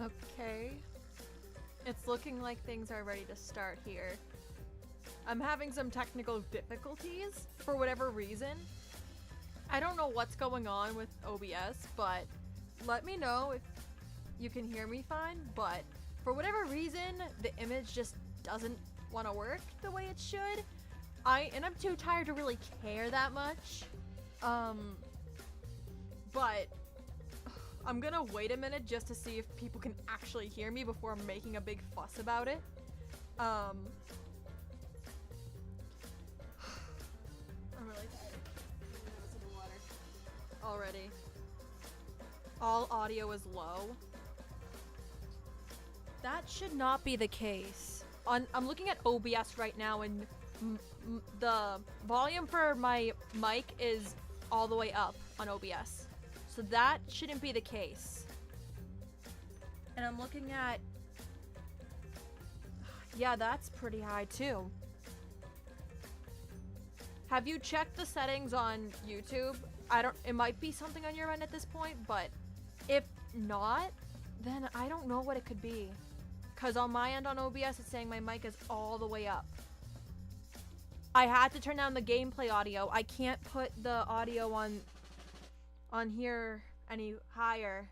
Okay. It's looking like things are ready to start here. I'm having some technical difficulties for whatever reason. I don't know what's going on with OBS, but let me know if you can hear me fine. But for whatever reason, the image just doesn't want to work the way it should. And I'm too tired to really care that much. But I'm gonna wait a minute just to see if people can actually hear me before I'm making a big fuss about it. I'm really tired. I'm gonna have a sip of water. Already. All audio is low. That should not be the case. I'm looking at OBS right now, and the volume for my mic is all the way up on OBS. So that shouldn't be the case. And I'm looking at... Yeah, that's pretty high too. Have you checked the settings on YouTube? It might be something on your end at this point, but if not, then I don't know what it could be. Because on my end on OBS, it's saying my mic is all the way up. I had to turn down the gameplay audio. I can't put the audio on here any higher.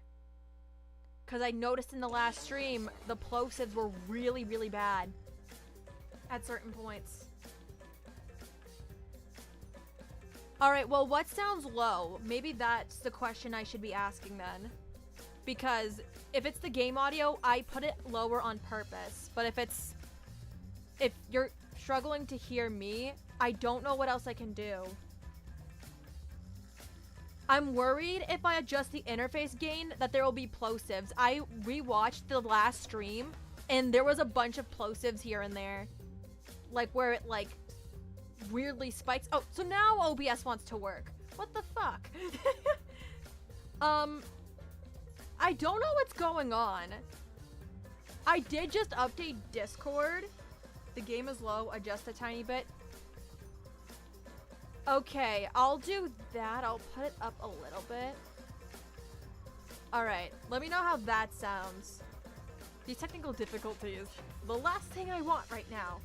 Because I noticed in the last stream, the plosives were really, really bad at certain points. Alright, well, what sounds low? Maybe that's the question I should be asking then. Because if it's the game audio, I put it lower on purpose. But if you're struggling to hear me, I don't know what else I can do. I'm worried if I adjust the interface gain that there will be plosives. I rewatched the last stream and there was a bunch of plosives here and there. Like where it like weirdly spikes. Oh, so now OBS wants to work. What the fuck? I don't know what's going on. I did just update Discord. The game is low, adjust a tiny bit. Okay, I'll do that. I'll put it up a little bit. Alright, let me know how that sounds. These technical difficulties. The last thing I want right now.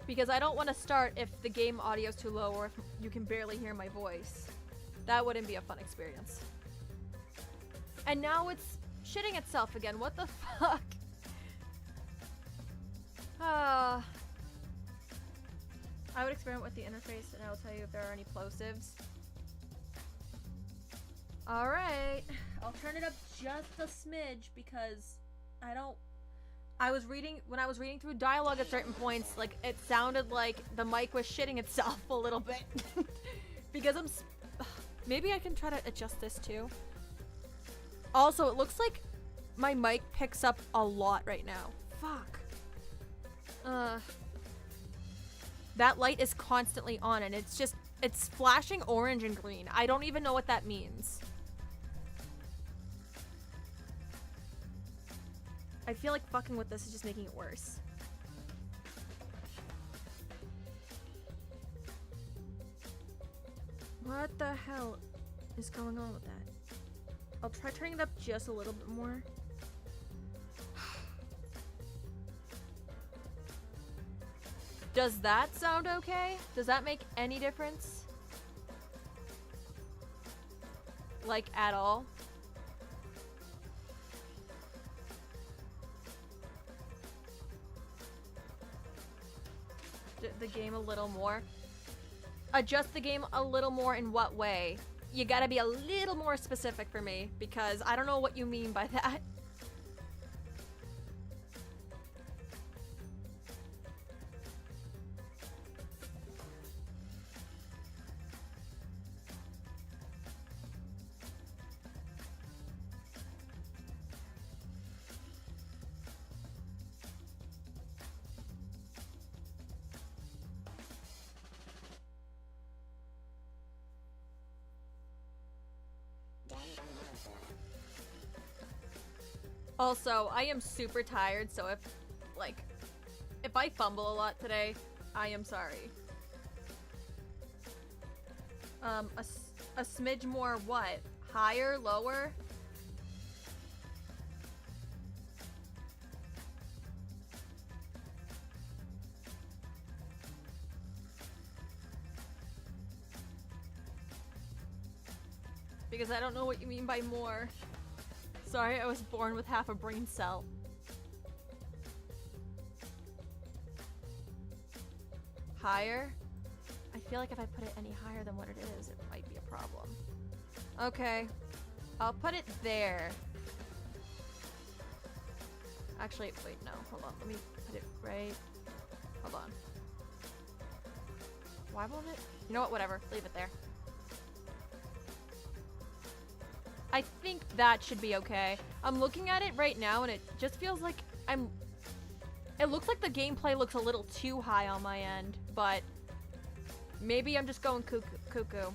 Because I don't want to start if the game audio's too low or if you can barely hear my voice. That wouldn't be a fun experience. And now it's shitting itself again. What the fuck? I would experiment with the interface and I will tell you if there are any plosives. Alright. I'll turn it up just a smidge because when I was reading through dialogue at certain points, like, it sounded like the mic was shitting itself a little bit. Because maybe I can try to adjust this too. Also, it looks like my mic picks up a lot right now. Fuck. That light is constantly on and it's flashing orange and green. I don't even know what that means. I feel like fucking with this is just making it worse. What the hell is going on with that? I'll try turning it up just a little bit more. Does that sound okay? Does that make any difference? Like, at all? The game a little more. Adjust the game a little more in what way? You gotta be a little more specific for me, because I don't know what you mean by that. Also, I am super tired, so if I fumble a lot today, I am sorry. a smidge more what? Higher? Lower? Because I don't know what you mean by more. Sorry, I was born with half a brain cell. Higher? I feel like if I put it any higher than what it is, it might be a problem. Okay. I'll put it there. Actually, wait, no. Hold on. Let me put it right... Hold on. Why won't it? You know what? Whatever. Leave it there. I think that should be okay. I'm looking at it right now and it just feels like it looks like the gameplay looks a little too high on my end, but maybe I'm just going cuckoo.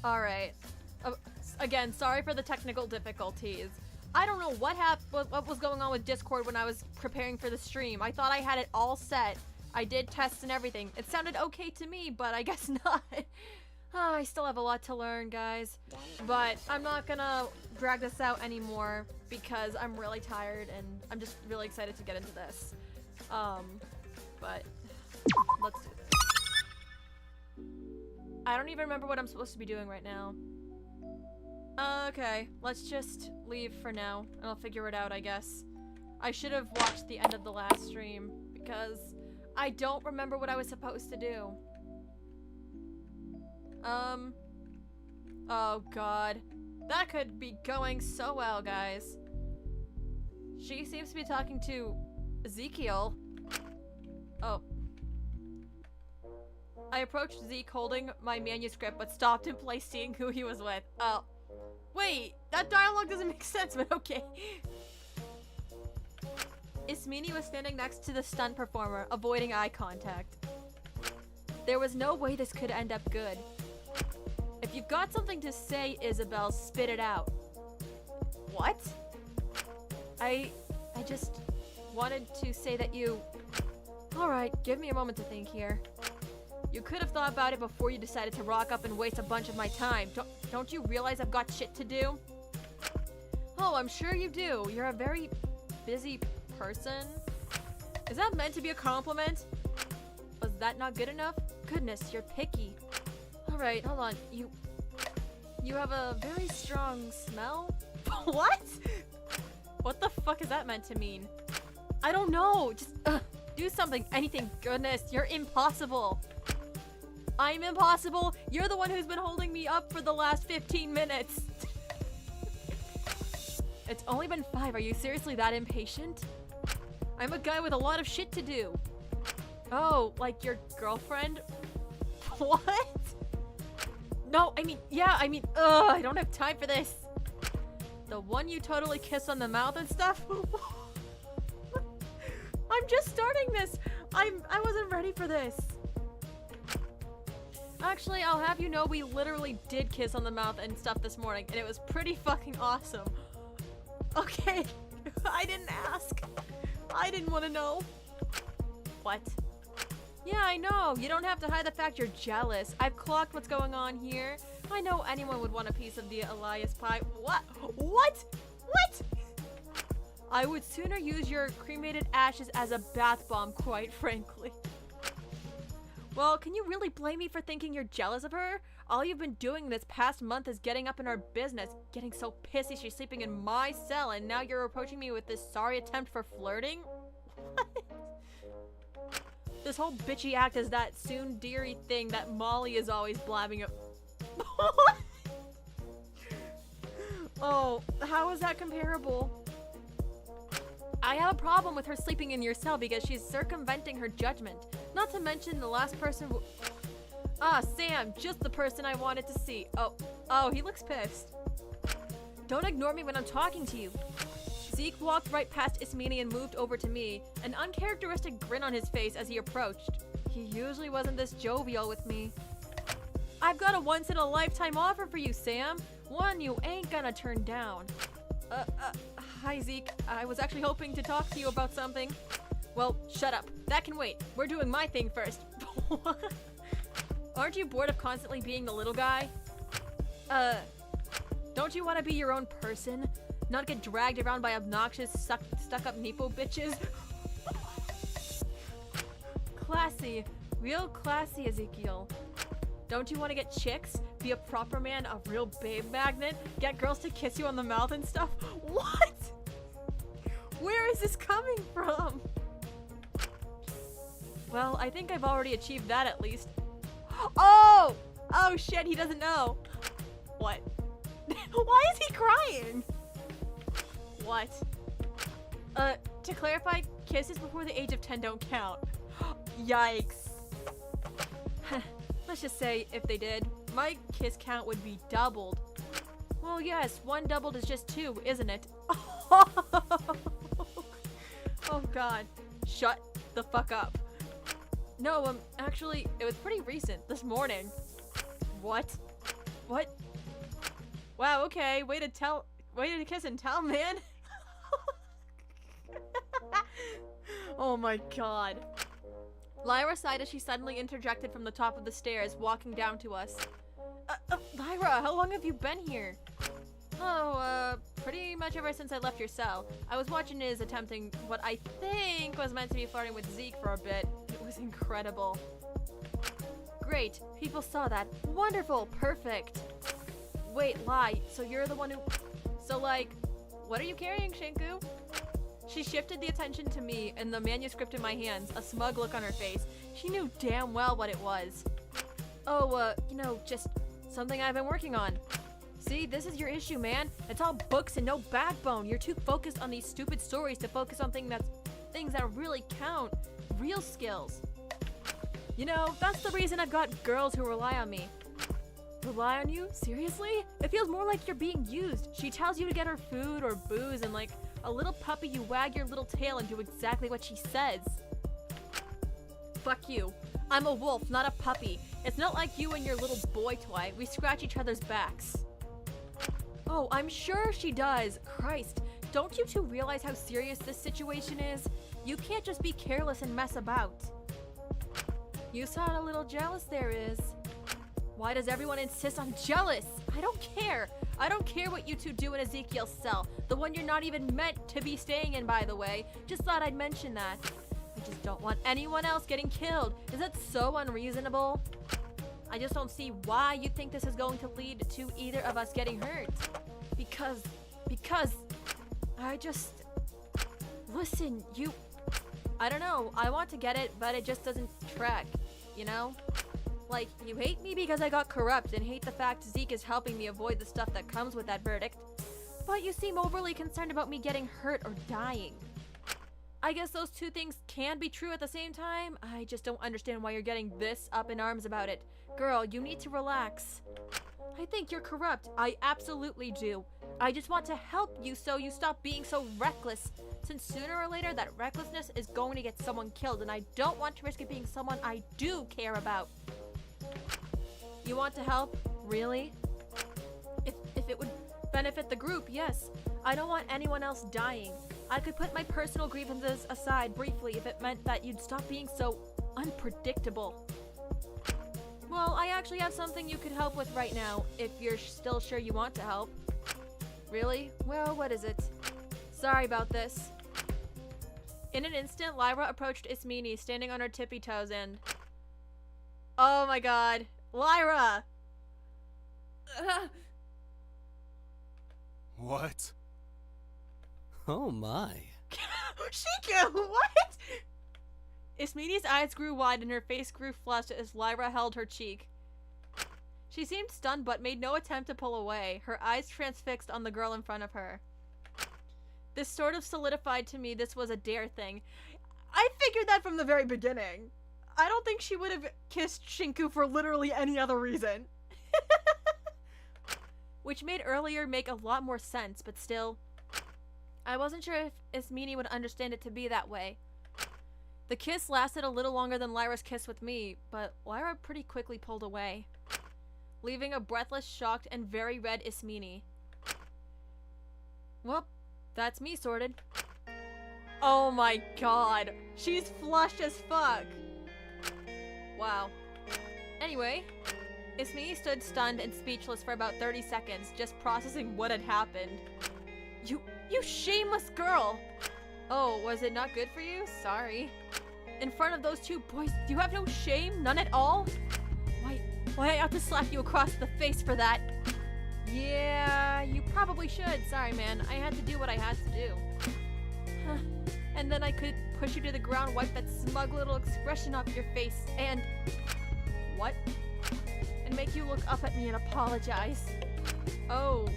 Alright. Again, sorry for the technical difficulties. I don't know what was going on with Discord when I was preparing for the stream. I thought I had it all set. I did tests and everything. It sounded okay to me, but I guess not. I still have a lot to learn, guys. But I'm not gonna drag this out anymore because I'm really tired and I'm just really excited to get into this. But let's do this. I don't even remember what I'm supposed to be doing right now. Okay, let's just leave for now, and I'll figure it out, I guess. I should have watched the end of the last stream, because I don't remember what I was supposed to do. Oh god. That could be going so well, guys. She seems to be talking to Ezekiel. Oh. I approached Zeke holding my manuscript, but stopped in place seeing who he was with. Oh. Wait, that dialogue doesn't make sense, but okay. Ismini was standing next to the stunt performer, avoiding eye contact. There was no way this could end up good. If you've got something to say, Isabel, spit it out. What? I just wanted to say that you... Alright, give me a moment to think here. You could have thought about it before you decided to rock up and waste a bunch of my time. Don't you realize I've got shit to do? Oh, I'm sure you do. You're a very busy person. Is that meant to be a compliment? Was that not good enough? Goodness, you're picky. Alright, hold on. You have a very strong smell? What? What the fuck is that meant to mean? I don't know. Just do something. Anything. Goodness, you're impossible. I'm impossible. You're the one who's been holding me up for the last 15 minutes. It's only been 5. Are you seriously that impatient? I'm a guy with a lot of shit to do. Oh, like your girlfriend? What? No, I mean, yeah, I don't have time for this. The one you totally kiss on the mouth and stuff? I'm just starting this. I wasn't ready for this. Actually, I'll have you know we literally did kiss on the mouth and stuff this morning, and it was pretty fucking awesome. Okay, I didn't ask. I didn't want to know. What? Yeah, I know. You don't have to hide the fact you're jealous. I've clocked what's going on here. I know anyone would want a piece of the Elias pie. What? What? What? I would sooner use your cremated ashes as a bath bomb, quite frankly. Well, can you really blame me for thinking you're jealous of her? All you've been doing this past month is getting up in our business, getting so pissy she's sleeping in my cell, and now you're approaching me with this sorry attempt for flirting? What? This whole bitchy act is that tsundere thing that Molly is always blabbing up. Oh, how is that comparable? I have a problem with her sleeping in your cell because she's circumventing her judgment. Not to mention the last person Ah, Sam, just the person I wanted to see. Oh, he looks pissed. Don't ignore me when I'm talking to you. Zeke walked right past Ismini and moved over to me, an uncharacteristic grin on his face as he approached. He usually wasn't this jovial with me. I've got a once-in-a-lifetime offer for you, Sam. One you ain't gonna turn down. Hi Zeke. I was actually hoping to talk to you about something. Well, shut up. That can wait. We're doing my thing first. Aren't you bored of constantly being the little guy? Don't you want to be your own person? Not get dragged around by obnoxious, stuck-up Nepo bitches? Classy. Real classy, Ezekiel. Don't you want to get chicks? Be a proper man, a real babe magnet? Get girls to kiss you on the mouth and stuff? What? Where is this coming from? Well, I think I've already achieved that at least. Oh! Oh shit, he doesn't know. What? Why is he crying? What? To clarify, kisses before the age of 10 don't count. Yikes. Let's just say, if they did, my kiss count would be doubled. Well, yes, 1 doubled is just 2, isn't it? Oh god. Shut the fuck up. No, actually, it was pretty recent, this morning. What? What? Wow, okay, way to kiss and tell, man. Oh my god. Lyra sighed as she suddenly interjected from the top of the stairs, walking down to us. Lyra, how long have you been here? Oh, pretty much ever since I left your cell. I was watching Iz attempting what I think was meant to be flirting with Zeke for a bit. It was incredible. Great, people saw that. Wonderful, perfect. Wait, lie, so you're the one who... So like, what are you carrying, Shinku? She shifted the attention to me and the manuscript in my hands, a smug look on her face. She knew damn well what it was. Oh, you know, just something I've been working on. See, this is your issue, man. It's all books and no backbone. You're too focused on these stupid stories to focus on things that really count. Real skills. You know, that's the reason I've got girls who rely on me. Rely on you? Seriously? It feels more like you're being used. She tells you to get her food or booze, and like a little puppy, you wag your little tail and do exactly what she says. Fuck you. I'm a wolf, not a puppy. It's not like you and your little boy toy. We scratch each other's backs. Oh, I'm sure she does. Christ, don't you two realize how serious this situation is? You can't just be careless and mess about. You sound a little jealous there, Iz. Why does everyone insist on jealous? I don't care. I don't care what you two do in Ezekiel's cell. The one you're not even meant to be staying in, by the way. Just thought I'd mention that. I just don't want anyone else getting killed. Is that so unreasonable? I just don't see why you think this is going to lead to either of us getting hurt. Because, I just... Listen, I don't know. I want to get it, but it just doesn't track, you know? Like, you hate me because I got corrupt and hate the fact Zeke is helping me avoid the stuff that comes with that verdict. But you seem overly concerned about me getting hurt or dying. I guess those two things can be true at the same time. I just don't understand why you're getting this up in arms about it. Girl, you need to relax. I think you're corrupt. I absolutely do. I just want to help you so you stop being so reckless. Since sooner or later that recklessness is going to get someone killed, and I don't want to risk it being someone I do care about. You want to help? Really? If it would benefit the group, yes. I don't want anyone else dying. I could put my personal grievances aside briefly if it meant that you'd stop being so unpredictable. Well, I actually have something you could help with right now, if you're still sure you want to help. Really? Well, what is it? Sorry about this. In an instant, Lyra approached Ismini, standing on her tippy toes and... Oh my god. Lyra! What? Oh my. Shika, what? Ismini's eyes grew wide and her face grew flushed as Lyra held her cheek. She seemed stunned but made no attempt to pull away, her eyes transfixed on the girl in front of her. This sort of solidified to me this was a dare thing. I figured that from the very beginning. I don't think she would have kissed Shinku for literally any other reason. Which made earlier make a lot more sense, but still. I wasn't sure if Ismini would understand it to be that way. The kiss lasted a little longer than Lyra's kiss with me, but Lyra pretty quickly pulled away, leaving a breathless, shocked, and very red Ismini. Well, that's me sorted. Oh my god. She's flushed as fuck. Wow. Anyway, Ismini stood stunned and speechless for about 30 seconds, just processing what had happened. You shameless girl! Oh, was it not good for you? Sorry. In front of those two boys, do you have no shame? None at all? Why I have to slap you across the face for that? Yeah, you probably should. Sorry, man. I had to do what I had to do. Huh. And then I could push you to the ground, wipe that smug little expression off your face, and... What? And make you look up at me and apologize. Oh,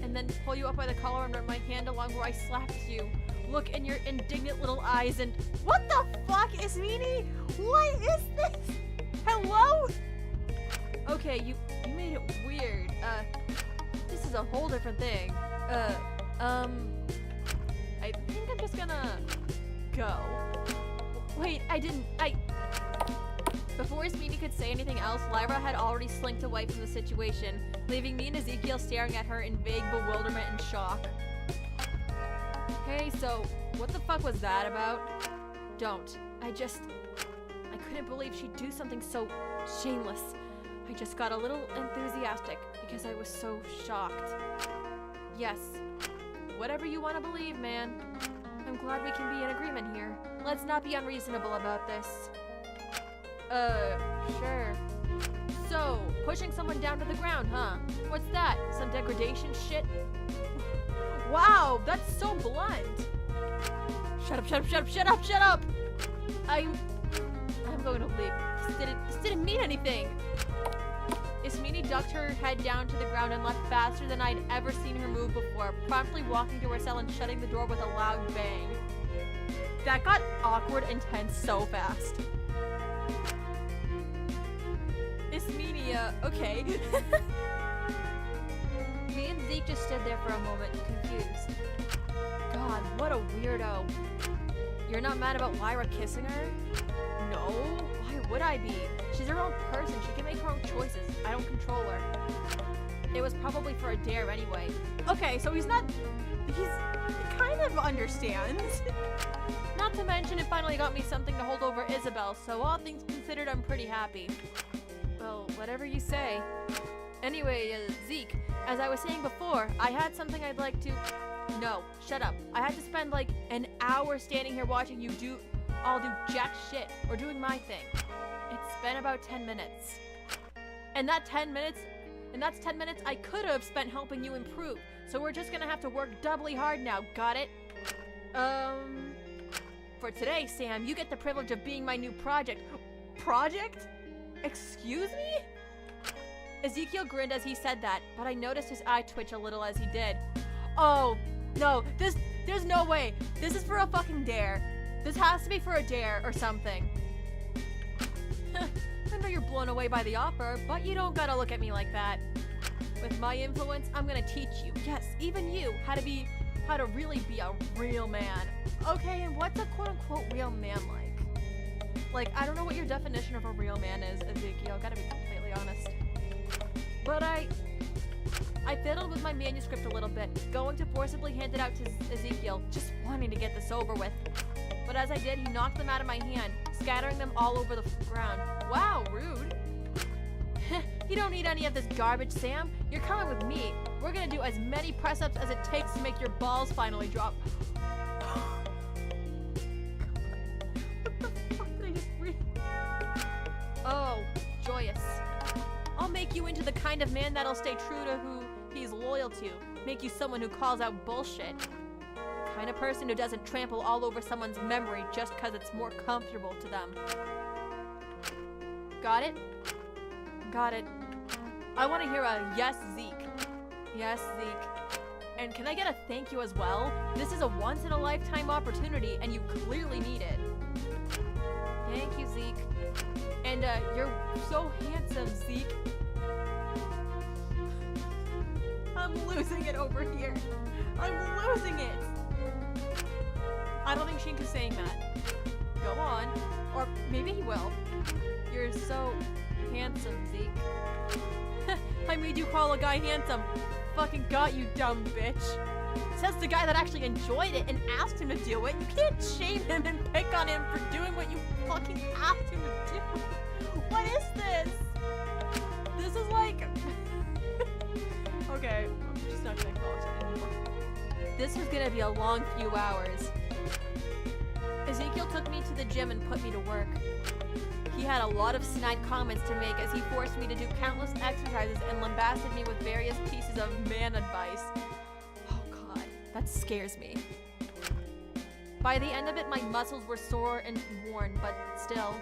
and then pull you up by the collar and run my hand along where I slapped you. Look in your indignant little eyes and... What the fuck, Ismini? What is this? Hello? Okay, you made it weird. This is a whole different thing. I think I'm just gonna go. Wait, Before Ismini could say anything else, Lyra had already slinked away from the situation, leaving me and Ezekiel staring at her in vague bewilderment and shock. Hey, so, what the fuck was that about? Don't. I couldn't believe she'd do something so shameless. I just got a little enthusiastic because I was so shocked. Yes. Whatever you want to believe, man. I'm glad we can be in agreement here. Let's not be unreasonable about this. Sure. So, pushing someone down to the ground, huh? What's that? Some degradation shit? Wow, that's so blunt. Shut up. I'm going to leave. This didn't mean anything. Ismini ducked her head down to the ground and left faster than I'd ever seen her move before, promptly walking to her cell and shutting the door with a loud bang. That got awkward and tense so fast. Ismini, okay. Me and Zeke just stood there for a moment, confused. God, what a weirdo. You're not mad about Lyra kissing her? No, why would I be? She's her own person, she can make her own choices. I don't control her. It was probably for a dare anyway. Okay, so he kind of understands. Not to mention it finally got me something to hold over Isabel, so all things considered, I'm pretty happy. Well, whatever you say. Anyway, Zeke, as I was saying before, I had something I'd like to... No, shut up. I had to spend like an hour standing here watching you all do jack shit, or doing my thing. It's been about 10 minutes. And that's 10 minutes I could have spent helping you improve. So we're just gonna have to work doubly hard now, got it? For today, Sam, you get the privilege of being my new project. Project? Excuse me? Ezekiel grinned as he said that, but I noticed his eye twitch a little as he did. Oh, no, there's no way. This is for a fucking dare. This has to be for a dare or something. I know you're blown away by the offer, but you don't gotta look at me like that. With my influence, I'm gonna teach you, yes, even you, how to really be a real man. Okay, and what's a quote-unquote real man like? Like, I don't know what your definition of a real man is, Ezekiel, gotta be completely honest. But I fiddled with my manuscript a little bit, going to forcibly hand it out to Ezekiel, just wanting to get this over with. But as I did, he knocked them out of my hand, scattering them all over the ground. Wow, rude. You don't need any of this garbage, Sam. You're coming with me. We're gonna do as many press-ups as it takes to make your balls finally drop. What the fuck did I just read? Oh, joyous. I'll make you into the kind of man that'll stay true to who he's loyal to. Make you someone who calls out bullshit. Kind of person who doesn't trample all over someone's memory just because it's more comfortable to them. Got it? Got it. I want to hear a yes, Zeke. Yes, Zeke. And can I get a thank you as well? This is a once-in-a-lifetime opportunity, and you clearly need it. Thank you, Zeke. And, you're so handsome, Zeke. I'm losing it over here. I'm losing it. I don't think Shinka's saying that. Go on. Or maybe he will. You're so handsome, Zeke. I made you call a guy handsome. Fucking got you, dumb bitch. Says the guy that actually enjoyed it and asked him to do it. You can't shame him and pick on him for doing what you fucking asked him to do. What is this? This is like... Okay, I'm just not gonna acknowledge that anymore. This was gonna be a long few hours. Ezekiel took me to the gym and put me to work. He had a lot of snide comments to make as he forced me to do countless exercises and lambasted me with various pieces of man advice. Oh god, that scares me. By the end of it, my muscles were sore and worn, but still,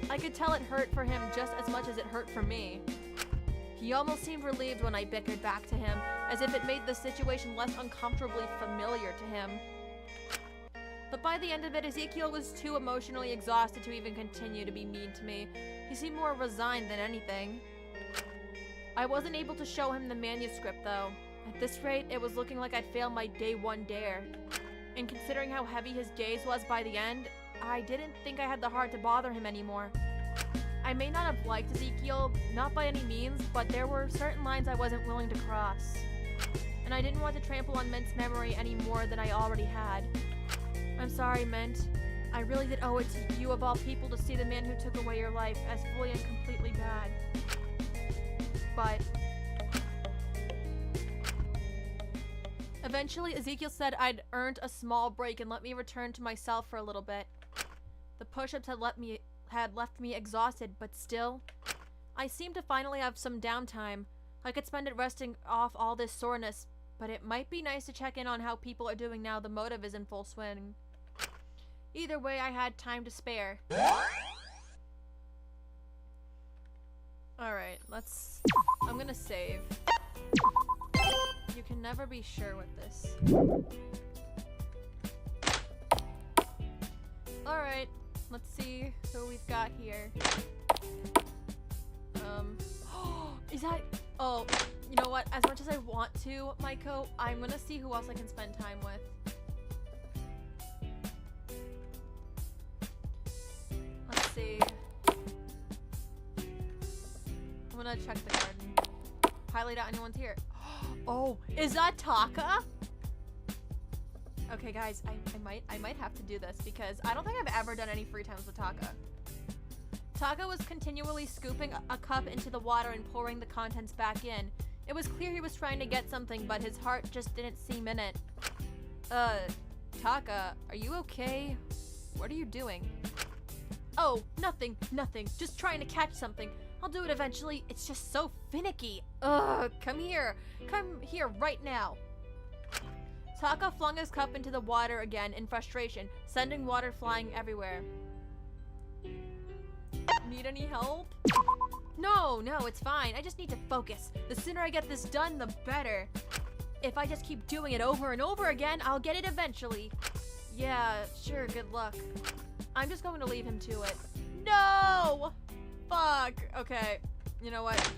I could tell it hurt for him just as much as it hurt for me. He almost seemed relieved when I bickered back to him, as if it made the situation less uncomfortably familiar to him. But by the end of it, Ezekiel was too emotionally exhausted to even continue to be mean to me. He seemed more resigned than anything. I wasn't able to show him the manuscript, though. At this rate, it was looking like I'd failed my day one dare. And considering how heavy his gaze was by the end, I didn't think I had the heart to bother him anymore. I may not have liked Ezekiel, not by any means, but there were certain lines I wasn't willing to cross. And I didn't want to trample on Mint's memory any more than I already had. I'm sorry, Mint. I really did owe it to you of all people to see the man who took away your life as fully and completely bad. But... Eventually, Ezekiel said I'd earned a small break and let me return to myself for a little bit. The push-ups had left me exhausted, but still, I seemed to finally have some downtime. I could spend it resting off all this soreness, but it might be nice to check in on how people are doing now the motive is in full swing. Either way, I had time to spare. Alright, I'm gonna save. You can never be sure with this. Alright, let's see who we've got here. Is that... Oh, you know what? As much as I want to, Maiko, I'm gonna see who else I can spend time with. Let's see. I'm gonna check the garden. Highly doubt anyone's here. Oh, is that Taka? Okay, guys, I might have to do this because I don't think I've ever done any free times with Taka. Taka was continually scooping a cup into the water and pouring the contents back in. It was clear he was trying to get something, but his heart just didn't seem in it. Taka, are you okay? What are you doing? Oh, nothing. Just trying to catch something. I'll do it eventually. It's just so finicky. Ugh, come here right now. Taka flung his cup into the water again in frustration, sending water flying everywhere. Need any help? No, it's fine. I just need to focus. The sooner I get this done, the better. If I just keep doing it over and over again, I'll get it eventually. Yeah, sure, good luck. I'm just going to leave him to it. No! Fuck. Okay, you know what?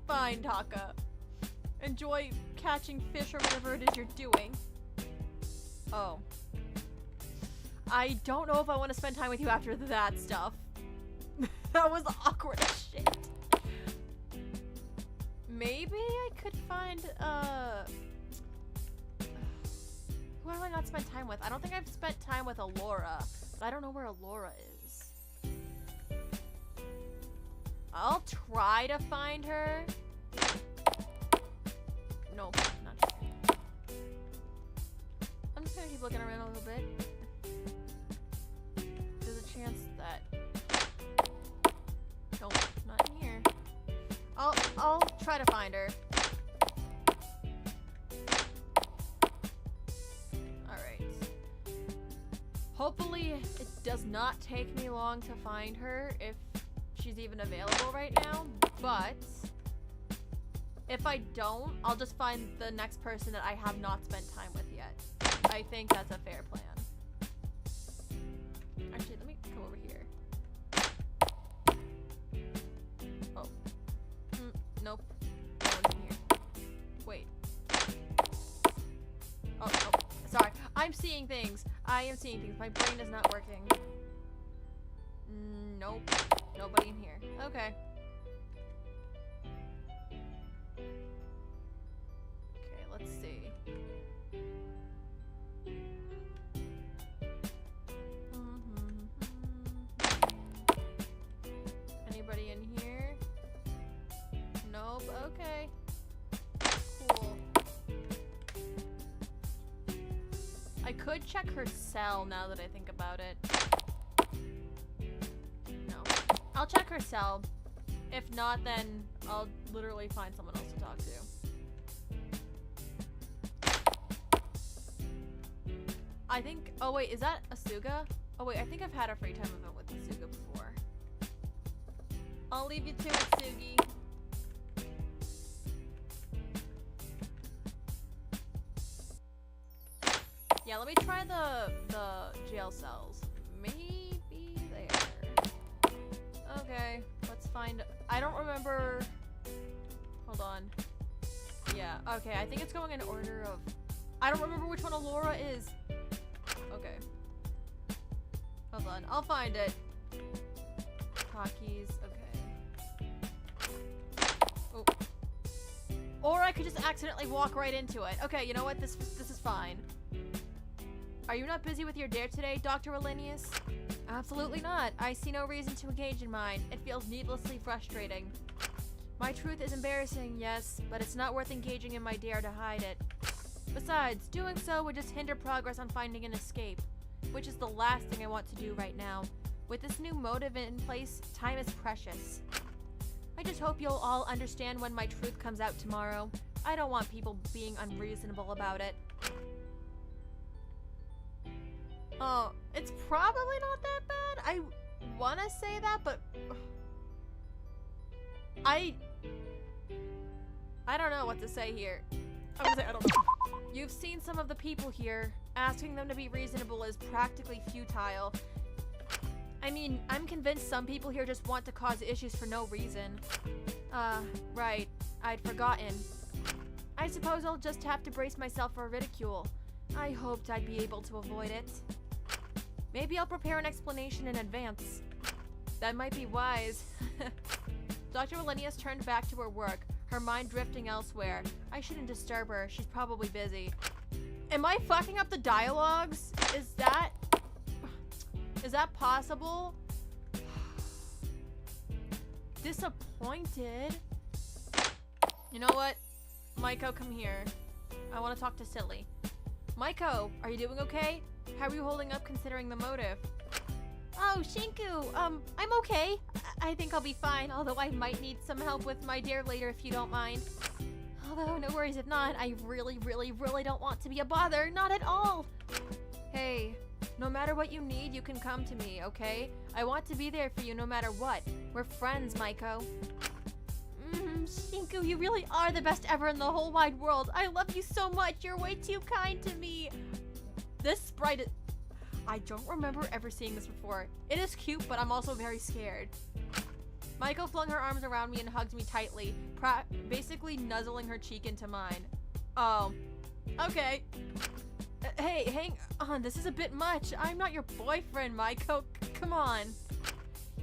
Fine, Taka. Enjoy catching fish or whatever it is you're doing. Oh. I don't know if I want to spend time with you after that stuff. That was awkward as shit. Maybe I could find, who have I not spent time with? I don't think I've spent time with Alora, but I don't know where Alora is. I'll try to find her. Nope, not here. I'm just gonna keep looking around a little bit. There's a chance that... Nope, not in here. I'll try to find her. Alright. Hopefully it does not take me long to find her if she's even available right now, but if I don't, I'll just find the next person that I have not spent time with yet. I think that's a fair plan. Actually, let me come over here. Oh. Nope. No one's in here. Wait. Oh, nope. Sorry. I'm seeing things. I am seeing things. My brain is not working. Nope. Nobody in here. Okay. I could check her cell now that I think about it. No. I'll check her cell. If not, then I'll literally find someone else to talk to. I think... Oh, wait. Is that Asuga? Oh, wait. I think I've had a free time event with Asuga before. I'll leave you to it, Sugi. Yeah, let me try the jail cells. Maybe there. Okay, let's find... I don't remember... Hold on. Yeah, okay, I think it's going in order of... I don't remember which one Alora is. Okay. Hold on, I'll find it. Hotkeys, okay. Oh. Or I could just accidentally walk right into it. Okay, you know what? This is fine. Are you not busy with your dare today, Dr. Olinius? Absolutely not. I see no reason to engage in mine. It feels needlessly frustrating. My truth is embarrassing, yes, but it's not worth engaging in my dare to hide it. Besides, doing so would just hinder progress on finding an escape, which is the last thing I want to do right now. With this new motive in place, time is precious. I just hope you'll all understand when my truth comes out tomorrow. I don't want people being unreasonable about it. Oh, it's probably not that bad. I want to say that, but I don't know what to say here. I'm gonna say I don't know. You've seen some of the people here. Asking them to be reasonable is practically futile. I mean, I'm convinced some people here just want to cause issues for no reason. Right. I'd forgotten. I suppose I'll just have to brace myself for ridicule. I hoped I'd be able to avoid it. Maybe I'll prepare an explanation in advance. That might be wise. Dr. Olinius turned back to her work, her mind drifting elsewhere. I shouldn't disturb her. She's probably busy. Am I fucking up the dialogues? Is that possible? Disappointed. You know what? Maiko, come here. I want to talk to Silly. Maiko, are you doing okay? How are you holding up considering the motive? Oh, Shinku, I'm okay. I think I'll be fine, although I might need some help with my dare later if you don't mind. Although, no worries if not, I really don't want to be a bother, not at all. Hey, no matter what you need, you can come to me, okay? I want to be there for you no matter what. We're friends, Maiko. Shinku, you really are the best ever in the whole wide world. I love you so much. You're way too kind to me. This sprite is... I don't remember ever seeing this before. It is cute, but I'm also very scared. Maiko flung her arms around me and hugged me tightly, basically nuzzling her cheek into mine. Oh. Okay. Hey, hang on. This is a bit much. I'm not your boyfriend, Maiko. Come on.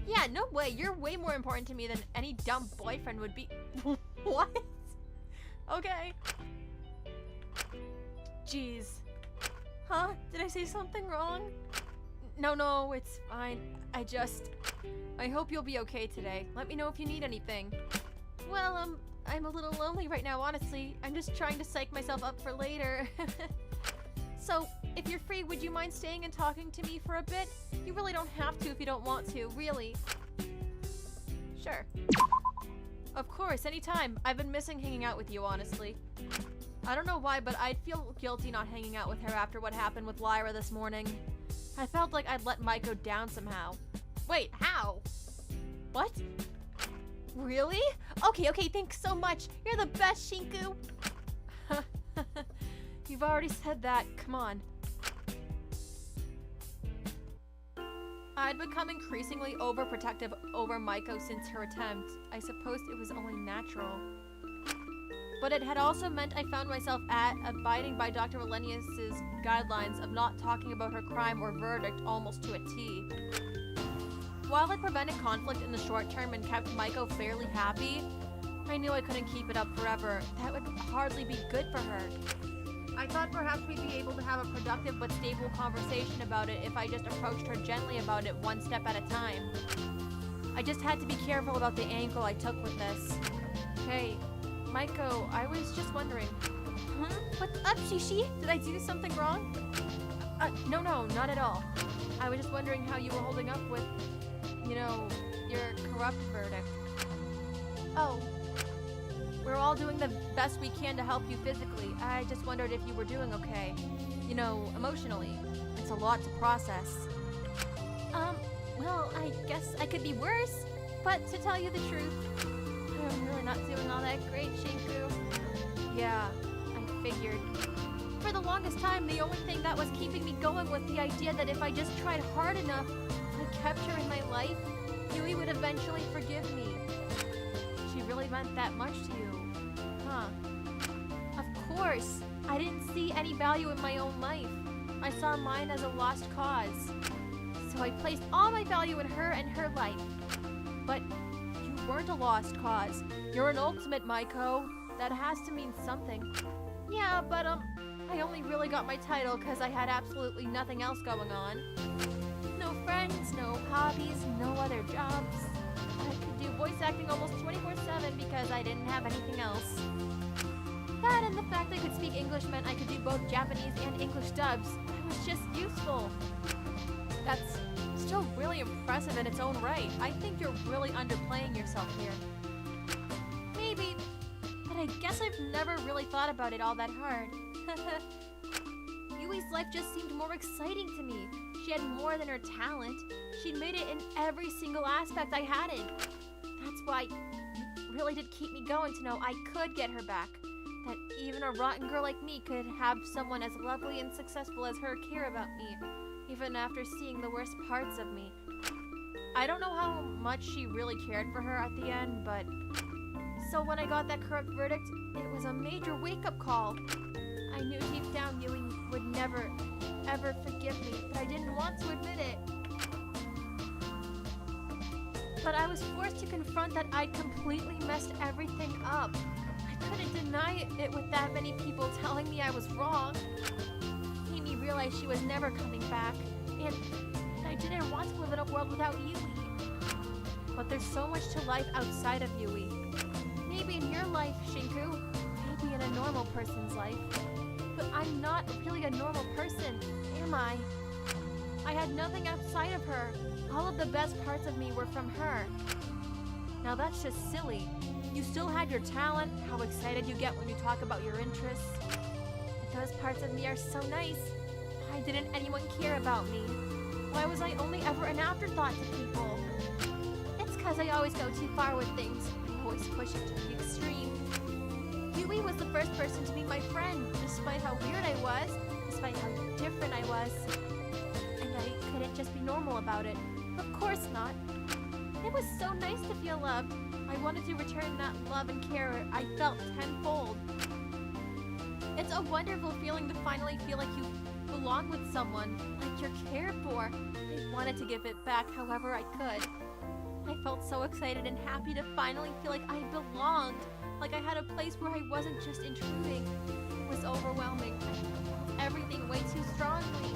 Yeah, no way. You're way more important to me than any dumb boyfriend would be. What? Okay. Jeez. Huh? Did I say something wrong? No, it's fine. I hope you'll be okay today. Let me know if you need anything. Well, I'm a little lonely right now, honestly. I'm just trying to psych myself up for later. So, if you're free, would you mind staying and talking to me for a bit? You really don't have to if you don't want to, really. Sure. Of course, anytime. I've been missing hanging out with you, honestly. I don't know why, but I'd feel guilty not hanging out with her after what happened with Lyra this morning. I felt like I'd let Maiko down somehow. Wait, how? What? Really? Okay, thanks so much. You're the best, Shinku. You've already said that. Come on. I'd become increasingly overprotective over Maiko since her attempt. I suppose it was only natural. But it had also meant I found myself abiding by Dr. Olinius' guidelines of not talking about her crime or verdict almost to a T. While it prevented conflict in the short term and kept Maiko fairly happy, I knew I couldn't keep it up forever. That would hardly be good for her. I thought perhaps we'd be able to have a productive but stable conversation about it if I just approached her gently about it one step at a time. I just had to be careful about the angle I took with this. Hey, Maiko, I was just wondering. What's up, Shishi? Did I do something wrong? No, not at all. I was just wondering how you were holding up with, your corrupt verdict. Oh. We're all doing the best we can to help you physically. I just wondered if you were doing okay. Emotionally. It's a lot to process. Well, I guess I could be worse. But to tell you the truth, I'm really not doing all that great, Shinku. Yeah, I figured. For the longest time, the only thing that was keeping me going was the idea that if I just tried hard enough, I kept her in my life, Yui would eventually forgive me. She really meant that much to you, huh? Of course, I didn't see any value in my own life. I saw mine as a lost cause. So I placed all my value in her and her life. But you weren't a lost cause. You're an ultimate, Maiko. That has to mean something. Yeah, but I only really got my title because I had absolutely nothing else going on. No friends, no hobbies, no other jobs. I could do voice acting almost 24/7 because I didn't have anything else. That and the fact I could speak English meant I could do both Japanese and English dubs. I was just useful. That's still really impressive in its own right. I think you're really underplaying yourself here. Maybe, but I guess I've never really thought about it all that hard. Yui's life just seemed more exciting to me. She had more than her talent. She'd made it in every single aspect I had it. That's why it really did keep me going to know I could get her back. That even a rotten girl like me could have someone as lovely and successful as her care about me, even after seeing the worst parts of me. I don't know how much she really cared for her at the end, but... So when I got that correct verdict, it was a major wake-up call. I knew deep down Yui would never, ever forgive me, but I didn't want to admit it. But I was forced to confront that I'd completely messed everything up. I couldn't deny it with that many people telling me I was wrong. It made me realize she was never coming back, and I didn't want to live in a world without Yui. But there's so much to life outside of Yui. Maybe in your life, Shinku. Maybe in a normal person's life. But I'm not really a normal person, am I? I had nothing outside of her. All of the best parts of me were from her. Now that's just silly. You still had your talent, how excited you get when you talk about your interests. But those parts of me are so nice. Why didn't anyone care about me? Why was I only ever an afterthought to people? It's because I always go too far with things. I always push it to the extreme. Yui was the first person to be my friend, despite how weird I was, despite how different I was. And I couldn't just be normal about it. Of course not. It was so nice to feel loved. I wanted to return that love and care I felt tenfold. It's a wonderful feeling to finally feel like you belong with someone, like you're cared for. I wanted to give it back however I could. I felt so excited and happy to finally feel like I belonged, like I had a place where I wasn't just intruding. It was overwhelming. I felt everything way too strongly.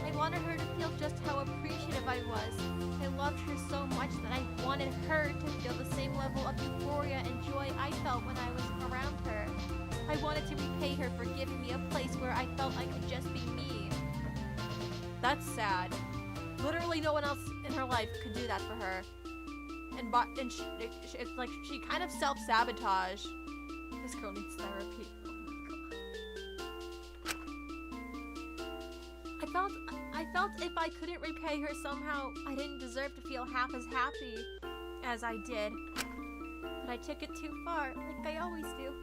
I wanted her to feel just how appreciative I was. I loved her so much that I wanted her to feel the same level of euphoria and joy I felt when I was around her. I wanted to repay her for giving me a place where I felt I could just be me. That's sad. Literally no one else in her life could do that for her. And it's like she kind of self-sabotaged. This girl needs therapy. I felt if I couldn't repay her somehow, I didn't deserve to feel half as happy as I did. But I took it too far, like I always do.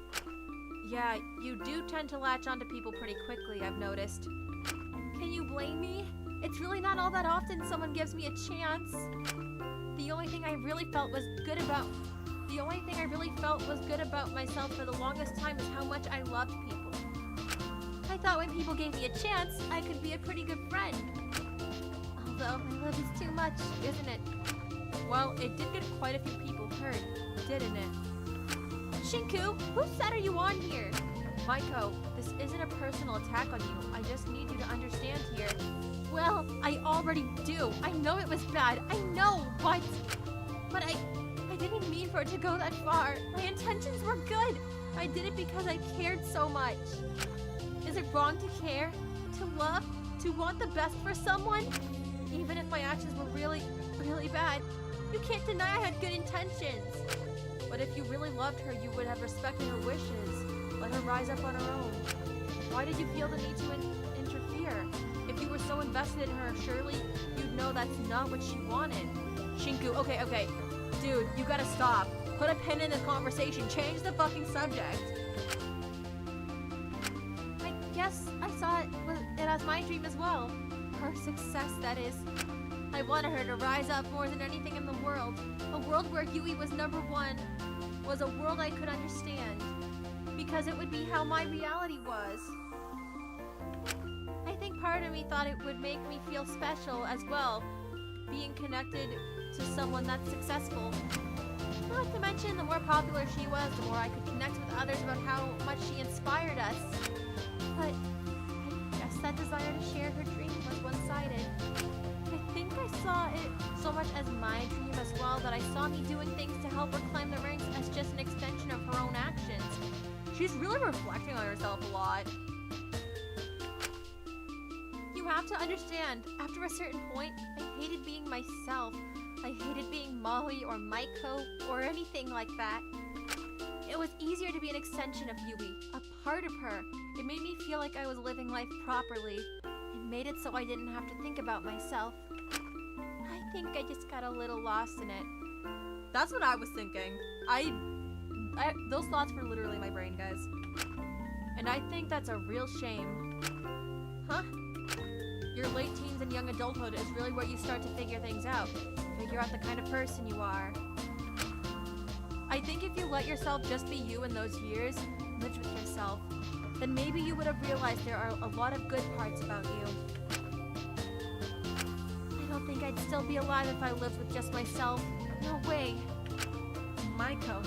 Yeah, you do tend to latch onto people pretty quickly, I've noticed. Can you blame me? It's really not all that often someone gives me a chance. The only thing I really felt was good about myself for the longest time is how much I loved people. I thought when people gave me a chance, I could be a pretty good friend. Although my love is too much, isn't it? Well, it did get quite a few people hurt, didn't it? Shinku, whose side are you on here? Maiko, this isn't a personal attack on you. I just need you to understand here. Well, I already do. I know it was bad. I know, but I didn't mean for it to go that far. My intentions were good. I did it because I cared so much. Is it wrong to care? To love? To want the best for someone? Even if my actions were really, really bad, you can't deny I had good intentions. But if you really loved her, you would have respected her wishes. Let her rise up on her own. Why did you feel the need to interfere? If you were so invested in her, surely you'd know that's not what she wanted. Shinku, okay. Dude, you gotta stop. Put a pin in the conversation. Change the fucking subject. I guess I saw it as my dream as well. Her success, that is. I wanted her to rise up more than anything in the world. A world where Yui was number one was a world I could understand. Because it would be how my reality was. I think part of me thought it would make me feel special as well, being connected to someone that's successful. Not to mention, the more popular she was, the more I could connect with others about how much she inspired us. But I guess that desire to share her dream was one-sided. I think I saw it so much as my dream as well that I saw me doing things to help her climb the ranks as just an extension of her own actions. She's really reflecting on herself a lot. You have to understand, after a certain point, I hated being myself. I hated being Molly or Maiko or anything like that. It was easier to be an extension of Yui, a part of her. It made me feel like I was living life properly. It made it so I didn't have to think about myself. I think I just got a little lost in it. That's what I was thinking. Those thoughts were literally my brain, guys. And I think that's a real shame. Huh? Your late teens and young adulthood is really where you start to figure things out. Figure out the kind of person you are. I think if you let yourself just be you in those years, live with yourself, then maybe you would have realized there are a lot of good parts about you. I don't think I'd still be alive if I lived with just myself. No way. Maiko.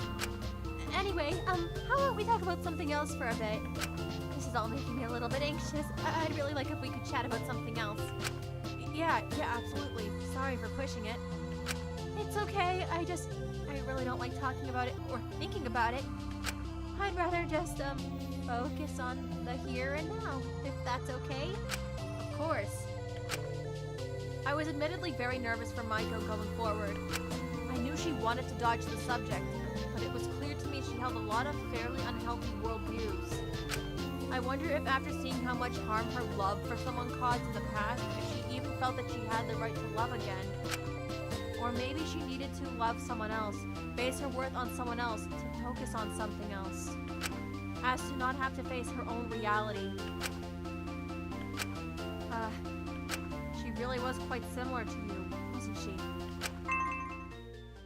Anyway, how about we talk about something else for a bit? This is all making me a little bit anxious. I'd really like if we could chat about something else. Yeah, absolutely. Sorry for pushing it. It's okay. I really don't like talking about it or thinking about it. I'd rather just, focus on the here and now, if that's okay. Of course. I was admittedly very nervous for Maiko going forward. I knew she wanted to dodge the subject, but it was clear to me she held a lot of fairly unhealthy worldviews. I wonder if after seeing how much harm her love for someone caused in the past, if she even felt that she had the right to love again. Or maybe she needed to love someone else, base her worth on someone else, to focus on something else. As to not have to face her own reality. She really was quite similar to you, wasn't she?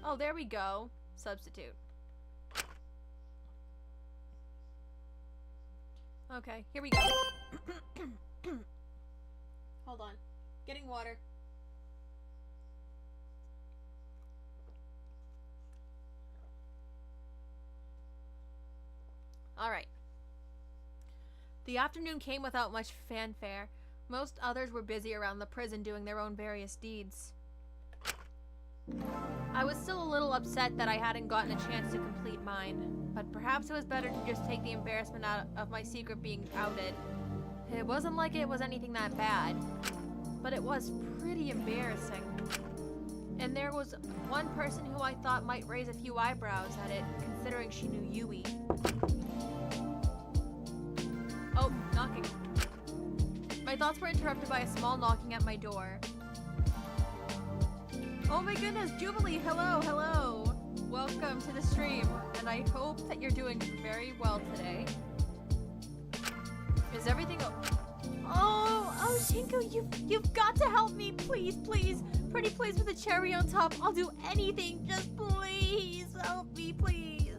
Oh, there we go. Substitute. Okay, here we go. Hold on. Getting water. Alright. The afternoon came without much fanfare. Most others were busy around the prison doing their own various deeds. I was still a little upset that I hadn't gotten a chance to complete mine, but perhaps it was better to just take the embarrassment out of my secret being outed. It wasn't like it was anything that bad, but it was pretty embarrassing. And there was one person who I thought might raise a few eyebrows at it, considering she knew Yui. Oh, knocking. My thoughts were interrupted by a small knocking at my door. Oh my goodness, Jubilee, hello. Welcome to the stream, and I hope that you're doing very well today. Is everything Oh, Shinku, you've got to help me, please. Pretty please with a cherry on top. I'll do anything, just please help me, please.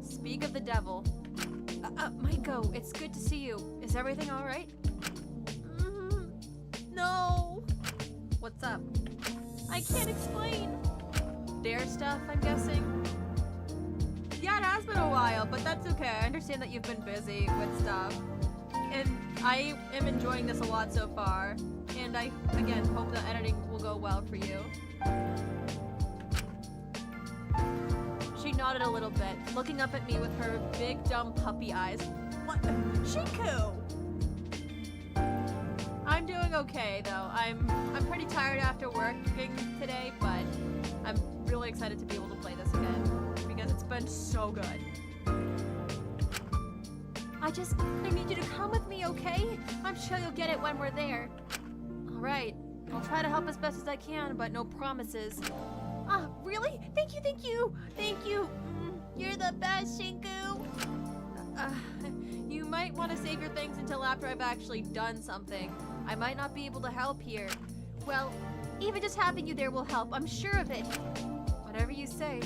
Speak of the devil. Maiko, it's good to see you. Is everything alright? No. What's up? I can't explain. Dare stuff, I'm guessing? Yeah, it has been a while, but that's okay. I understand that you've been busy with stuff. And I am enjoying this a lot so far. And I, again, hope the editing will go well for you. She nodded a little bit, looking up at me with her big, dumb puppy eyes. What? Shinku! doing okay though. I'm pretty tired after working today, but I'm really excited to be able to play this again because it's been so good. I need you to come with me, okay? I'm sure you'll get it when we're there. All right, I'll try to help as best as I can, but no promises. Ah, really? Thank you, thank you, thank you. You're the best, Shinku. You might want to save your things until after I've actually done something. I might not be able to help here. Well, even just having you there will help, I'm sure of it. Whatever you say.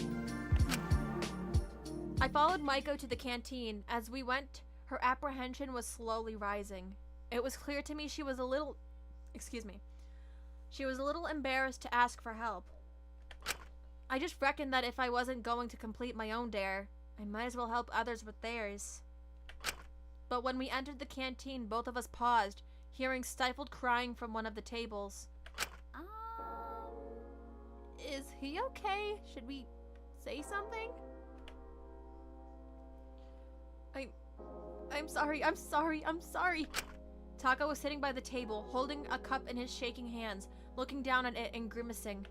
I followed Maiko to the canteen. As we went, her apprehension was slowly rising. It was clear to me she was a little embarrassed to ask for help. I just reckoned that if I wasn't going to complete my own dare, I might as well help others with theirs. But when we entered the canteen, both of us paused, hearing stifled crying from one of the tables. Is he okay? Should we say something? I'm sorry. Taka was sitting by the table, holding a cup in his shaking hands, looking down at it and grimacing.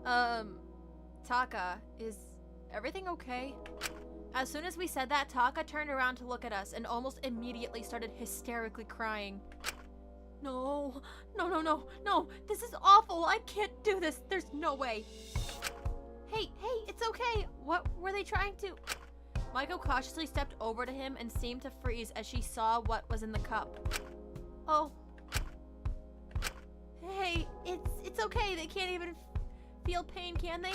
Taka, is everything okay? As soon as we said that, Taka turned around to look at us and almost immediately started hysterically crying. No, this is awful. I can't do this. There's no way. Hey, it's okay. What were they trying to... Maiko cautiously stepped over to him and seemed to freeze as she saw what was in the cup. Oh. Hey, it's okay. They can't even feel pain, can they?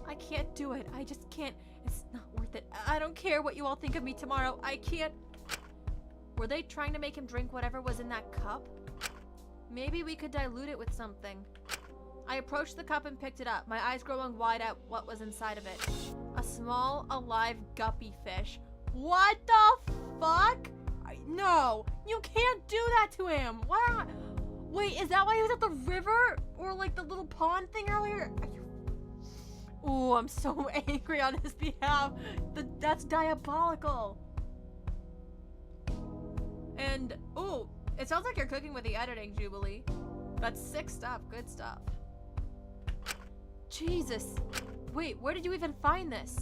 I can't do it. I just can't. It's not worth it. I don't care what you all think of me tomorrow. I can't. Were they trying to make him drink whatever was in that cup? Maybe we could dilute it with something. I approached the cup and picked it up, my eyes growing wide at what was inside of it. A small, alive guppy fish. What the fuck? No, you can't do that to him. What? Wait, is that why he was at the river? Or like the little pond thing earlier? Ooh, I'm so angry on his behalf. That's diabolical. And, ooh, it sounds like you're cooking with the editing, Jubilee. That's sick stuff, good stuff. Jesus. Wait, where did you even find this?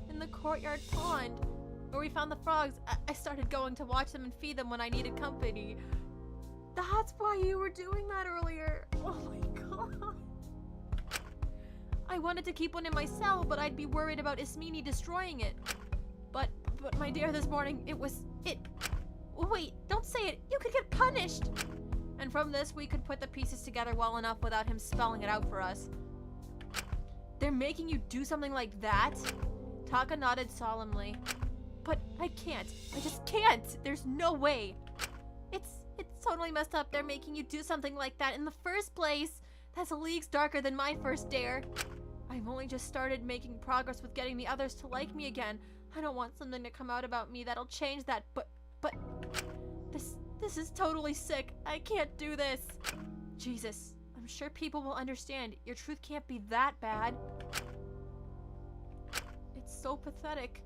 In the courtyard pond, where we found the frogs. I started going to watch them and feed them when I needed company. That's why you were doing that earlier. Oh my god. I wanted to keep one in my cell, but I'd be worried about Ismini destroying it. But my dear, this morning, it... Wait, don't say it. You could get punished. And from this, we could put the pieces together well enough without him spelling it out for us. They're making you do something like that? Taka nodded solemnly. But I can't. I just can't. There's no way. It's totally messed up. They're making you do something like that in the first place. That's leagues darker than my first dare. I've only just started making progress with getting the others to like me again. I don't want something to come out about me that'll change that, but this is totally sick. I can't do this. Jesus, I'm sure people will understand. Your truth can't be that bad. It's so pathetic.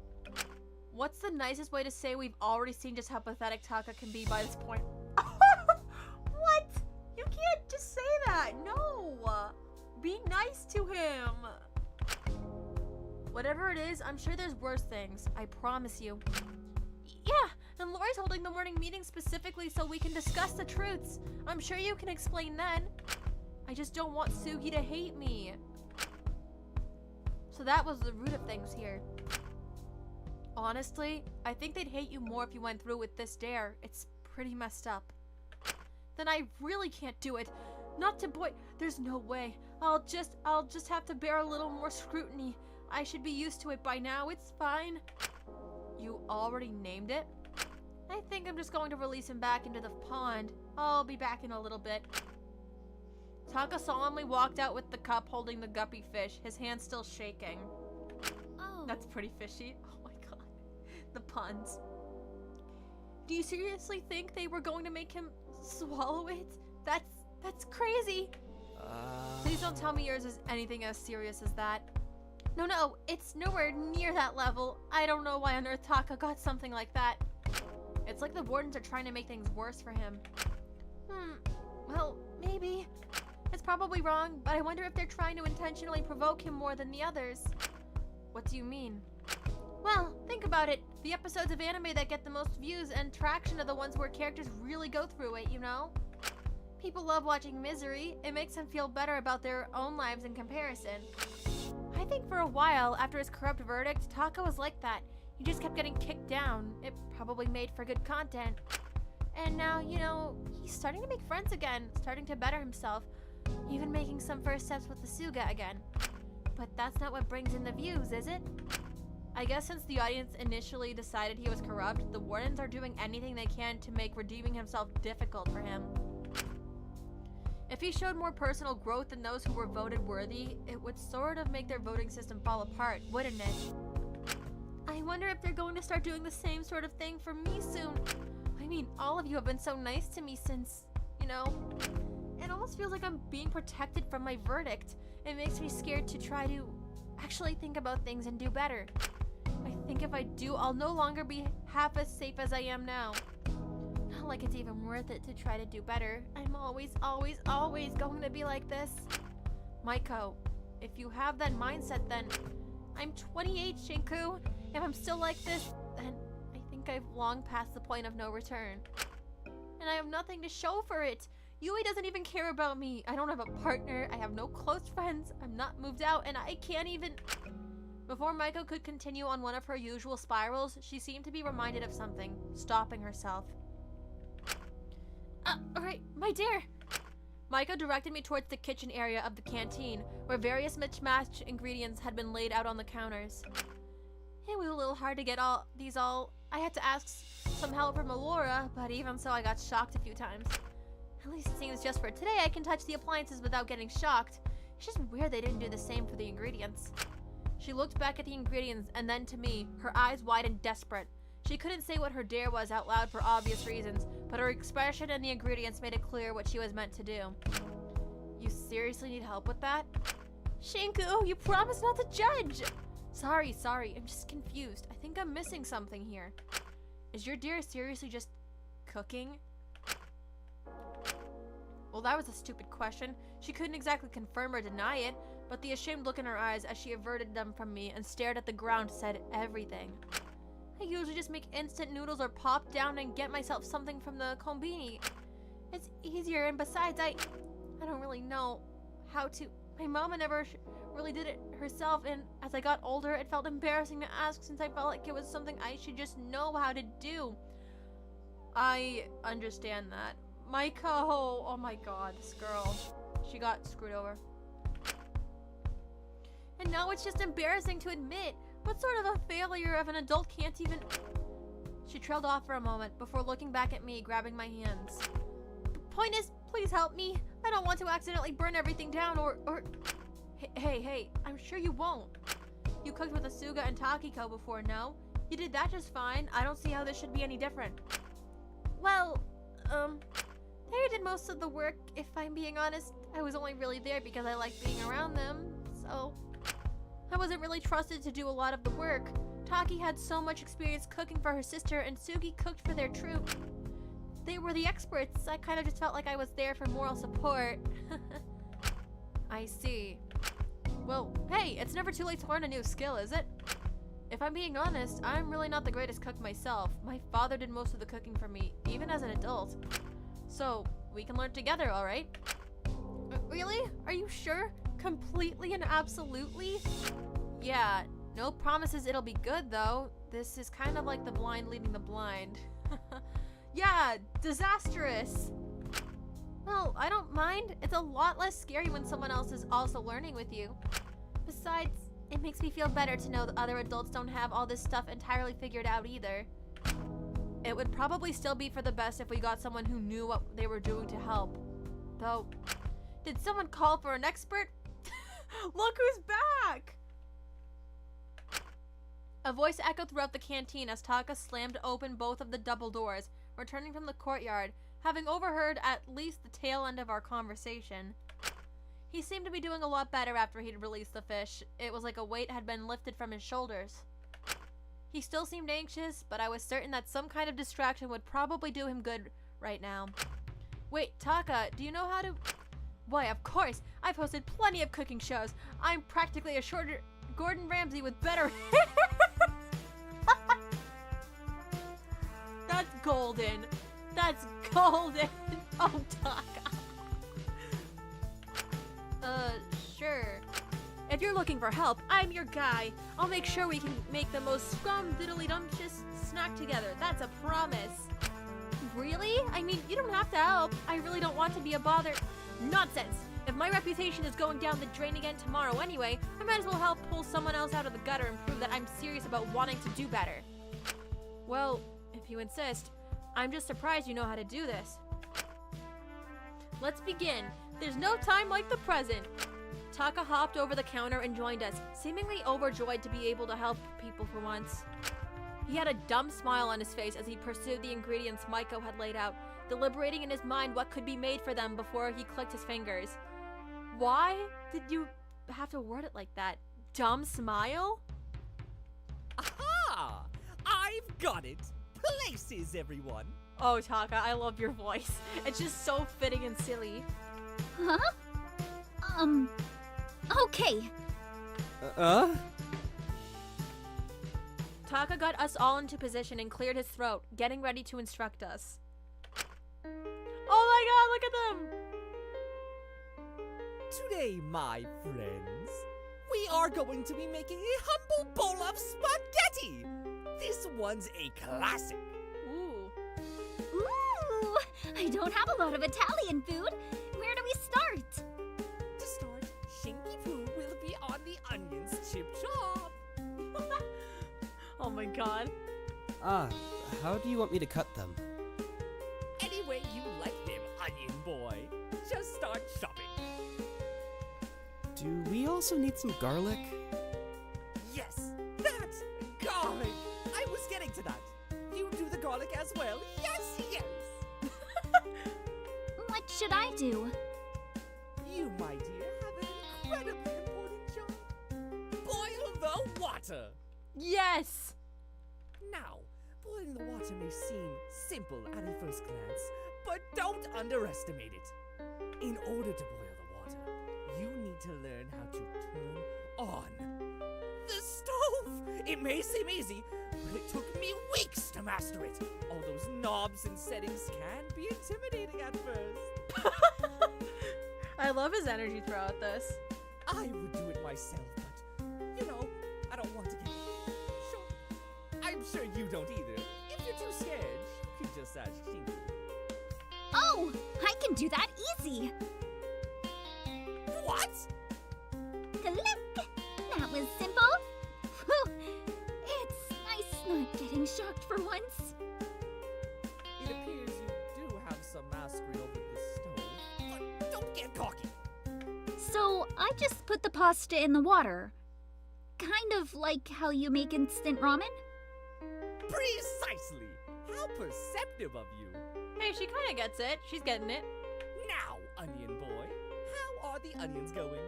What's the nicest way to say we've already seen just how pathetic Taka can be by this point? What? You can't just say that. No. Be nice to him. Whatever it is, I'm sure there's worse things. I promise you. Yeah, and Lori's holding the morning meeting specifically so we can discuss the truths. I'm sure you can explain then. I just don't want Sugi to hate me. So that was the root of things here. Honestly, I think they'd hate you more if you went through with this dare. It's pretty messed up. Then I really can't do it. Not to there's no way. I'll just have to bear a little more scrutiny. I should be used to it by now. It's fine. You already named it? I think I'm just going to release him back into the pond. I'll be back in a little bit. Taka solemnly walked out with the cup holding the guppy fish, his hand still shaking. Oh. That's pretty fishy. Oh my god. The puns. Do you seriously think they were going to make him swallow it? That's crazy. Please don't tell me yours is anything as serious as that. No, it's nowhere near that level. I don't know why on earth Taka got something like that. It's like the wardens are trying to make things worse for him. Well, maybe. It's probably wrong, but I wonder if they're trying to intentionally provoke him more than the others. What do you mean? Well, think about it. The episodes of anime that get the most views and traction are the ones where characters really go through it, you know? People love watching misery. It makes them feel better about their own lives in comparison. I think for a while, after his corrupt verdict, Taka was like that. He just kept getting kicked down. It probably made for good content. And now, you know, he's starting to make friends again, starting to better himself, even making some first steps with the Suga again. But that's not what brings in the views, is it? I guess since the audience initially decided he was corrupt, the wardens are doing anything they can to make redeeming himself difficult for him. If he showed more personal growth than those who were voted worthy, it would sort of make their voting system fall apart, wouldn't it? I wonder if they're going to start doing the same sort of thing for me soon. I mean, all of you have been so nice to me since, you know, it almost feels like I'm being protected from my verdict. It makes me scared to try to actually think about things and do better. I think if I do, I'll no longer be half as safe as I am now. Not like it's even worth it to try to do better. I'm always going to be like this. Maiko, if you have that mindset, then I'm 28, Shinku. If I'm still like this, then I think I've long passed the point of no return. And I have nothing to show for it. Yui doesn't even care about me. I don't have a partner. I have no close friends. I'm not moved out, and I can't even... Before Maiko could continue on one of her usual spirals, she seemed to be reminded of something, stopping herself. Alright, my dear! Maiko directed me towards the kitchen area of the canteen, where various mismatched ingredients had been laid out on the counters. It was a little hard to get these all. I had to ask some help from Alora, but even so I got shocked a few times. At least it seems just for today I can touch the appliances without getting shocked. It's just weird they didn't do the same for the ingredients. She looked back at the ingredients and then to me, her eyes wide and desperate. She couldn't say what her dare was out loud for obvious reasons, but her expression and the ingredients made it clear what she was meant to do. You seriously need help with that? Shinku, you promised not to judge! Sorry, I'm just confused. I think I'm missing something here. Is your dear seriously just cooking? Well, that was a stupid question. She couldn't exactly confirm or deny it, but the ashamed look in her eyes as she averted them from me and stared at the ground said everything. I usually just make instant noodles or pop down and get myself something from the kombini. It's easier, and besides, I don't really know how to. My mama never really did it herself, and as I got older, it felt embarrassing to ask since I felt like it was something I should just know how to do. I understand that. Maiko, oh my god, this girl. She got screwed over. And now it's just embarrassing to admit. What sort of a failure of an adult can't even... She trailed off for a moment before looking back at me, grabbing my hands. The point is, please help me. I don't want to accidentally burn everything down or... Hey, I'm sure you won't. You cooked with Asuga and Takiko before, no? You did that just fine. I don't see how this should be any different. Well, they did most of the work, if I'm being honest. I was only really there because I liked being around them, so... I wasn't really trusted to do a lot of the work. Taki had so much experience cooking for her sister, and Sugi cooked for their troop. They were the experts. I kind of just felt like I was there for moral support. I see. Well, hey, it's never too late to learn a new skill, is it? If I'm being honest, I'm really not the greatest cook myself. My father did most of the cooking for me, even as an adult. So, we can learn together, alright? Really? Are you sure? Completely and absolutely? Yeah, no promises it'll be good though. This is kind of like the blind leading the blind. Yeah, disastrous. Well, I don't mind. It's a lot less scary when someone else is also learning with you. Besides, it makes me feel better to know that other adults don't have all this stuff entirely figured out either. It would probably still be for the best if we got someone who knew what they were doing to help. Though, did someone call for an expert? Look who's back! A voice echoed throughout the canteen as Taka slammed open both of the double doors, returning from the courtyard, having overheard at least the tail end of our conversation. He seemed to be doing a lot better after he'd released the fish. It was like a weight had been lifted from his shoulders. He still seemed anxious, but I was certain that some kind of distraction would probably do him good right now. Wait, Taka, do you know how to... Why, of course. I've hosted plenty of cooking shows. I'm practically a shorter Gordon Ramsay with better hair. That's golden. That's golden. Oh, Taka. Sure. If you're looking for help, I'm your guy. I'll make sure we can make the most scrum-diddly-dumptious snack together. That's a promise. Really? I mean, you don't have to help. I really don't want to be a bother. Nonsense. If my reputation is going down the drain again tomorrow anyway, I might as well help pull someone else out of the gutter and prove that I'm serious about wanting to do better. Well, if you insist, I'm just surprised you know how to do this. Let's begin. There's no time like the present. Taka hopped over the counter and joined us, seemingly overjoyed to be able to help people for once. He had a dumb smile on his face as he pursued the ingredients Maiko had laid out, deliberating in his mind what could be made for them before he clicked his fingers. Why did you have to word it like that? Dumb smile? Aha! I've got it! Places, everyone! Oh, Taka, I love your voice. It's just so fitting and silly. Huh? Okay. Taka got us all into position and cleared his throat, getting ready to instruct us. Oh my god, look at them! Today, my friends, we are going to be making a humble bowl of spaghetti! This one's a classic. Ooh. Ooh! I don't have a lot of Italian food. Where do we start? To start, Shinky Poo will be on the onions chip chop. Oh my god. How do you want me to cut them? Any way you like them, onion boy. Just start chopping. Do we also need some garlic? Yes, that's garlic. I was getting to that. You do the garlic as well. Yes, yes. What should I do? You, my dear, have an incredibly important job. Boil the water. Yes! Now, boiling the water may seem simple at a first glance, but don't underestimate it. In order to boil the water, you need to learn how to turn on the stove. It may seem easy, but it took me weeks to master it. All those knobs and settings can be intimidating at first. I love his energy throughout this. I would do it myself, but, you know, I don't want to get sure. I'm sure you don't either. If you're too scared, you could just ask Shinky. Oh, I can do that easy. What? Click! That was simple. Whew. It's nice not getting shocked for once. It appears you do have some mastery over the stove, but don't get cocky. So I just put the pasta in the water. Kind of like how you make instant ramen? Precisely. How perceptive of you. Hey, she kind of gets it. She's getting it. Now, onion boy, how are the onions going?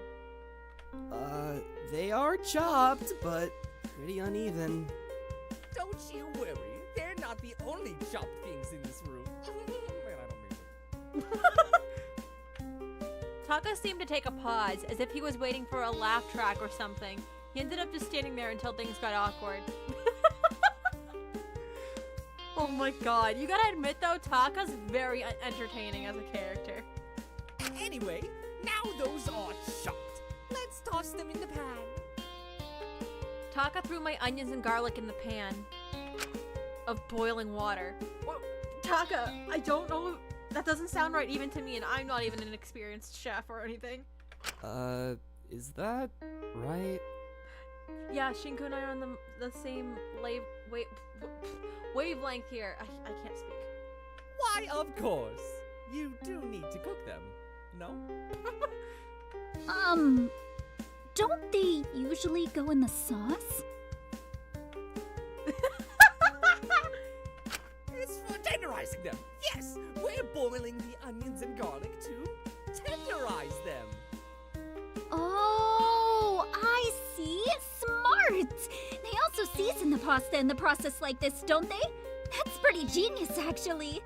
They are chopped, but pretty uneven. Don't you worry. They're not the only chopped things in this room. Man, I don't mean it. Taka seemed to take a pause, as if he was waiting for a laugh track or something. He ended up just standing there until things got awkward. Oh my god, you gotta admit though, Taka's very entertaining as a character. Anyway, now those are chopped. Let's toss them in the pan. Taka threw my onions and garlic in the pan of boiling water. Whoa, Taka, I don't know. That doesn't sound right even to me, and I'm not even an experienced chef or anything. Is that right? Yeah, Shinku and I are on the same wavelength here. I can't speak. Why, of course. You do need to cook them, no? Don't they usually go in the sauce? It's for tenderizing them. Yes, we're boiling the onions and garlic to tenderize them. Oh, I see. Smart! They also season the pasta in the process like this, don't they? That's pretty genius, actually.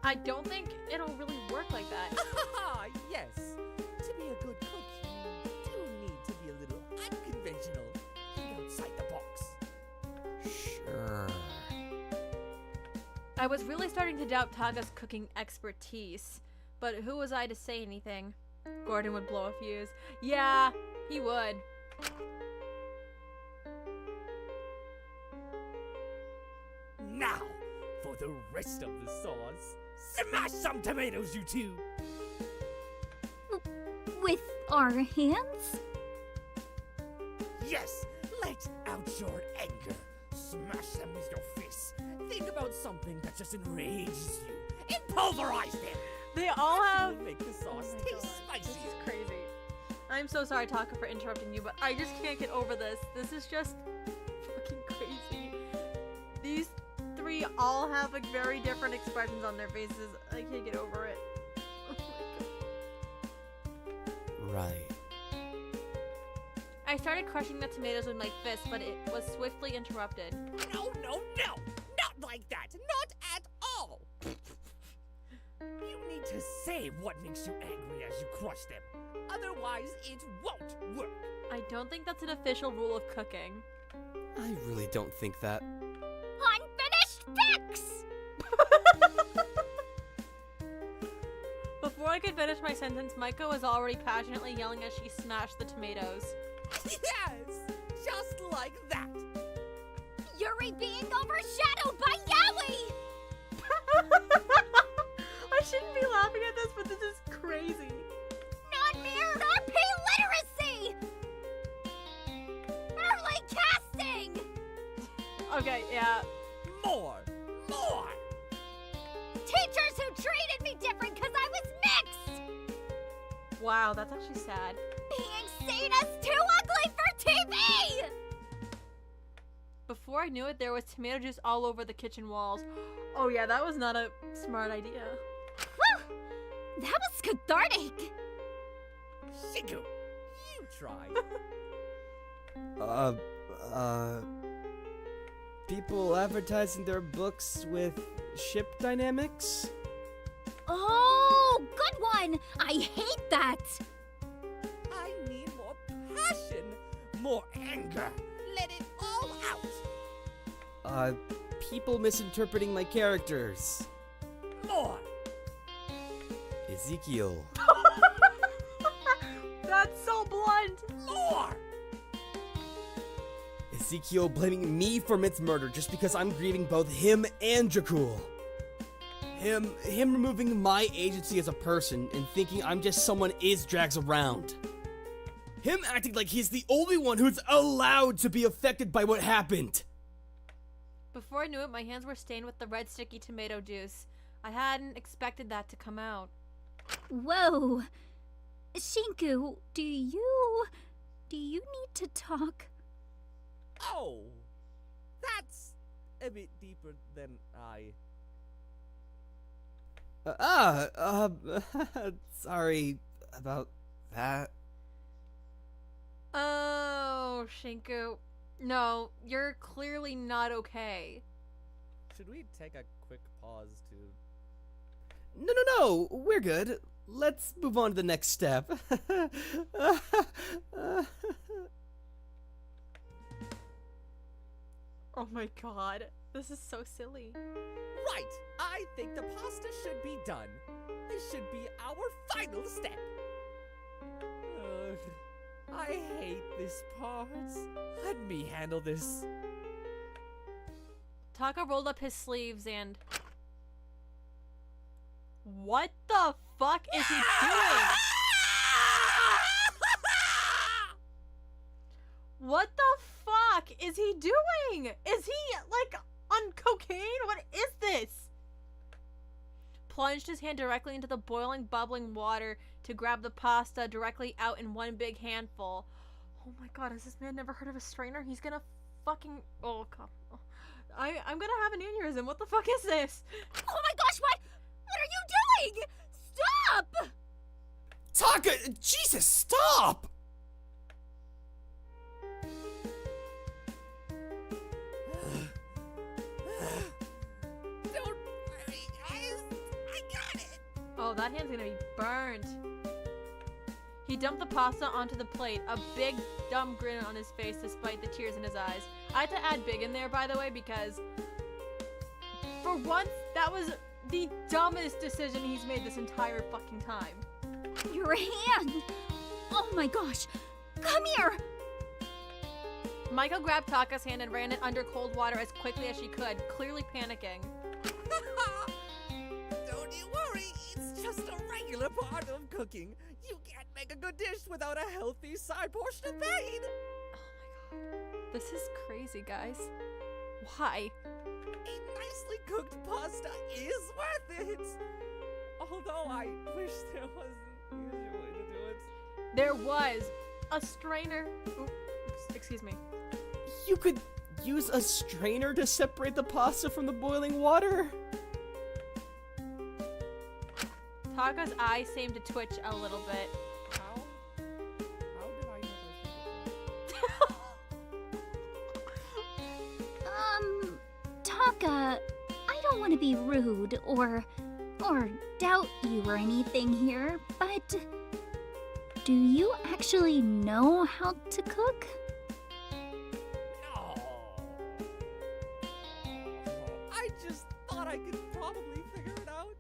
I don't think it'll really work like that. Yes. To be a good cook, you do need to be a little unconventional. Think outside the box. Sure. I was really starting to doubt Taga's cooking expertise, but who was I to say anything? Gordon would blow a fuse. Yeah, he would. Now, for the rest of the sauce. Smash some tomatoes, you two! With our hands? Yes, let out your anger. Smash them with your fists. Think about something that just enrages you and pulverize them. They all have... It'll make the sauce Oh my taste God, spicy. This is crazy. I'm so sorry, Taka, for interrupting you, but I just can't get over this. This is just fucking crazy. These three all have like very different expressions on their faces. I can't get over it. Oh my God. Right. I started crushing the tomatoes with my fist, but it was swiftly interrupted. No, no, no! Not like that! Not at all! You need to say what makes you angry as you crush them. Otherwise, it won't work. I don't think that's an official rule of cooking. I really don't think that. Unfinished fix! Before I could finish my sentence, Maiko was already passionately yelling as she smashed the tomatoes. Yes! Just like that! Yuri being overshadowed by Yaoi! I shouldn't be laughing at this, but this is crazy. Non-mirrored RP literacy! Early casting! Okay, yeah. More! More! Teachers who treated me different because I was mixed! Wow, that's actually sad. Being seen as too ugly for TV! Before I knew it, there was tomato juice all over the kitchen walls. Oh yeah, that was not a smart idea. Whew! That was cathartic! Shiku, you try. People advertising their books with ship dynamics? Oh, good one! I hate that! I need more passion, more anger. Let it all out. People misinterpreting my characters. More. Ezekiel. That's so blunt. More. Ezekiel blaming me for Mit's murder just because I'm grieving both him and Jakul. Him removing my agency as a person and thinking I'm just someone Iz drags around. Him acting like he's the only one who's allowed to be affected by what happened. Before I knew it, my hands were stained with the red sticky tomato juice. I hadn't expected that to come out. Whoa. Shinku, do you need to talk? Oh, that's a bit deeper than I. Sorry about that. Oh, Shinku. No, you're clearly not okay. Should we take a quick pause to? No, we're good. Let's move on to the next step. Oh my god, this is so silly. Right. I think the pasta should be done. This should be our final step. Ugh, I hate this part. Let me handle this. Taka rolled up his sleeves and... What the fuck is he doing? What the fuck is he doing? Is he, like, on cocaine? What is this? Plunged his hand directly into the boiling, bubbling water to grab the pasta directly out in one big handful. Oh my god, has this man never heard of a strainer? He's gonna fucking... Oh god. I'm gonna have an aneurysm. What the fuck is this? Oh my gosh, what are you doing? Stop! Taka, Jesus, stop! Don't worry, guys. I Oh, that hand's gonna be burnt. He dumped the pasta onto the plate, a big, dumb grin on his face despite the tears in his eyes. I had to add big in there, by the way, because for once, that was the dumbest decision he's made this entire fucking time. Your hand! Oh my gosh! Come here! Michael grabbed Taka's hand and ran it under cold water as quickly as she could, clearly panicking. Don't you worry, it's just a regular part of cooking. You can't make a good dish without a healthy side portion of pain. Oh my god. This is crazy, guys. Why? A nicely cooked pasta is worth it. Although I wish there wasn't an easier way to do it. There was a strainer. Ooh, excuse me. You could use a strainer to separate the pasta from the boiling water? Taka's eyes seemed to twitch a little bit. How did I never think of that? Taka, I don't want to be rude or doubt you or anything here, but do you actually know how to cook? No. I just thought I could probably figure it out.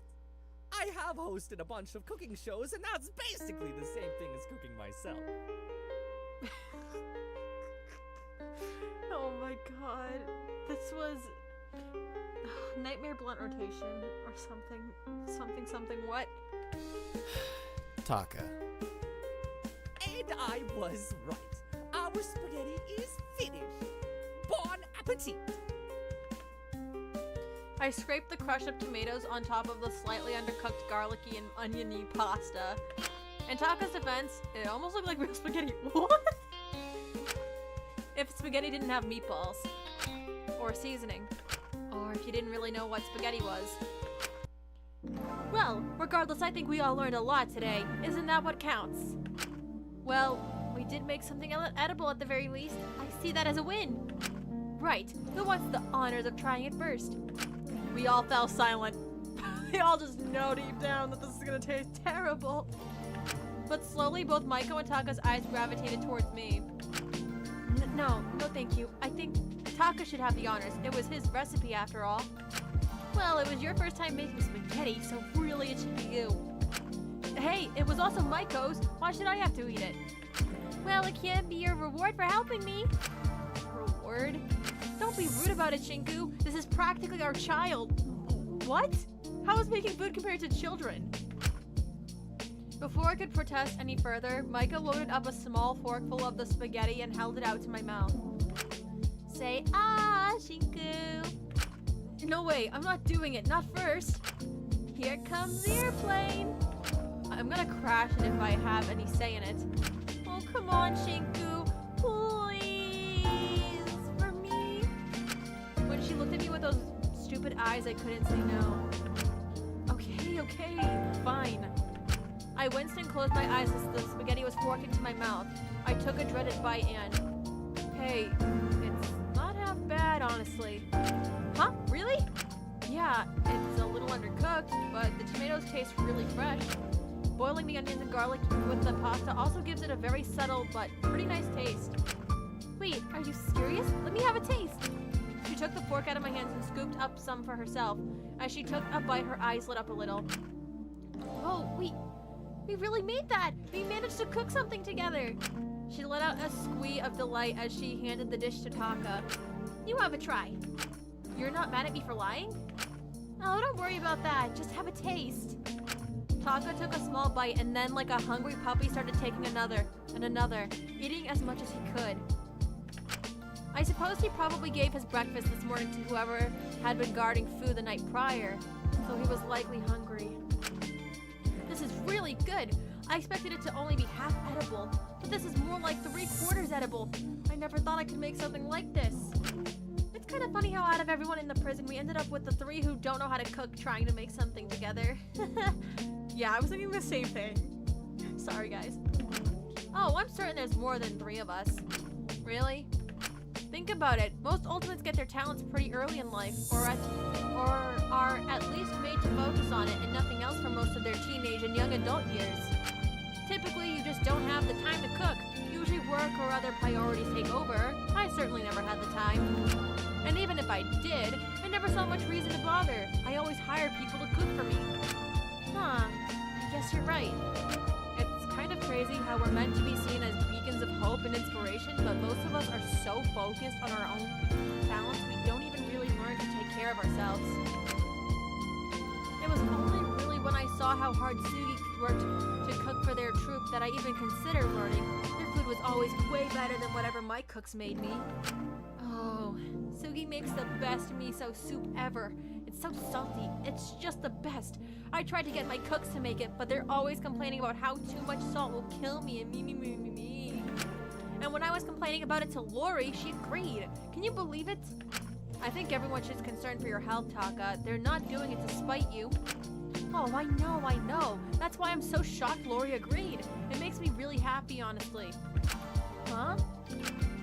I have hosted a bunch of cooking shows, and that's basically the same thing as cooking myself. Oh my god. This was nightmare blunt rotation or something. What? Taka. And I was right. Our spaghetti is finished. Bon appetit! I scraped the crushed up tomatoes on top of the slightly undercooked garlicky and oniony pasta. In Taka's defense, it almost looked like real spaghetti. What? If spaghetti didn't have meatballs. Or seasoning. Or if you didn't really know what spaghetti was. Well, regardless, I think we all learned a lot today. Isn't that what counts? Well, we did make something edible at the very least. I see that as a win. Right, who wants the honors of trying it first? We all fell silent. We all just know deep down that this is gonna taste terrible. But slowly, both Maiko and Taka's eyes gravitated towards me. No, thank you. I think Taka should have the honors. It was his recipe after all. Well, it was your first time making spaghetti, so really it should be you. Hey, it was also Maiko's. Why should I have to eat it? Well, it can't be your reward for helping me. Reward? Don't be rude about it, Shinku. This is practically our child. What? How is making food compared to children? Before I could protest any further, Maiko loaded up a small forkful of the spaghetti and held it out to my mouth. Say, ah, Shinku. No way, I'm not doing it, not first. Here comes the airplane. I'm gonna crash it if I have any say in it. Oh, come on, Shinku. Please, for me. When she looked at me with those stupid eyes, I couldn't say no. Okay, fine. I winced and closed my eyes as the spaghetti was forked into my mouth. I took a dreaded bite and... Hey, it's not half bad, honestly. Huh? Really? Yeah, it's a little undercooked, but the tomatoes taste really fresh. Boiling the onions and garlic with the pasta also gives it a very subtle but pretty nice taste. Wait, are you serious? Let me have a taste. She took the fork out of my hands and scooped up some for herself. As she took a bite, her eyes lit up a little. Oh, we really made that! We managed to cook something together! She let out a squeak of delight as she handed the dish to Taka. You have a try. You're not mad at me for lying? Oh, don't worry about that. Just have a taste. Taka took a small bite and then, like a hungry puppy, started taking another and another, eating as much as he could. I suppose he probably gave his breakfast this morning to whoever had been guarding food the night prior, so he was likely hungry. This is really good. I expected it to only be half edible, but this is more like 3/4 edible. I never thought I could make something like this. It's kind of funny how out of everyone in the prison, we ended up with the 3 who don't know how to cook trying to make something together. Yeah, I was thinking the same thing. Sorry, guys. Oh, I'm certain there's more than 3 of us. Really? Think about it. Most ultimates get their talents pretty early in life, or are at least made to focus on it and nothing else for most of their teens. adult years. Typically, you just don't have the time to cook. Usually work or other priorities take over. I certainly never had the time. And even if I did, I never saw much reason to bother. I always hired people to cook for me. Huh, I guess you're right. It's kind of crazy how we're meant to be seen as beacons of hope and inspiration, but most of us are so focused on our own talents we don't even really learn to take care of ourselves. It was only really when I saw how hard Sugi worked to cook for their troupe that I even considered learning. Their food was always way better than whatever my cooks made me. Oh, Sugi makes the best miso soup ever. It's so salty. It's just the best. I tried to get my cooks to make it, but they're always complaining about how too much salt will kill me and me. And when I was complaining about it to Lori, she agreed. Can you believe it? I think everyone should be concerned for your health, Taka. They're not doing it to spite you. Oh, I know. That's why I'm so shocked Lori agreed. It makes me really happy, honestly. Huh?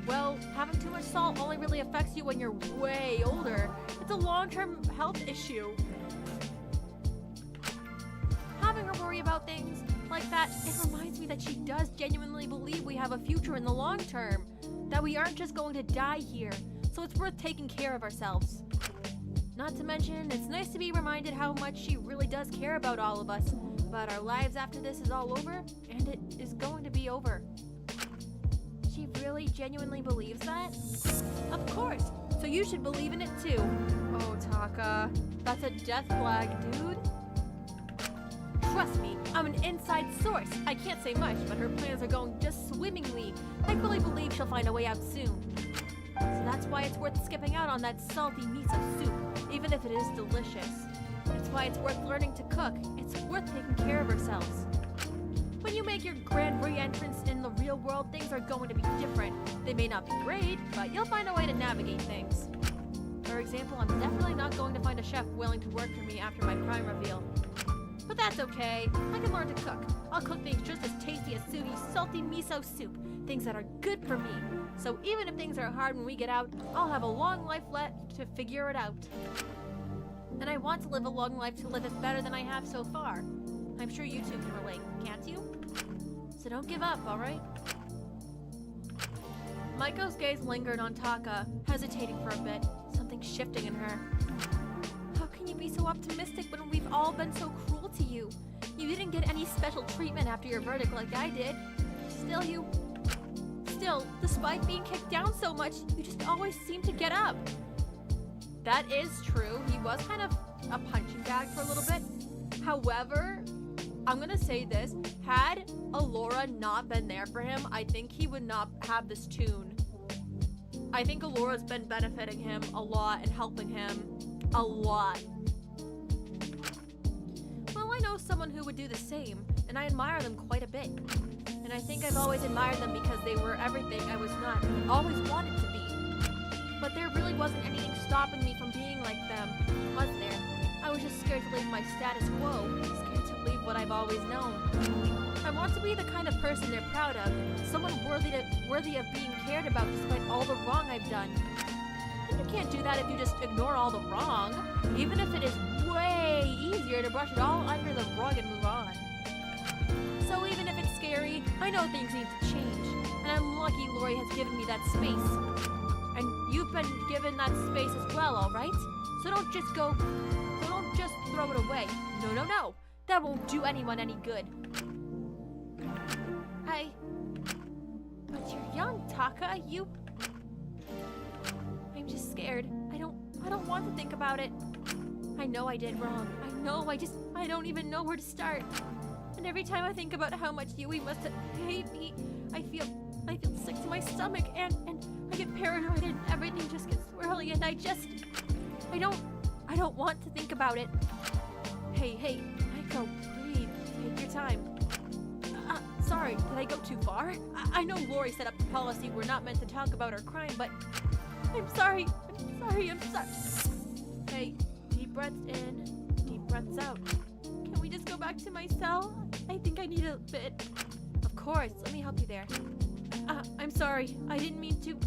Well, having too much salt only really affects you when you're way older. It's a long-term health issue. Having her worry about things like that, it reminds me that she does genuinely believe we have a future in the long term. That we aren't just going to die here. So it's worth taking care of ourselves. Not to mention, it's nice to be reminded how much she really does care about all of us, about our lives after this is all over, and it is going to be over. She really genuinely believes that? Of course! So you should believe in it too. Oh, Taka, that's a death flag, dude. Trust me, I'm an inside source. I can't say much, but her plans are going just swimmingly. I fully believe she'll find a way out soon. So that's why it's worth skipping out on that salty miso soup, even if it is delicious. That's why it's worth learning to cook. It's worth taking care of ourselves. When you make your grand re-entrance in the real world, things are going to be different. They may not be great, but you'll find a way to navigate things. For example, I'm definitely not going to find a chef willing to work for me after my prime reveal. But that's okay. I can learn to cook. I'll cook things just as tasty as Sugi's salty miso soup. Things that are good for me. So even if things are hard when we get out, I'll have a long life left to figure it out. And I want to live a long life to live it better than I have so far. I'm sure you two can relate, can't you? So don't give up, alright? Maiko's gaze lingered on Taka, hesitating for a bit, something shifting in her. How can you be so optimistic when we've all been so cruel to you? You didn't get any special treatment after your verdict like I did. Still, despite being kicked down so much, you just always seem to get up. That is true. He was kind of a punching bag for a little bit. However, I'm gonna say this. Had Allura not been there for him, I think he would not have this tune. I think Allura's been benefiting him a lot and helping him a lot. Well, I know someone who would do the same, and I admire them quite a bit. And I think I've always admired them because they were everything I was not, always wanted to be. But there really wasn't anything stopping me from being like them, was there? I was just scared to leave my status quo, scared to leave what I've always known. I want to be the kind of person they're proud of, someone worthy of being cared about despite all the wrong I've done. And you can't do that if you just ignore all the wrong, even if it is way easier to brush it all under the rug and move on. So even if it's scary, I know things need to change, and I'm lucky Lori has given me that space. And you've been given that space as well, alright? So don't just throw it away. No. That won't do anyone any good. But you're young, Taka. I'm just scared. I don't want to think about it. I know I did wrong. I don't even know where to start. And every time I think about how much Yui must hate me, I feel sick to my stomach and I get paranoid and everything just gets swirly and I don't want to think about it. Hey, Maiko, breathe. Take your time. Sorry, did I go too far? I know Lori set up the policy we're not meant to talk about her crime, but I'm sorry. Hey, deep breaths in, deep breaths out. Can we just go back to my cell? I think I need a bit. Of course, let me help you there. I'm sorry, I didn't mean to.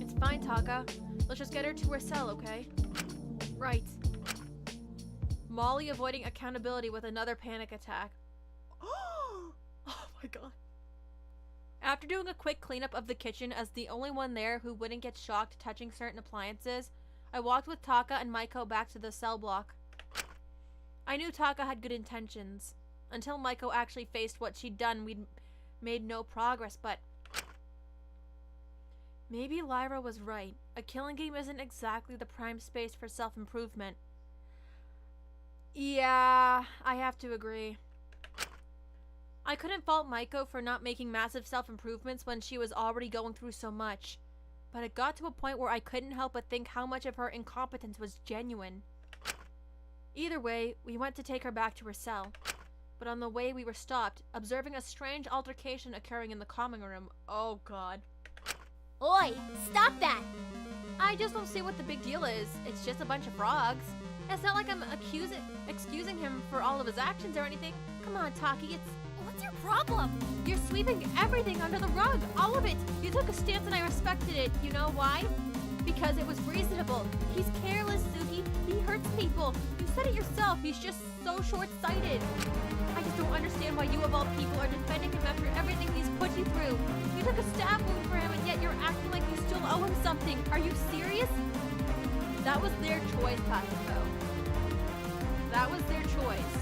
It's fine, Taka. Let's just get her to her cell, okay? Right. Molly avoiding accountability with another panic attack. Oh my god. After doing a quick cleanup of the kitchen as the only one there who wouldn't get shocked touching certain appliances, I walked with Taka and Maiko back to the cell block. I knew Taka had good intentions. Until Maiko actually faced what she'd done, we'd made no progress, but maybe Lyra was right. A killing game isn't exactly the prime space for self-improvement. Yeah, I have to agree. I couldn't fault Maiko for not making massive self-improvements when she was already going through so much. But it got to a point where I couldn't help but think how much of her incompetence was genuine. Either way, we went to take her back to her cell. But on the way we were stopped, observing a strange altercation occurring in the common room. Oh god. Oi, stop that! I just don't see what the big deal is. It's just a bunch of frogs. It's not like I'm excusing him for all of his actions or anything. Come on, Taki, What's your problem? you're sweeping everything under the rug, all of it. You took a stance and I respected it. You know why? Because it was reasonable. He's careless, Suki. He hurts people. You said it yourself. He's just so short-sighted. I just don't understand why you of all people are defending him after everything he's put you through. You took a stab wound for him and yet you're acting like you still owe him something. Are you serious? That was their choice, Takiko. That was their choice.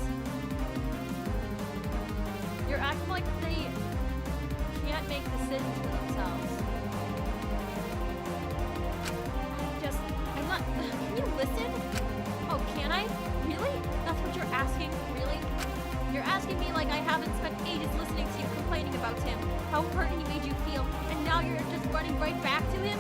You're acting like they can't make decisions for themselves. I'm not. Can you listen? Oh, can I? Really? That's what you're asking? Really? You're asking me like I haven't spent ages listening to you complaining about him, how hurt he made you feel, and now you're just running right back to him?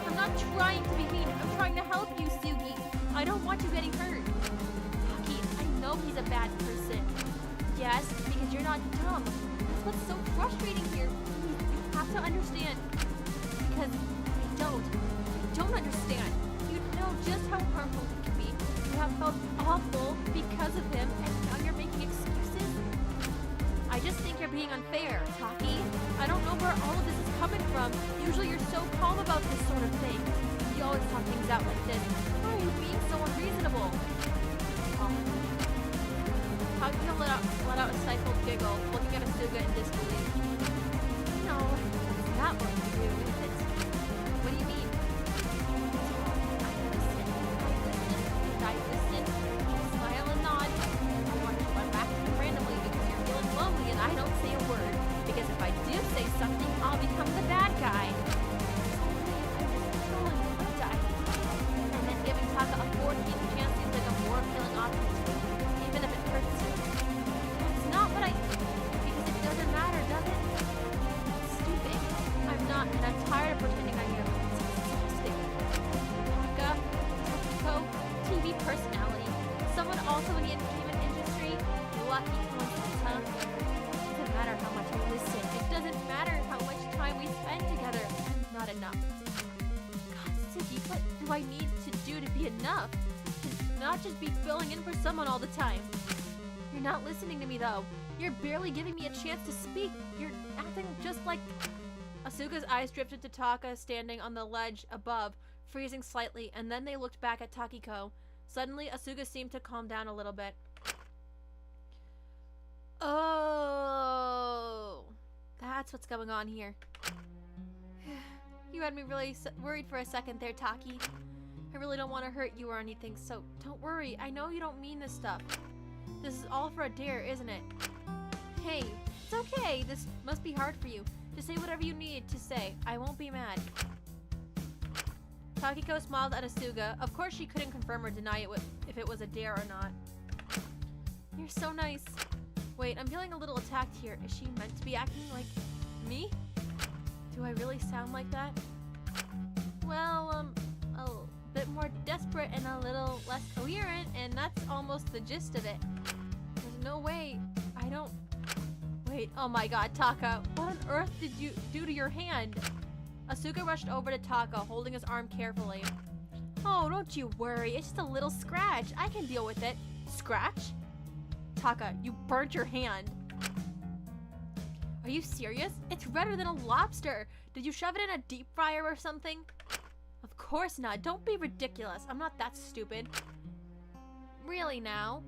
I'm not trying to be mean. I'm trying to help you, Sugi. I don't want you getting hurt. Taki, I know he's a bad person. Yes, because you're not dumb. That's what's so frustrating here. You have to understand. Because I don't understand. You know just how harmful he can be. You have felt awful because of him, and now you're making excuses? I just think you're being unfair, Taki. I don't know where all of this is coming from. Usually you're so calm about this sort of thing. You always talk things out like this. Why are you being so unreasonable? Takiko let out a stifled giggle, looking at Asuga in disbelief. No, that's not what you do, is it? What do you mean? I listen, smile and nod. I want to run back to you randomly because you're feeling lonely and I don't say a word. Because if I do say something, I'll become the bad guy. And then giving Taka a 14th chance seems like a more appealing option to me, even if it hurts you. That's not what I... Because it doesn't matter, does it? It's stupid. I'm not, and I'm tired of pretending I am. It's exhausting. Takiko, TV personality. Someone also in the entertainment industry. Lucky coincidence, huh? It doesn't matter how much I listen. It doesn't matter how much time we spend together. Not enough. God, Suki, what do I need to do to be enough? To not just be filling in for someone all the time. You're not listening to me, though. You're barely giving me a chance to speak. You're acting just like... Asuka's eyes drifted to Taka standing on the ledge above, freezing slightly, and then they looked back at Takiko. Suddenly, Asuka seemed to calm down a little bit. Oh, that's what's going on here. You had me really worried for a second there, Taki. I really don't want to hurt you or anything, so don't worry. I know you don't mean this stuff. This is all for a dare, isn't it? Hey, it's okay. This must be hard for you. Just say whatever you need to say. I won't be mad. Takiko smiled at Asuga. Of course she couldn't confirm or deny it if it was a dare or not. You're so nice. Wait, I'm feeling a little attacked here. Is she meant to be acting like me? Do I really sound like that? Well, a bit more desperate and a little less coherent, and that's almost the gist of it. There's no way. I don't... Wait, oh my god, Taka. What on earth did you do to your hand? Asuka rushed over to Taka, holding his arm carefully. Oh, don't you worry. It's just a little scratch. I can deal with it. Scratch? Taka, you burnt your hand. Are you serious? It's redder than a lobster. Did you shove it in a deep fryer or something? Of course not. Don't be ridiculous. I'm not that stupid. Really now?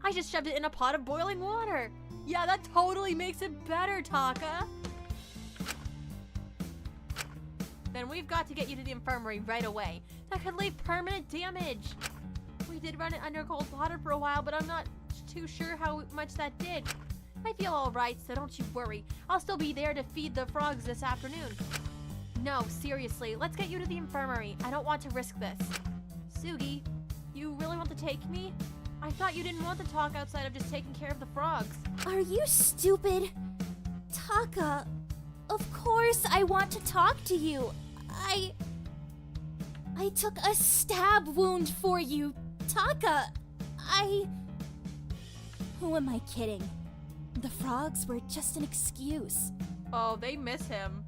I just shoved it in a pot of boiling water. Yeah, that totally makes it better, Taka. Then we've got to get you to the infirmary right away. That could leave permanent damage. We did run it under cold water for a while, but I'm not too sure how much that did. I feel alright, so don't you worry. I'll still be there to feed the frogs this afternoon. No, seriously, let's get you to the infirmary. I don't want to risk this. Sugi, you really want to take me? I thought you didn't want to talk outside of just taking care of the frogs. Are you stupid? Taka, of course I want to talk to you. I took a stab wound for you, Taka. Who am I kidding? The frogs were just an excuse. Oh, they miss him.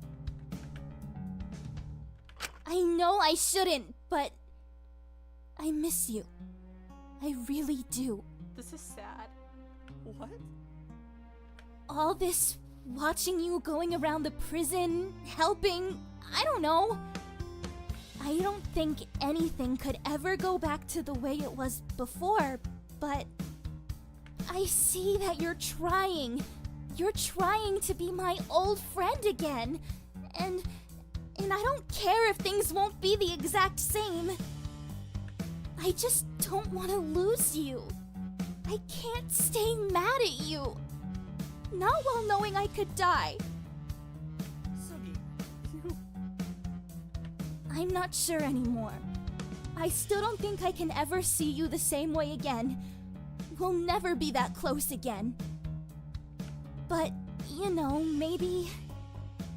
I know I shouldn't, but I miss you. I really do. This is sad. What? All this watching you going around the prison, helping, I don't know. I don't think anything could ever go back to the way it was before, but I see that you're trying. You're trying to be my old friend again. And I don't care if things won't be the exact same. I just don't want to lose you. I can't stay mad at you. Not while knowing I could die. Sugi, you... I'm not sure anymore. I still don't think I can ever see you the same way again. We'll never be that close again. But, you know, maybe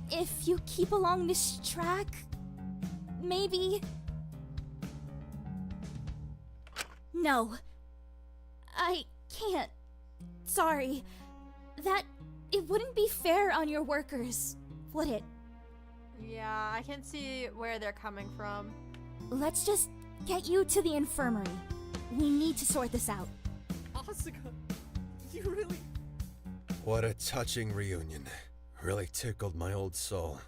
if you keep along this track, maybe... No. I can't. Sorry. It wouldn't be fair on your workers, would it? Yeah, I can see where they're coming from. Let's just get you to the infirmary. We need to sort this out. Asuka, you really... What a touching reunion. Really tickled my old soul.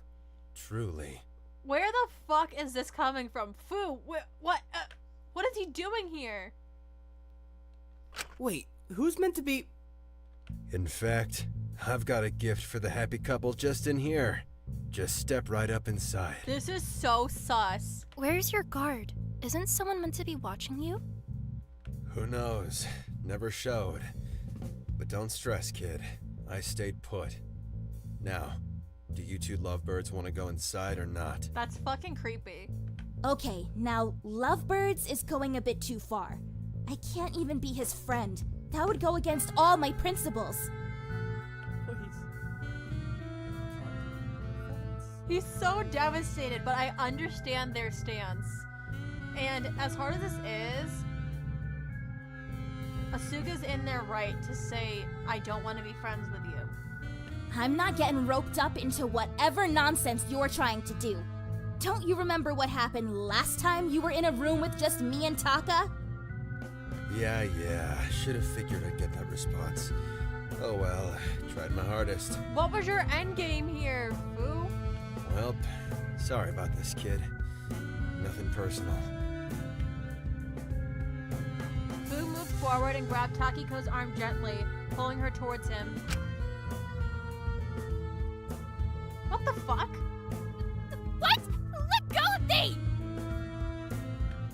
Truly. Where the fuck is this coming from? Fu, what is he doing here? Wait, who's meant to be... In fact, I've got a gift for the happy couple just in here. Just step right up inside. This is so sus. Where's your guard? Isn't someone meant to be watching you? Who knows? Never showed. But don't stress, kid. I stayed put. Now, do you two lovebirds want to go inside or not? That's fucking creepy. Okay, now, Lovebirds is going a bit too far. I can't even be his friend. That would go against all my principles. Please. He's so devastated, but I understand their stance. And as hard as this is, Asuka's in their right to say, I don't want to be friends with you. I'm not getting roped up into whatever nonsense you're trying to do. Don't you remember what happened last time you were in a room with just me and Taka? Yeah. Should have figured I'd get that response. Oh well, tried my hardest. What was your end game here, Fu? Well, sorry about this, kid. Nothing personal. Fu moved forward and grabbed Takiko's arm gently, pulling her towards him. What the fuck? What? Let go of me!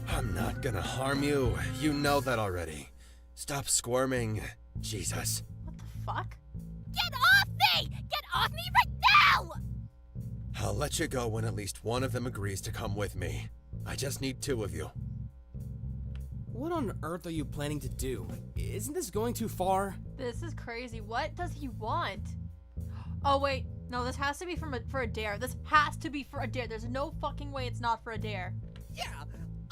I'm not gonna harm you. You know that already. Stop squirming. Jesus. What the fuck? Get off me! Get off me right now! I'll let you go when at least one of them agrees to come with me. I just need two of you. What on earth are you planning to do? Isn't this going too far? This is crazy. What does he want? Oh wait, no, this has to be for a dare. This has to be for a dare. There's no fucking way it's not for a dare. Yeah,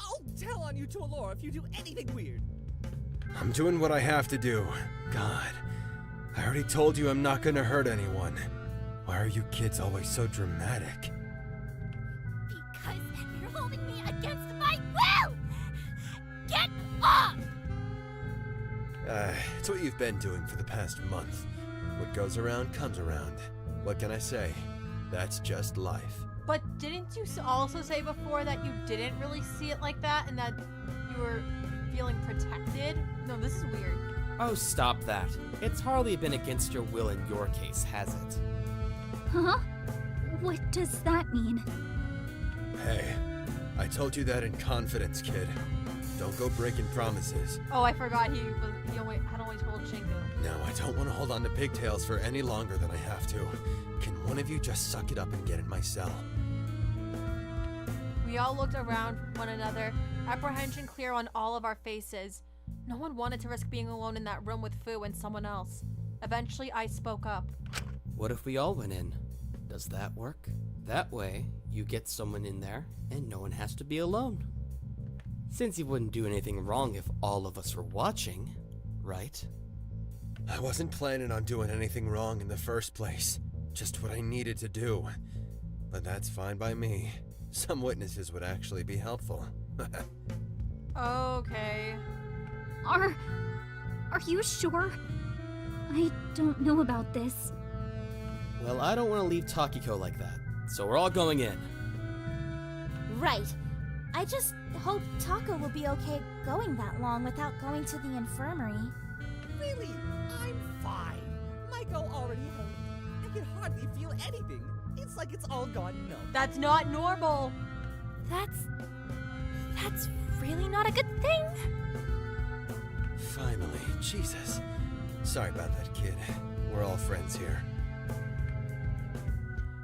I'll tell on you to Allura if you do anything weird. I'm doing what I have to do. God, I already told you I'm not gonna hurt anyone. Why are you kids always so dramatic? Because you're holding me against my will! Get off! It's what you've been doing for the past month. What goes around comes around. What can I say? That's just life. But didn't you also say before that you didn't really see it like that and that you were feeling protected? No, this is weird. Oh, stop that. It's hardly been against your will in your case, has it? Huh? What does that mean? Hey, I told you that in confidence, kid. Don't go breaking promises. Oh, I forgot he had only told Shinku. No, I don't want to hold on to pigtails for any longer than I have to. Can one of you just suck it up and get in my cell? We all looked around one another, apprehension clear on all of our faces. No one wanted to risk being alone in that room with Fu and someone else. Eventually, I spoke up. What if we all went in? Does that work? That way, you get someone in there, and no one has to be alone. Since you wouldn't do anything wrong if all of us were watching, right? I wasn't planning on doing anything wrong in the first place. Just what I needed to do. But that's fine by me. Some witnesses would actually be helpful. Okay. Are you sure? I don't know about this. Well, I don't want to leave Takiko like that, so we're all going in. Right. I just hope Taka will be okay going that long without going to the infirmary. Really? I'm fine. Maiko already home. I can hardly feel anything. It's like it's all gone numb. That's not normal. That's really not a good thing. Finally, Jesus. Sorry about that, kid. We're all friends here.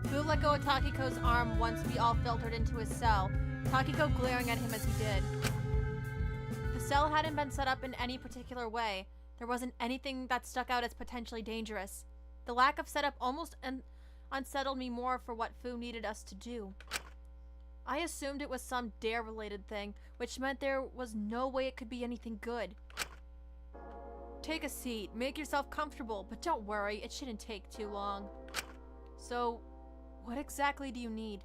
Fu let go of Takiko's arm once we all filtered into his cell, Takiko glaring at him as he did. The cell hadn't been set up in any particular way. There wasn't anything that stuck out as potentially dangerous. The lack of setup almost unsettled me more for what Fu needed us to do. I assumed it was some dare-related thing, which meant there was no way it could be anything good. Take a seat, make yourself comfortable, but don't worry, it shouldn't take too long. So, what exactly do you need?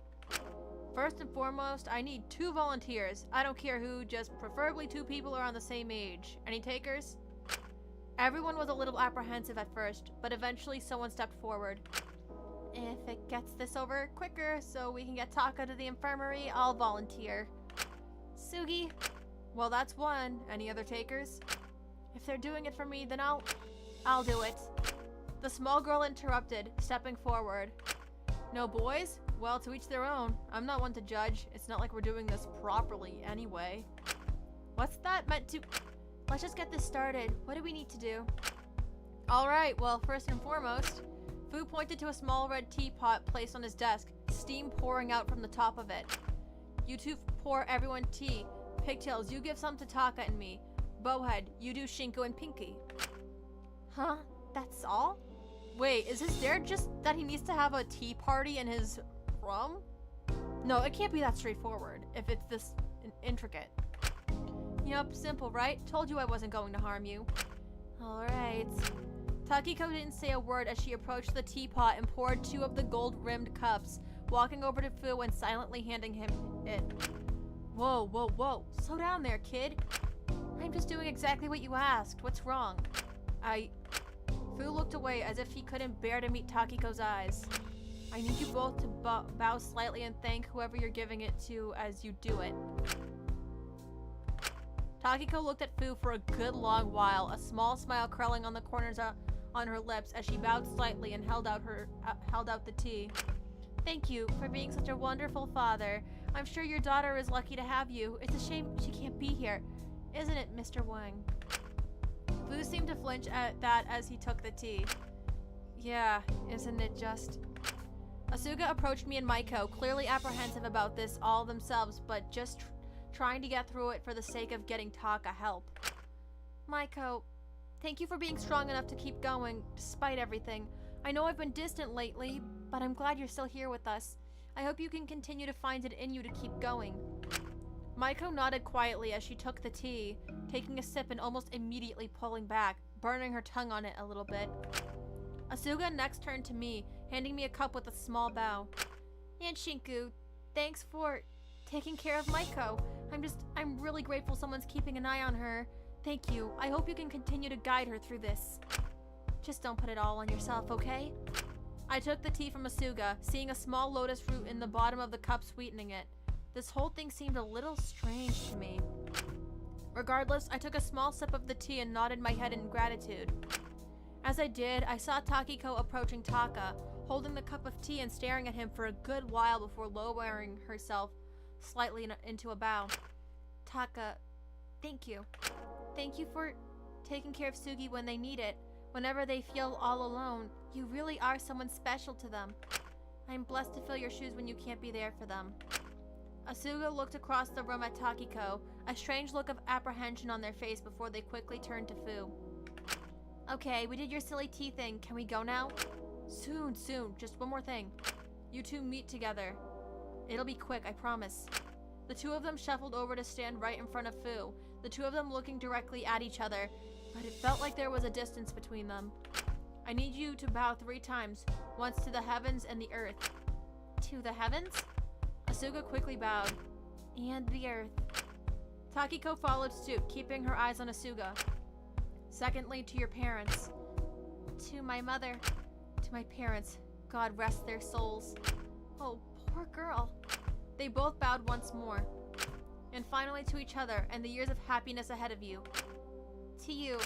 First and foremost, I need 2 volunteers. I don't care who, just preferably 2 people around the same age. Any takers? Everyone was a little apprehensive at first, but eventually someone stepped forward. If it gets this over quicker so we can get Taka to the infirmary, I'll volunteer. Sugi? Well, that's 1. Any other takers? If they're doing it for me, then I'll do it. The small girl interrupted, stepping forward. No boys? Well, to each their own. I'm not one to judge. It's not like we're doing this properly anyway. What's that meant to... Let's just get this started. What do we need to do? Alright, well, first and foremost, Fu pointed to a small red teapot placed on his desk, steam pouring out from the top of it. You 2 pour everyone tea. Pigtails, you give some to Taka and me. Bowhead, you do Shinku and Pinky. Huh? That's all? Wait, is his dare just that he needs to have a tea party in his room? No, it can't be that straightforward if it's this intricate. Yup, simple, right? Told you I wasn't going to harm you. Alright. Takiko didn't say a word as she approached the teapot and poured 2 of the gold-rimmed cups, walking over to Fu and silently handing him it. Whoa, whoa, whoa. Slow down there, kid. I'm just doing exactly what you asked. What's wrong? Fu looked away as if he couldn't bear to meet Takiko's eyes. I need you both to bow slightly and thank whoever you're giving it to as you do it. Takiko looked at Fu for a good long while, a small smile curling on the corners on her lips as she bowed slightly and held out the tea. Thank you for being such a wonderful father. I'm sure your daughter is lucky to have you. It's a shame she can't be here. Isn't it, Mr. Wang? Fu seemed to flinch at that as he took the tea. Yeah, isn't it just... Asuka approached me and Maiko, clearly apprehensive about this all themselves, but just trying to get through it for the sake of getting Taka help. Maiko, thank you for being strong enough to keep going, despite everything. I know I've been distant lately, but I'm glad you're still here with us. I hope you can continue to find it in you to keep going. Maiko nodded quietly as she took the tea, taking a sip and almost immediately pulling back, burning her tongue on it a little bit. Asuga next turned to me, handing me a cup with a small bow. Aunt Shinku, thanks for taking care of Maiko. I'm really grateful someone's keeping an eye on her. Thank you. I hope you can continue to guide her through this. Just don't put it all on yourself, okay? I took the tea from Asuga, seeing a small lotus root in the bottom of the cup sweetening it. This whole thing seemed a little strange to me. Regardless, I took a small sip of the tea and nodded my head in gratitude. As I did, I saw Takiko approaching Taka, holding the cup of tea and staring at him for a good while before lowering herself slightly into a bow. Taka, thank you. Thank you for taking care of Sugi when they need it. Whenever they feel all alone, you really are someone special to them. I'm blessed to fill your shoes when you can't be there for them. Asuga looked across the room at Takiko, a strange look of apprehension on their face before they quickly turned to Fu. Okay, we did your silly tea thing. Can we go now? Soon. Just one more thing. You two meet together. It'll be quick, I promise. The two of them shuffled over to stand right in front of Fu, the two of them looking directly at each other, but it felt like there was a distance between them. I need you to bow 3 times, once to the heavens and the earth. To the heavens? Asuga quickly bowed. And the earth. Takiko followed suit, keeping her eyes on Asuga. Secondly, to your parents. To my mother. To my parents. God rest their souls. Oh, poor girl. They both bowed once more. And finally to each other, and the years of happiness ahead of you. To you.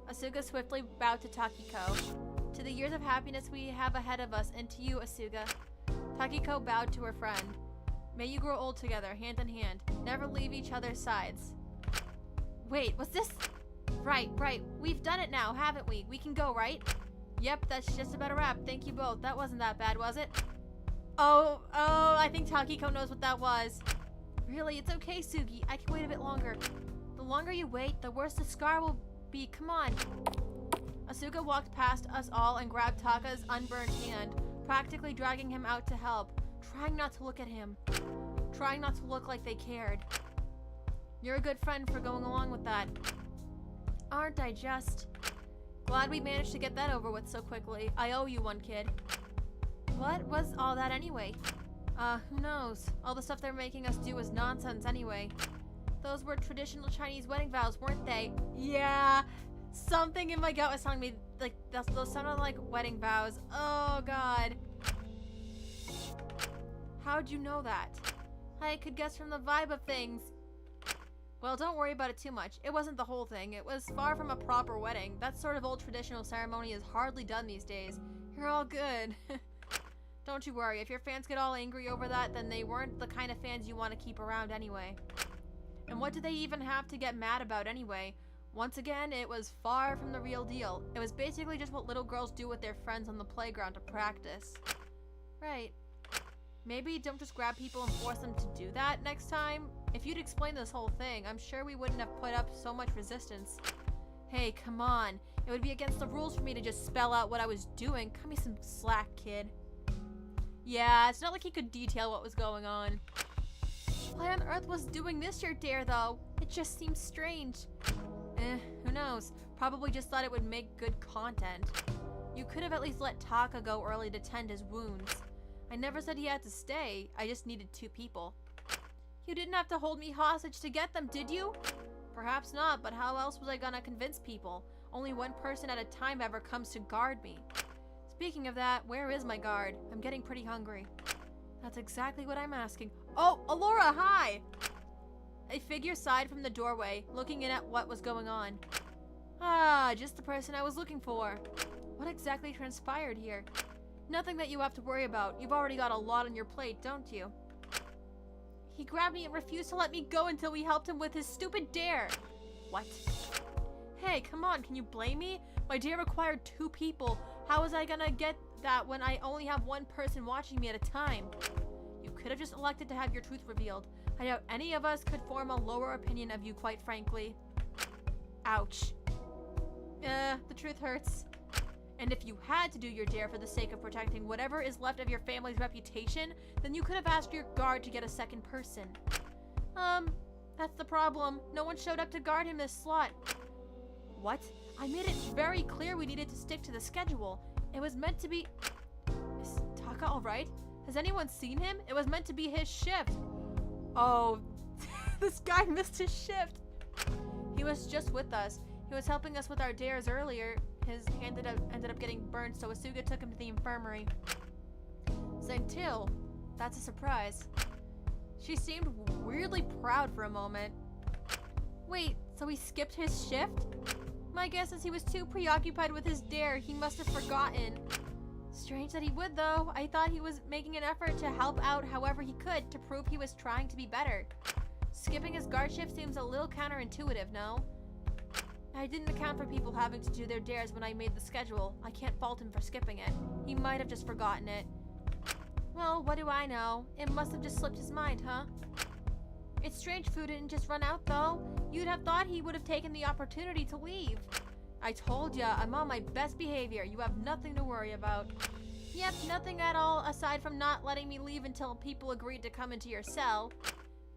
Asuga swiftly bowed to Takiko. To the years of happiness we have ahead of us, and to you, Asuga. Takiko bowed to her friend. May you grow old together, hand in hand. Never leave each other's sides. Wait, what's this? Right. We've done it now, haven't we? We can go, right? Yep, that's just about a wrap. Thank you both. That wasn't that bad, was it? Oh, I think Takiko knows what that was. Really, it's okay, Sugi. I can wait a bit longer. The longer you wait, the worse the scar will be. Come on. Asuga walked past us all and grabbed Taka's unburned hand, practically dragging him out to help, trying not to look at him, trying not to look like they cared. You're a good friend for going along with that. Aren't I just? Glad we managed to get that over with so quickly. I owe you one, kid. What was all that anyway? Who knows? All the stuff they're making us do was nonsense anyway. Those were traditional Chinese wedding vows, weren't they? Yeah, something in my gut was telling me, like, those sounded like wedding vows. Oh, God. How'd you know that? I could guess from the vibe of things. Well, don't worry about it too much. It wasn't the whole thing. It was far from a proper wedding. That sort of old traditional ceremony is hardly done these days. You're all good. Don't you worry. If your fans get all angry over that, then they weren't the kind of fans you want to keep around anyway. And what did they even have to get mad about anyway? Once again, it was far from the real deal. It was basically just what little girls do with their friends on the playground to practice. Right. Maybe don't just grab people and force them to do that next time. If you'd explain this whole thing, I'm sure we wouldn't have put up so much resistance. Hey, come on. It would be against the rules for me to just spell out what I was doing. Cut me some slack, kid. Yeah, it's not like he could detail what was going on. Why on earth was doing this your dare, though? It just seems strange. Who knows? Probably just thought it would make good content. You could have at least let Taka go early to tend his wounds. I never said he had to stay. I just needed 2 people. You didn't have to hold me hostage to get them, did you? Perhaps not, but how else was I gonna convince people? Only one person at a time ever comes to guard me. Speaking of that, where is my guard? I'm getting pretty hungry. That's exactly what I'm asking. Oh, Alora, hi! A figure sighed from the doorway, looking in at what was going on. Ah, just the person I was looking for. What exactly transpired here? Nothing that you have to worry about. You've already got a lot on your plate, don't you? He grabbed me and refused to let me go until we helped him with his stupid dare. What? Hey, come on, can you blame me? My dare required 2 people. How was I gonna get that when I only have one person watching me at a time? You could have just elected to have your truth revealed. I doubt any of us could form a lower opinion of you, quite frankly. Ouch. The truth hurts. And if you had to do your dare for the sake of protecting whatever is left of your family's reputation, then you could have asked your guard to get a second person. That's the problem. No one showed up to guard him this slot. What? I made it very clear we needed to stick to the schedule. It was meant to be... Is Taka alright? Has anyone seen him? It was meant to be his shift. Oh, this guy missed his shift. He was just with us. He was helping us with our dares earlier. His hand ended up getting burned, so Asuga took him to the infirmary. Until, that's a surprise. She seemed weirdly proud for a moment. Wait, so he skipped his shift? My guess is he was too preoccupied with his dare. He must have forgotten. Strange that he would, though. I thought he was making an effort to help out however he could to prove he was trying to be better. Skipping his guard shift seems a little counterintuitive, no? I didn't account for people having to do their dares when I made the schedule. I can't fault him for skipping it. He might have just forgotten it. Well, what do I know? It must have just slipped his mind, huh? It's strange Fu didn't just run out, though. You'd have thought he would have taken the opportunity to leave. I told ya, I'm on my best behavior. You have nothing to worry about. Yep, nothing at all aside from not letting me leave until people agreed to come into your cell.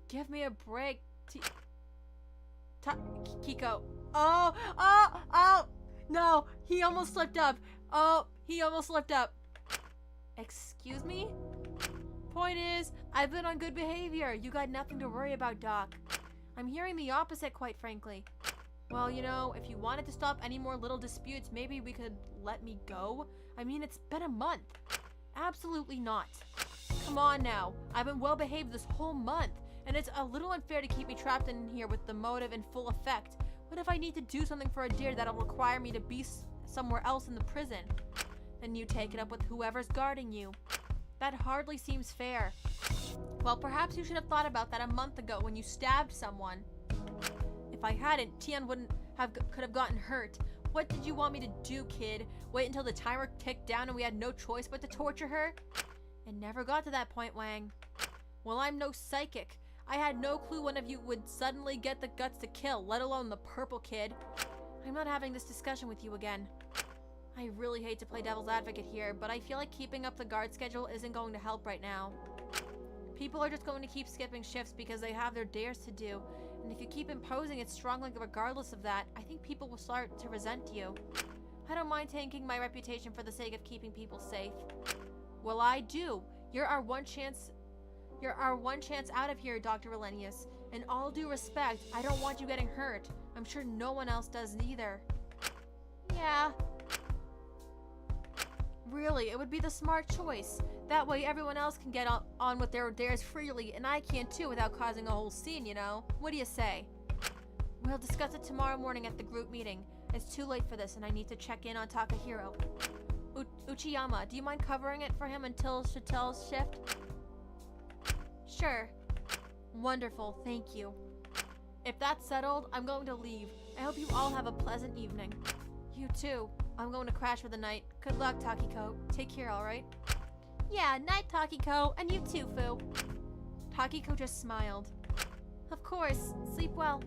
Give me a break, Kiko. Oh! No, he almost slipped up. Oh, he almost slipped up. Excuse me? Point is, I've been on good behavior. You got nothing to worry about, Doc. I'm hearing the opposite, quite frankly. Well, you know, if you wanted to stop any more little disputes, maybe we could let me go? I mean, it's been a month. Absolutely not. Come on now. I've been well behaved this whole month, and it's a little unfair to keep me trapped in here with the motive in full effect. What if I need to do something for a dare that'll require me to be somewhere else in the prison? Then you take it up with whoever's guarding you. That hardly seems fair. Well, perhaps you should have thought about that a month ago when you stabbed someone. If I hadn't, Tian could have gotten hurt. What did you want me to do, kid? Wait until the timer ticked down and we had no choice but to torture her? It never got to that point, Wang. Well, I'm no psychic. I had no clue one of you would suddenly get the guts to kill, let alone the purple kid. I'm not having this discussion with you again. I really hate to play devil's advocate here, but I feel like keeping up the guard schedule isn't going to help right now. People are just going to keep skipping shifts because they have their dares to do, and if you keep imposing it strongly regardless of that, I think people will start to resent you. I don't mind tanking my reputation for the sake of keeping people safe. Well, I do. You're our one chance out of here, Dr. Relenius. In all due respect, I don't want you getting hurt. I'm sure no one else does either. Yeah. Really, it would be the smart choice. That way everyone else can get on with their dares freely, and I can too without causing a whole scene, you know? What do you say? We'll discuss it tomorrow morning at the group meeting. It's too late for this, and I need to check in on Takahiro. Uchiyama, do you mind covering it for him until Chatel's shift? Sure. Wonderful, thank you. If that's settled, I'm going to leave. I hope you all have a pleasant evening. You too. I'm going to crash for the night. Good luck, Takiko. Take care, alright? Yeah, night, Takiko. And you too, Fu. Takiko just smiled. Of course. Sleep well.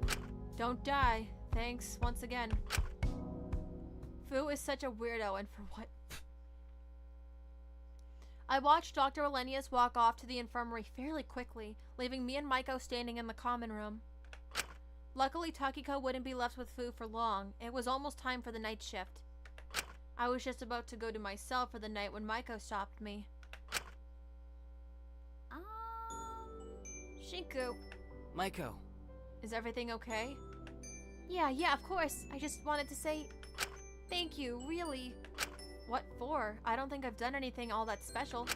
Don't die. Thanks once again. Fu is such a weirdo, and for what? I watched Dr. Relenius walk off to the infirmary fairly quickly, leaving me and Maiko standing in the common room. Luckily, Takiko wouldn't be left with Fu for long. It was almost time for the night shift. I was just about to go to my cell for the night when Maiko stopped me. Shinku. Maiko. Is everything okay? Yeah, of course. I just wanted to say thank you, really. What for? I don't think I've done anything all that special.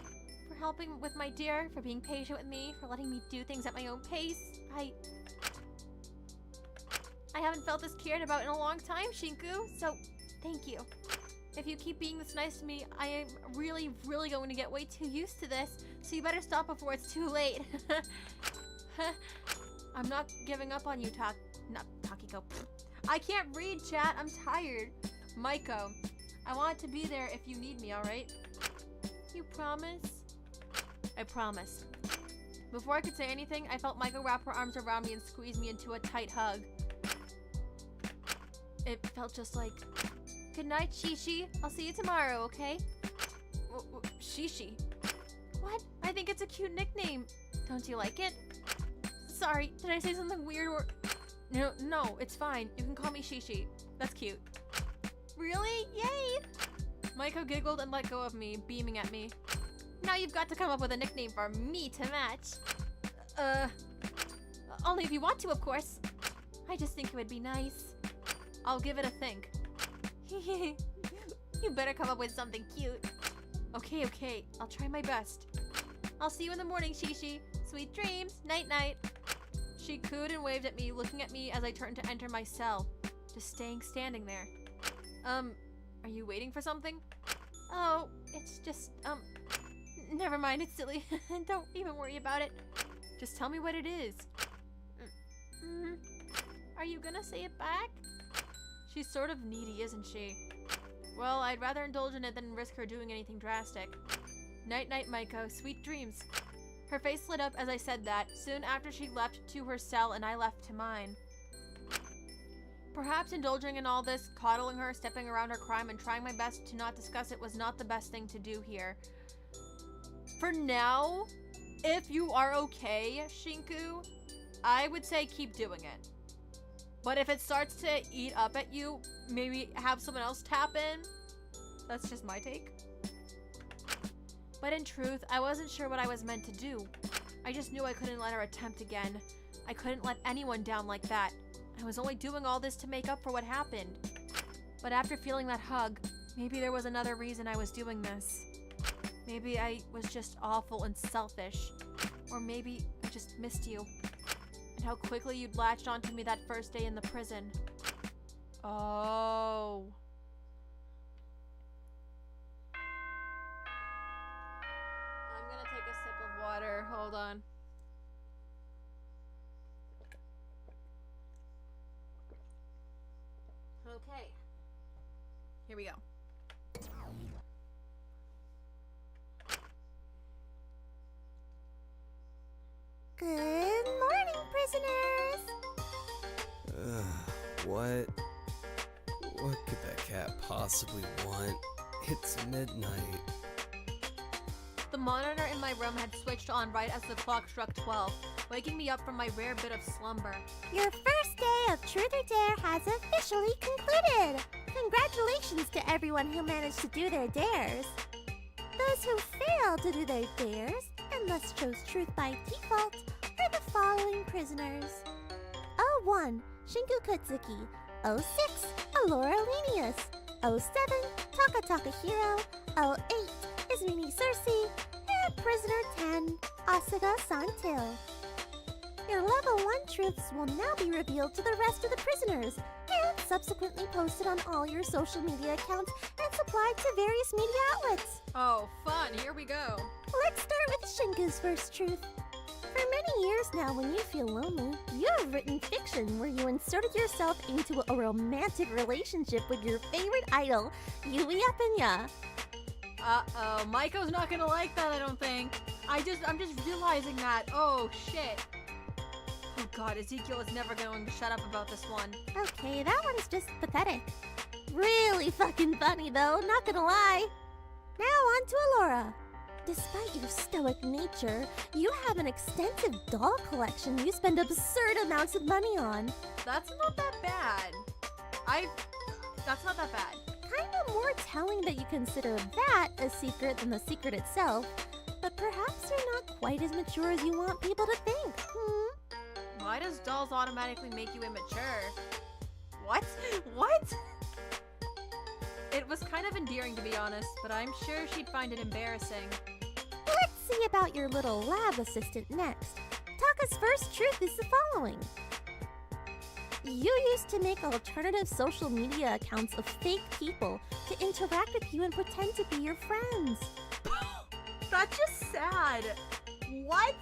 For helping with my dare, for being patient with me, for letting me do things at my own pace. I haven't felt this cared about in a long time, Shinku, so thank you. If you keep being this nice to me, I am really going to get way too used to this, so you better stop before it's too late. I'm not giving up on you, Takiko. I can't read, chat. I'm tired. Maiko, I want to be there if you need me, alright? You promise? I promise. Before I could say anything, I felt Maiko wrap her arms around me and squeeze me into a tight hug. It felt just like, good night, Shishi. I'll see you tomorrow, okay? Shishi? What? I think it's a cute nickname. Don't you like it? Sorry, did I say something weird or... No, it's fine. You can call me Shishi. That's cute. Really? Yay! Maiko giggled and let go of me, beaming at me. Now you've got to come up with a nickname for me to match. Only if you want to, of course. I just think it would be nice. I'll give it a think. You better come up with something cute. Okay. I'll try my best. I'll see you in the morning, Shishi. Sweet dreams. Night-night. She cooed and waved at me, looking at me as I turned to enter my cell. Just standing there. Are you waiting for something? Oh, it's just, never mind, it's silly. Don't even worry about it. Just tell me what it is. Are you gonna say it back? She's sort of needy, isn't she? Well, I'd rather indulge in it than risk her doing anything drastic. Night-night, Maiko. Sweet dreams. Her face lit up as I said that, soon after she left to her cell and I left to mine. Perhaps indulging in all this, coddling her, stepping around her crime, and trying my best to not discuss it was not the best thing to do here. For now, if you are okay, Shinku, I would say keep doing it. But if it starts to eat up at you, maybe have someone else tap in. That's just my take. But in truth, I wasn't sure what I was meant to do. I just knew I couldn't let her attempt again. I couldn't let anyone down like that. I was only doing all this to make up for what happened. But after feeling that hug, maybe there was another reason I was doing this. Maybe I was just awful and selfish. Or maybe I just missed you. And how quickly you'd latched onto me that first day in the prison. Oh. I'm gonna take a sip of water. Hold on. Okay. Here we go. Good morning, prisoners! What? What could that cat possibly want? It's midnight. The monitor in my room had switched on right as the clock struck 12, waking me up from my rare bit of slumber. Your first day of Truth or Dare has officially concluded! Congratulations to everyone who managed to do their dares. Those who failed to do their dares, and thus chose truth by default, are the following prisoners. 01. Shinku Kutsuki. 06. Alora Lenius. 07. Taka Takahiro. 08. Is Mimi Cersei. And prisoner 10. Asuka Santil. Your level 1 truths will now be revealed to the rest of the prisoners and subsequently posted on all your social media accounts and supplied to various media outlets. Oh, fun. Here we go. Let's start with Shinku's first truth. For many years now, when you feel lonely, you have written fiction where you inserted yourself into a romantic relationship with your favorite idol, Yuya Penya. Uh-oh. Maiko's not gonna like that, I don't think. I'm just realizing that. Oh, shit. Oh god, Ezekiel is never going to shut up about this one. Okay, that one's just pathetic. Really fucking funny though, not gonna lie. Now on to Alora. Despite your stoic nature, you have an extensive doll collection you spend absurd amounts of money on. That's not that bad. That's not that bad. Kinda more telling that you consider that a secret than the secret itself, but perhaps you're not quite as mature as you want people to think, Why does dolls automatically make you immature? What? What? It was kind of endearing to be honest, but I'm sure she'd find it embarrassing. Let's see about your little lab assistant next. Taka's first truth is the following. You used to make alternative social media accounts of fake people to interact with you and pretend to be your friends. That's just sad. What?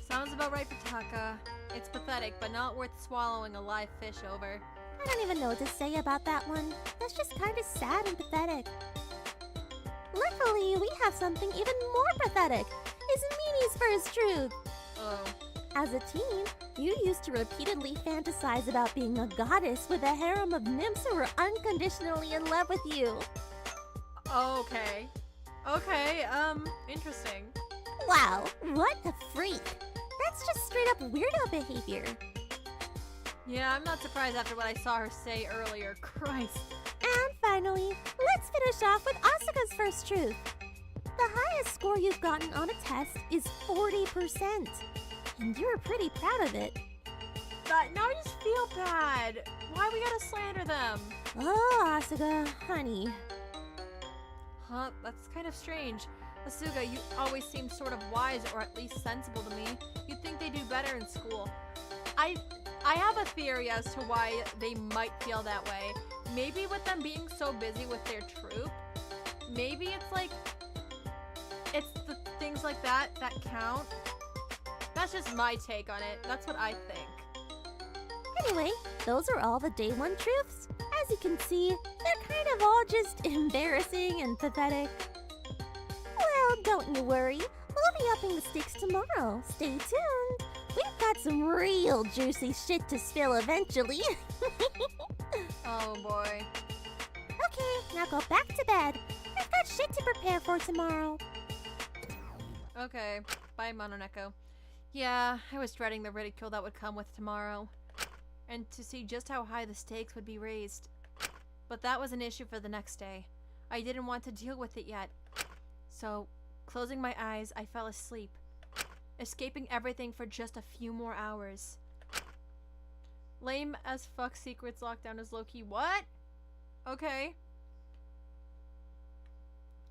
Sounds about right for Taka. It's pathetic, but not worth swallowing a live fish over. I don't even know what to say about that one. That's just kind of sad and pathetic. Luckily, we have something even more pathetic. Is Mimi's first truth. Oh. As a teen, you used to repeatedly fantasize about being a goddess with a harem of nymphs who were unconditionally in love with you. Okay. Okay, interesting. Wow, what a freak. That's just straight up weirdo behavior. Yeah, I'm not surprised after what I saw her say earlier. Christ. And finally, let's finish off with Asuka's first truth. The highest score you've gotten on a test is 40%. And you're pretty proud of it. Now I just feel bad. Why we gotta slander them? Oh, Asuka, honey. Huh, that's kind of strange. Asuga, you always seem sort of wise, or at least sensible to me. You'd think they do better in school. I have a theory as to why they might feel that way. Maybe with them being so busy with their troop, maybe it's like, it's the things like that that count. That's just my take on it. That's what I think. Anyway, those are all the day one truths. As you can see, they're kind of all just embarrassing and pathetic. Well, don't you worry. We'll be upping the stakes tomorrow. Stay tuned. We've got some real juicy shit to spill eventually. Oh boy. Okay, now go back to bed. I've got shit to prepare for tomorrow. Okay, bye Mononeko. Yeah, I was dreading the ridicule that would come with tomorrow. And to see just how high the stakes would be raised. But that was an issue for the next day. I didn't want to deal with it yet. So, closing my eyes, I fell asleep. Escaping everything for just a few more hours. Lame as fuck secrets lockdown is low-key. What? Okay.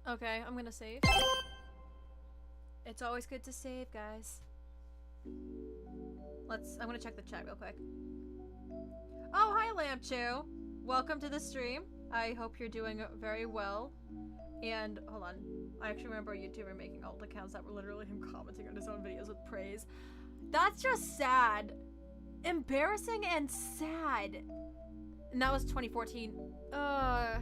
Okay, I'm gonna save. It's always good to save, guys. I'm gonna check the chat real quick. Oh, hi Lampchu! Welcome to the stream. I hope you're doing very well. And, hold on. I actually remember a YouTuber making alt accounts that were literally him commenting on his own videos with praise. That's just sad. Embarrassing and sad. And that was 2014. I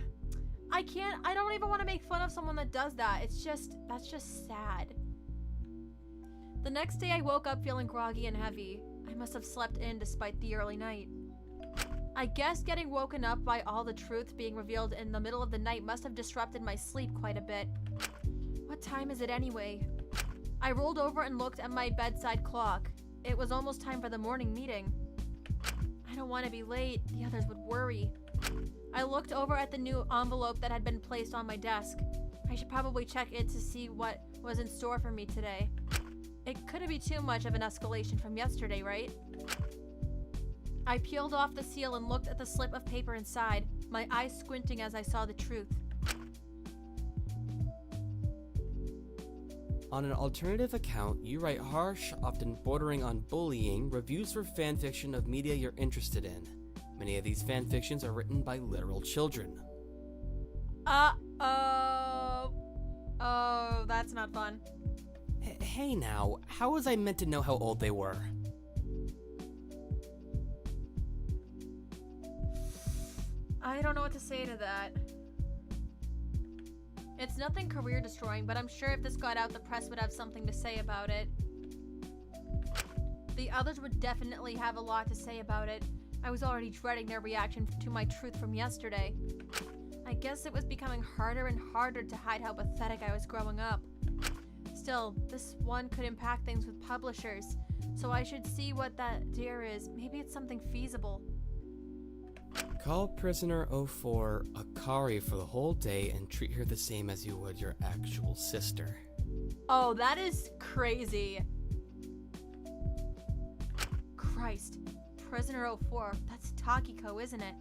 don't even want to make fun of someone that does that. That's just sad. The next day I woke up feeling groggy and heavy. I must have slept in despite the early night. I guess getting woken up by all the truth being revealed in the middle of the night must have disrupted my sleep quite a bit. What time is it anyway? I rolled over and looked at my bedside clock. It was almost time for the morning meeting. I don't want to be late. The others would worry. I looked over at the new envelope that had been placed on my desk. I should probably check it to see what was in store for me today. It couldn't be too much of an escalation from yesterday, right? I peeled off the seal and looked at the slip of paper inside, my eyes squinting as I saw the truth. On an alternative account, you write harsh, often bordering on bullying, reviews for fanfiction of media you're interested in. Many of these fanfictions are written by literal children. Oh, that's not fun. Hey now, how was I meant to know how old they were? I don't know what to say to that. It's nothing career destroying, but I'm sure if this got out, the press would have something to say about it. The others would definitely have a lot to say about it. I was already dreading their reaction to my truth from yesterday. I guess it was becoming harder and harder to hide how pathetic I was growing up. Still, this one could impact things with publishers, so I should see what that dare is. Maybe it's something feasible. Call prisoner 04 Akari for the whole day and treat her the same as you would your actual sister. Oh, that is crazy. Christ. Prisoner 04. That's Takiko, isn't it?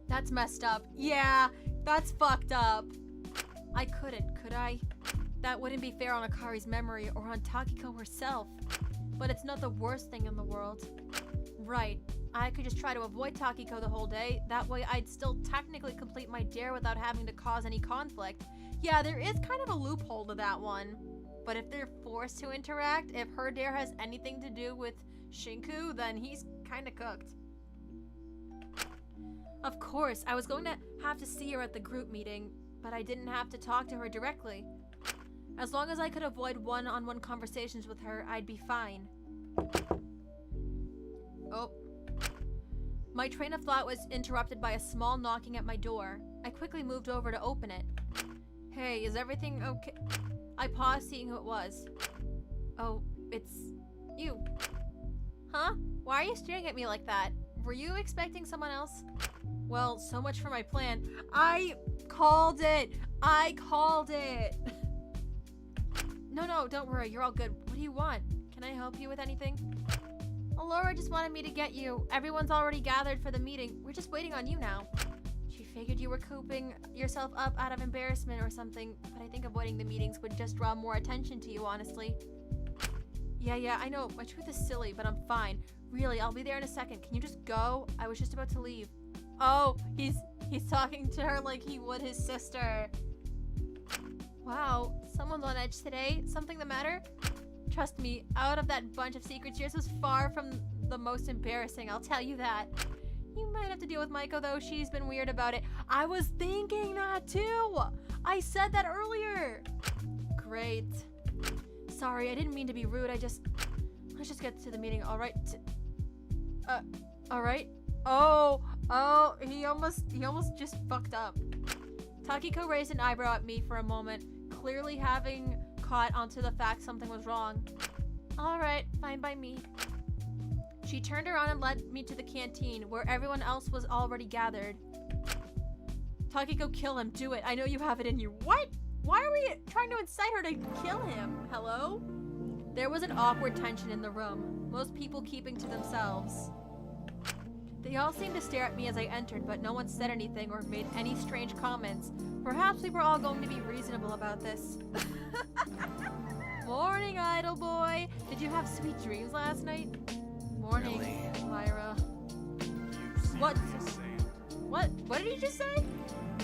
That's messed up. Yeah, that's fucked up. I couldn't, could I? That wouldn't be fair on Akari's memory or on Takiko herself. But it's not the worst thing in the world. Right. I could just try to avoid Takiko the whole day. That way I'd still technically complete my dare without having to cause any conflict. Yeah, there is kind of a loophole to that one. But if they're forced to interact, if her dare has anything to do with Shinku, then he's kind of cooked. Of course, I was going to have to see her at the group meeting, but I didn't have to talk to her directly. As long as I could avoid one-on-one conversations with her, I'd be fine. Oh. My train of thought was interrupted by a small knocking at my door. I quickly moved over to open it. Hey, is everything okay? I paused, seeing who it was. Oh, it's you. Huh? Why are you staring at me like that? Were you expecting someone else? Well, so much for my plan. I called it! I called it! No, don't worry, you're all good. What do you want? Can I help you with anything? Laura just wanted me to get you. Everyone's already gathered for the meeting. We're just waiting on you now. I figured you were cooping yourself up out of embarrassment or something, but I think avoiding the meetings would just draw more attention to you, honestly. Yeah, I know. My truth is silly, but I'm fine. Really, I'll be there in a second. Can you just go? I was just about to leave. Oh, he's talking to her like he would his sister. Wow, someone's on edge today. Something the matter? Trust me, out of that bunch of secrets, yours was far from the most embarrassing, I'll tell you that. You might have to deal with Maiko, though. She's been weird about it. I was thinking that, too! I said that earlier! Great. Sorry, I didn't mean to be rude. Let's just get to the meeting, alright? Alright? Oh, he almost just fucked up. Takiko raised an eyebrow at me for a moment, clearly having caught onto the fact something was wrong. Alright, fine by me. She turned around and led me to the canteen, where everyone else was already gathered. Takiko, kill him. Do it. I know you have it in you. What? Why are we trying to incite her to kill him? Hello? There was an awkward tension in the room, most people keeping to themselves. They all seemed to stare at me as I entered, but no one said anything or made any strange comments. Perhaps we were all going to be reasonable about this. Morning, idol boy. Did you have sweet dreams last night? Morning, Really? Lyra. What? What did he just say?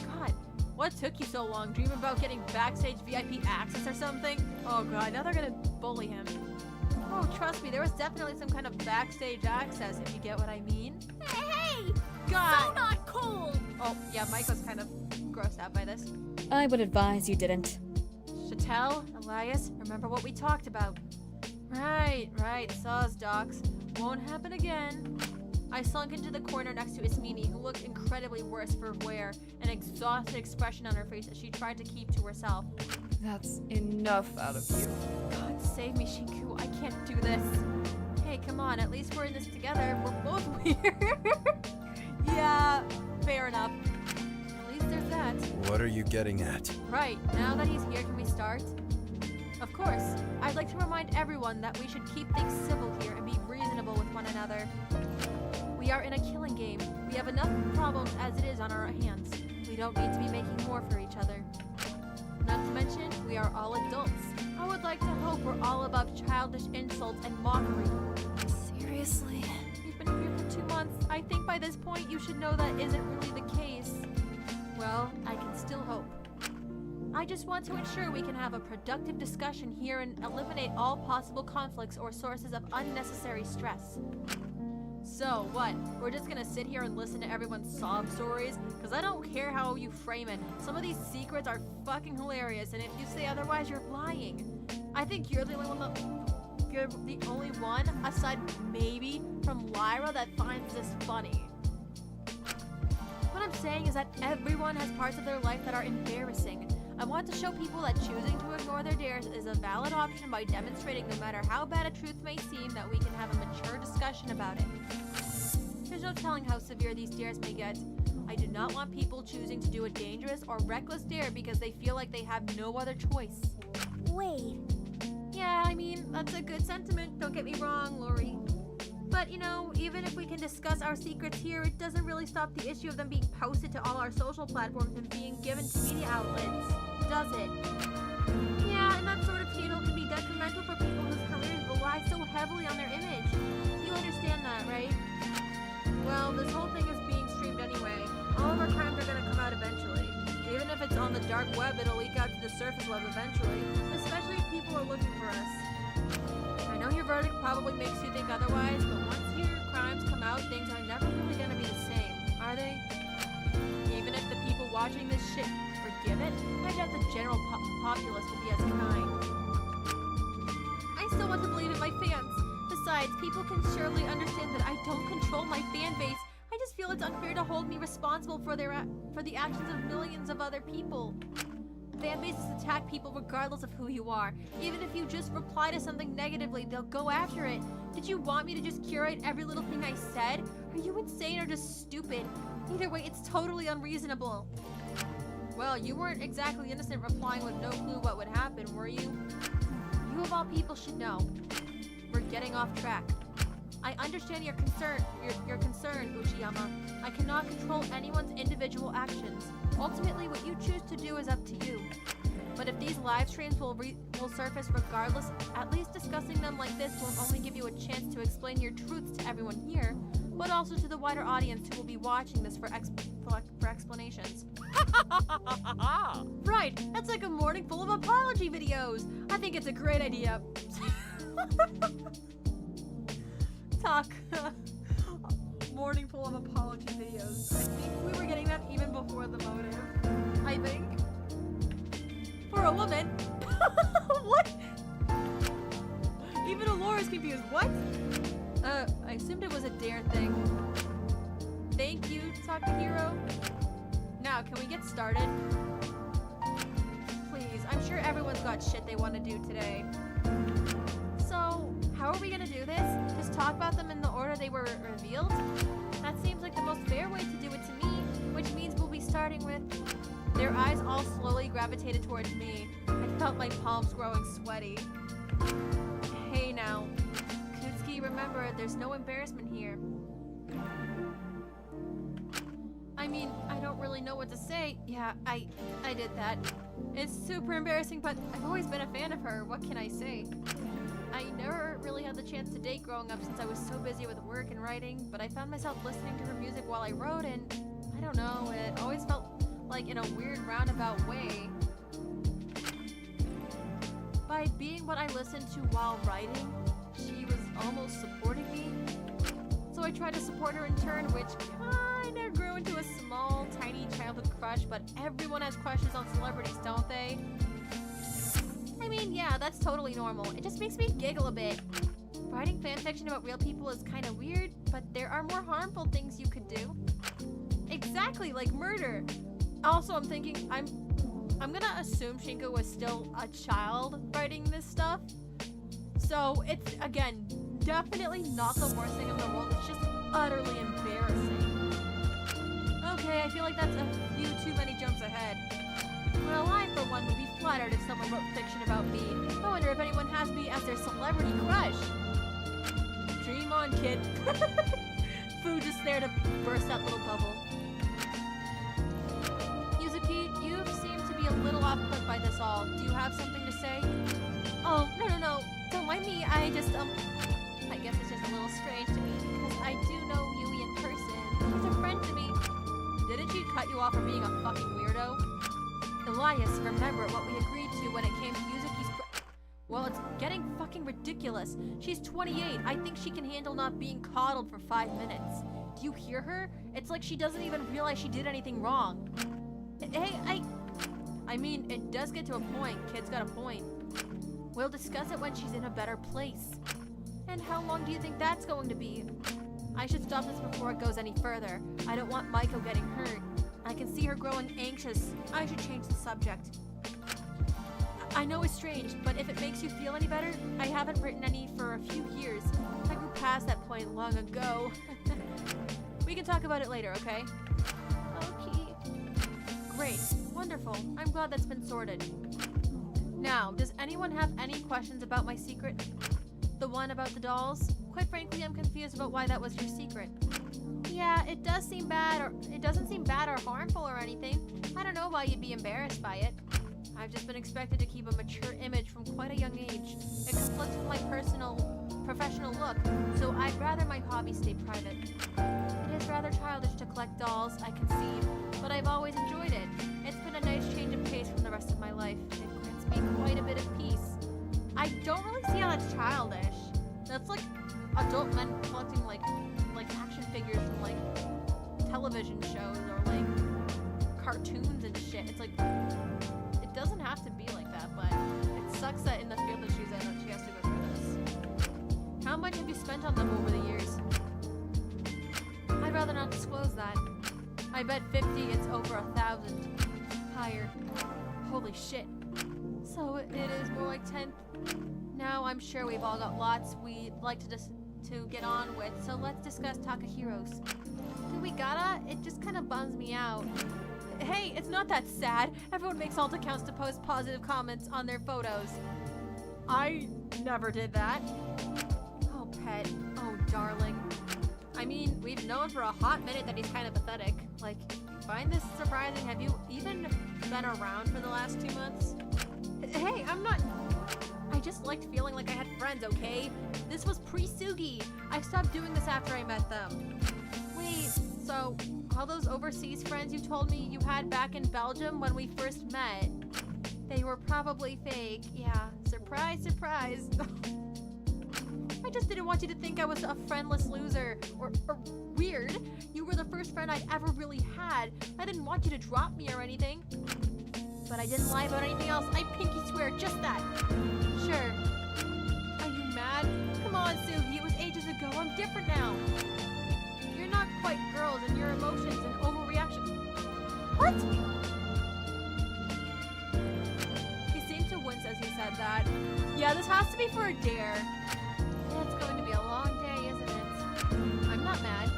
God, what took you so long? Dream about getting backstage VIP access or something? Oh god, now they're gonna bully him. Oh, trust me, there was definitely some kind of backstage access, if you get what I mean. Hey! God! So not cool! Oh, yeah, Maiko's kind of grossed out by this. I would advise you didn't. Chatel, Elias, remember what we talked about. Right, saws, docs. Won't happen again. I slunk into the corner next to Ismini, who looked incredibly worse for wear, an exhausted expression on her face as she tried to keep to herself. That's enough out of you. God save me, Shinku, I can't do this. Hey, come on, at least we're in this together. We're both weird. Yeah, fair enough. At least there's that. What are you getting at? Right, now that he's here, can we start? Of course, I'd like to remind everyone that we should keep things civil here and be reasonable with one another. We are in a killing game. We have enough problems as it is on our hands. We don't need to be making more for each other. Not to mention, we are all adults. I would like to hope we're all above childish insults and mockery. Seriously? You've been here for 2 months. I think by this point you should know that isn't really the case. Well, I can still hope. I just want to ensure we can have a productive discussion here and eliminate all possible conflicts or sources of unnecessary stress. So, what? We're just gonna sit here and listen to everyone's sob stories? Because I don't care how you frame it. Some of these secrets are fucking hilarious, and if you say otherwise, you're lying. I think you're the only one, aside maybe from Lyra, that finds this funny. What I'm saying is that everyone has parts of their life that are embarrassing. I want to show people that choosing to ignore their dares is a valid option by demonstrating no matter how bad a truth may seem that we can have a mature discussion about it. There's no telling how severe these dares may get. I do not want people choosing to do a dangerous or reckless dare because they feel like they have no other choice. Wait, Yeah, I mean, that's a good sentiment, don't get me wrong, Lori. But, you know, even if we can discuss our secrets here, it doesn't really stop the issue of them being posted to all our social platforms and being given to media outlets, does it? Yeah, and that sort of channel can be detrimental for people whose careers rely so heavily on their image. You understand that, right? Well, this whole thing is being streamed anyway. All of our crimes are gonna come out eventually. Even if it's on the dark web, it'll leak out to the surface web eventually, especially if people are looking for us. I know your verdict probably makes you think otherwise, but once your crimes come out, things are never really gonna be the same, are they? Even if the people watching this shit forgive it, I doubt the general populace will be as kind. I still want to believe in my fans. Besides, people can surely understand that I don't control my fan base. I just feel it's unfair to hold me responsible for the actions of millions of other people. Fan bases attack people regardless of who you are. Even if you just reply to something negatively, they'll go after it. Did you want me to just curate every little thing I said? Are you insane or just stupid? Either way, it's totally unreasonable. Well, you weren't exactly innocent replying with no clue what would happen, were you? You of all people should know. We're getting off track. I understand your concern, Uchiyama. I cannot control anyone's individual actions. Ultimately, what you choose to do is up to you. But if these live streams will surface regardless, at least discussing them like this won't only give you a chance to explain your truths to everyone here, but also to the wider audience who will be watching this for explanations. Right, that's like a morning full of apology videos. I think it's a great idea. Talk. Morning full of apology videos. I think we were getting that even before the motive. I think. For a woman? What? Even Alora's confused. What? I assumed it was a dare thing. Thank you, Takahiro. Now, can we get started? Please, I'm sure everyone's got shit they want to do today. So, how are we gonna do this? Just talk about them in the order they were revealed? That seems like the most fair way to do it to me, which means we'll be starting with... Their eyes all slowly gravitated towards me. I felt my palms growing sweaty. Hey now. Kutsuki, remember, there's no embarrassment here. I mean, I don't really know what to say. Yeah, I did that. It's super embarrassing, but I've always been a fan of her. What can I say? I never really had the chance to date growing up since I was so busy with work and writing, but I found myself listening to her music while I wrote, and I don't know, it always felt like in a weird roundabout way. By being what I listened to while writing, she was almost supporting me. So I tried to support her in turn, which kinda grew into a small, tiny childhood crush, but everyone has crushes on celebrities, don't they? I mean, yeah, that's totally normal. It just makes me giggle a bit. Writing fanfiction about real people is kinda weird, but there are more harmful things you could do. Exactly, like murder. Also, I'm thinking, I'm gonna assume Shinko was still a child writing this stuff. So, it's, again, definitely not the worst thing in the world. It's just utterly embarrassing. Okay, I feel like that's a few too many jumps ahead. Well, I, for one, would be flattered if someone wrote fiction about me. I wonder if anyone has me as their celebrity crush. Dream on, kid. Fu just there to burst that little bubble. You seem to be a little off-put by this all. Do you have something to say? Oh, no. Don't mind me. I guess it's just a little strange to me because I do know Yui in person. She's a friend to me. Didn't she cut you off for being a fucking weirdo? Elias, remember what we agreed to when it came to Yuzuki's Well, it's getting fucking ridiculous. She's 28. I think she can handle not being coddled for 5 minutes. Do you hear her? It's like she doesn't even realize she did anything wrong. Hey, I mean, it does get to a point. Kid's got a point. We'll discuss it when she's in a better place. And how long do you think that's going to be? I should stop this before it goes any further. I don't want Maiko getting hurt. I can see her growing anxious. I should change the subject. I know it's strange, but if it makes you feel any better, I haven't written any for a few years. I grew past that point long ago. We can talk about it later, okay? Okay. Great. Wonderful. I'm glad that's been sorted. Now, does anyone have any questions about my secret? The one about the dolls? Quite frankly, I'm confused about why that was your secret. Yeah, it doesn't seem bad or harmful or anything. I don't know why you'd be embarrassed by it. I've just been expected to keep a mature image from quite a young age. It conflicts with my professional look, so I'd rather my hobby stay private. It is rather childish to collect dolls, I concede, but I've always enjoyed it. It's been a nice change of pace from the rest of my life. It grants me quite a bit of peace. I don't really see how that's childish. That's like adult men collecting like action figures from like television shows or like cartoons and shit. It's like, it doesn't have to be like that, but it sucks that in the field that she's in that she has to go through this. How much have you spent on them over the years? I'd rather not disclose that. I bet 50 it's over 1,000. Higher. Holy shit. So it is more like 10. Now I'm sure we've all got lots we'd like to get on with, so let's discuss Takahiro's. Do we gotta? It just kind of bums me out. Hey, it's not that sad. Everyone makes alt accounts to post positive comments on their photos. I never did that. Oh, Pet. Oh, darling. I mean, we've known for a hot minute that he's kind of pathetic. Like, you find this surprising? Have you even been around for the last 2 months? Hey, I just liked feeling like I had friends, okay? This was pre-Sugi. I stopped doing this after I met them. Wait, so all those overseas friends you told me you had back in Belgium when we first met, they were probably fake. Yeah, surprise, surprise. I just didn't want you to think I was a friendless loser or weird. You were the first friend I'd ever really had. I didn't want you to drop me or anything. But I didn't lie about anything else. I pinky swear, just that. Sure. Are you mad? Come on, Sugi. It was ages ago. I'm different now. You're not quite girls in your emotions and overreaction. What? He seemed to wince as he said that. Yeah, this has to be for a dare. It's going to be a long day, isn't it? I'm not mad.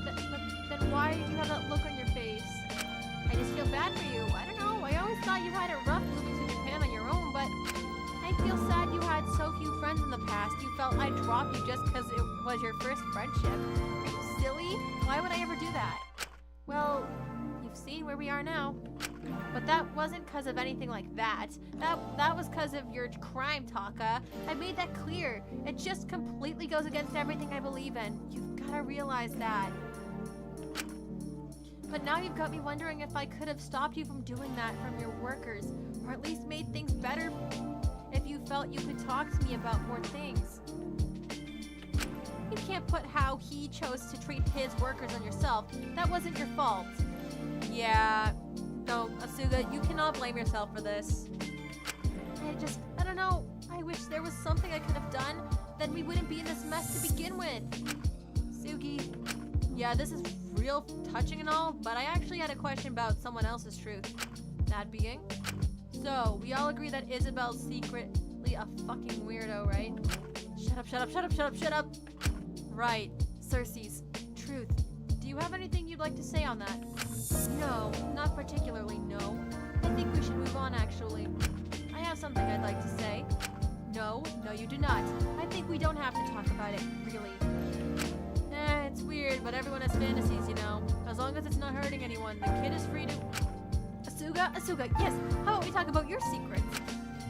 But then why do you have that look on your face? I just feel bad for you. I don't know. I always thought you had it rough moving to Japan on your own, but I feel sad you had so few friends in the past. You felt I'd drop you just because it was your first friendship. Are you silly? Why would I ever do that? Well, you've seen where we are now. But that wasn't because of anything like that. That was because of your crime, Taka. I made that clear. It just completely goes against everything I believe in. You've got to realize that. But now you've got me wondering if I could have stopped you from doing that from your workers, or at least made things better if you felt you could talk to me about more things. You can't put how he chose to treat his workers on yourself. That wasn't your fault. Yeah, no, Asuga, you cannot blame yourself for this. I don't know. I wish there was something I could have done, then we wouldn't be in this mess to begin with. Sugi, yeah, this is real touching and all, but I actually had a question about someone else's truth. That being? So, we all agree that Isabel's secretly a fucking weirdo, right? Shut up, shut up, shut up, shut up, shut up! Right, Cersei's truth. Do you have anything you'd like to say on that? No, not particularly, no. I think we should move on, actually. I have something I'd like to say. No, you do not. I think we don't have to talk about it, really. It's weird, but everyone has fantasies, you know. As long as it's not hurting anyone, the kid is free to... Asuga, yes, how about we talk about your secrets?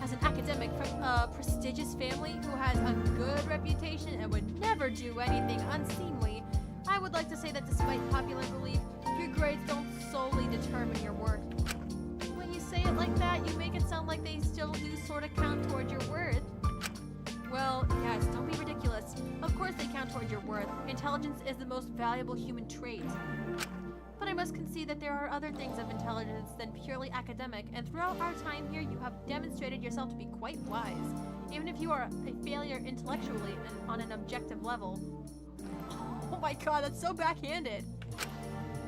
As an academic from a prestigious family who has a good reputation and would never do anything unseemly, I would like to say that despite popular belief, your grades don't solely determine your worth. When you say it like that, you make it sound like they still do sort of count toward your worth. Well, yes, don't be ridiculous. Of course they count toward your worth. Intelligence is the most valuable human trait. But I must concede that there are other things of intelligence than purely academic, and throughout our time here, you have demonstrated yourself to be quite wise, even if you are a failure intellectually and on an objective level. Oh my god, that's so backhanded.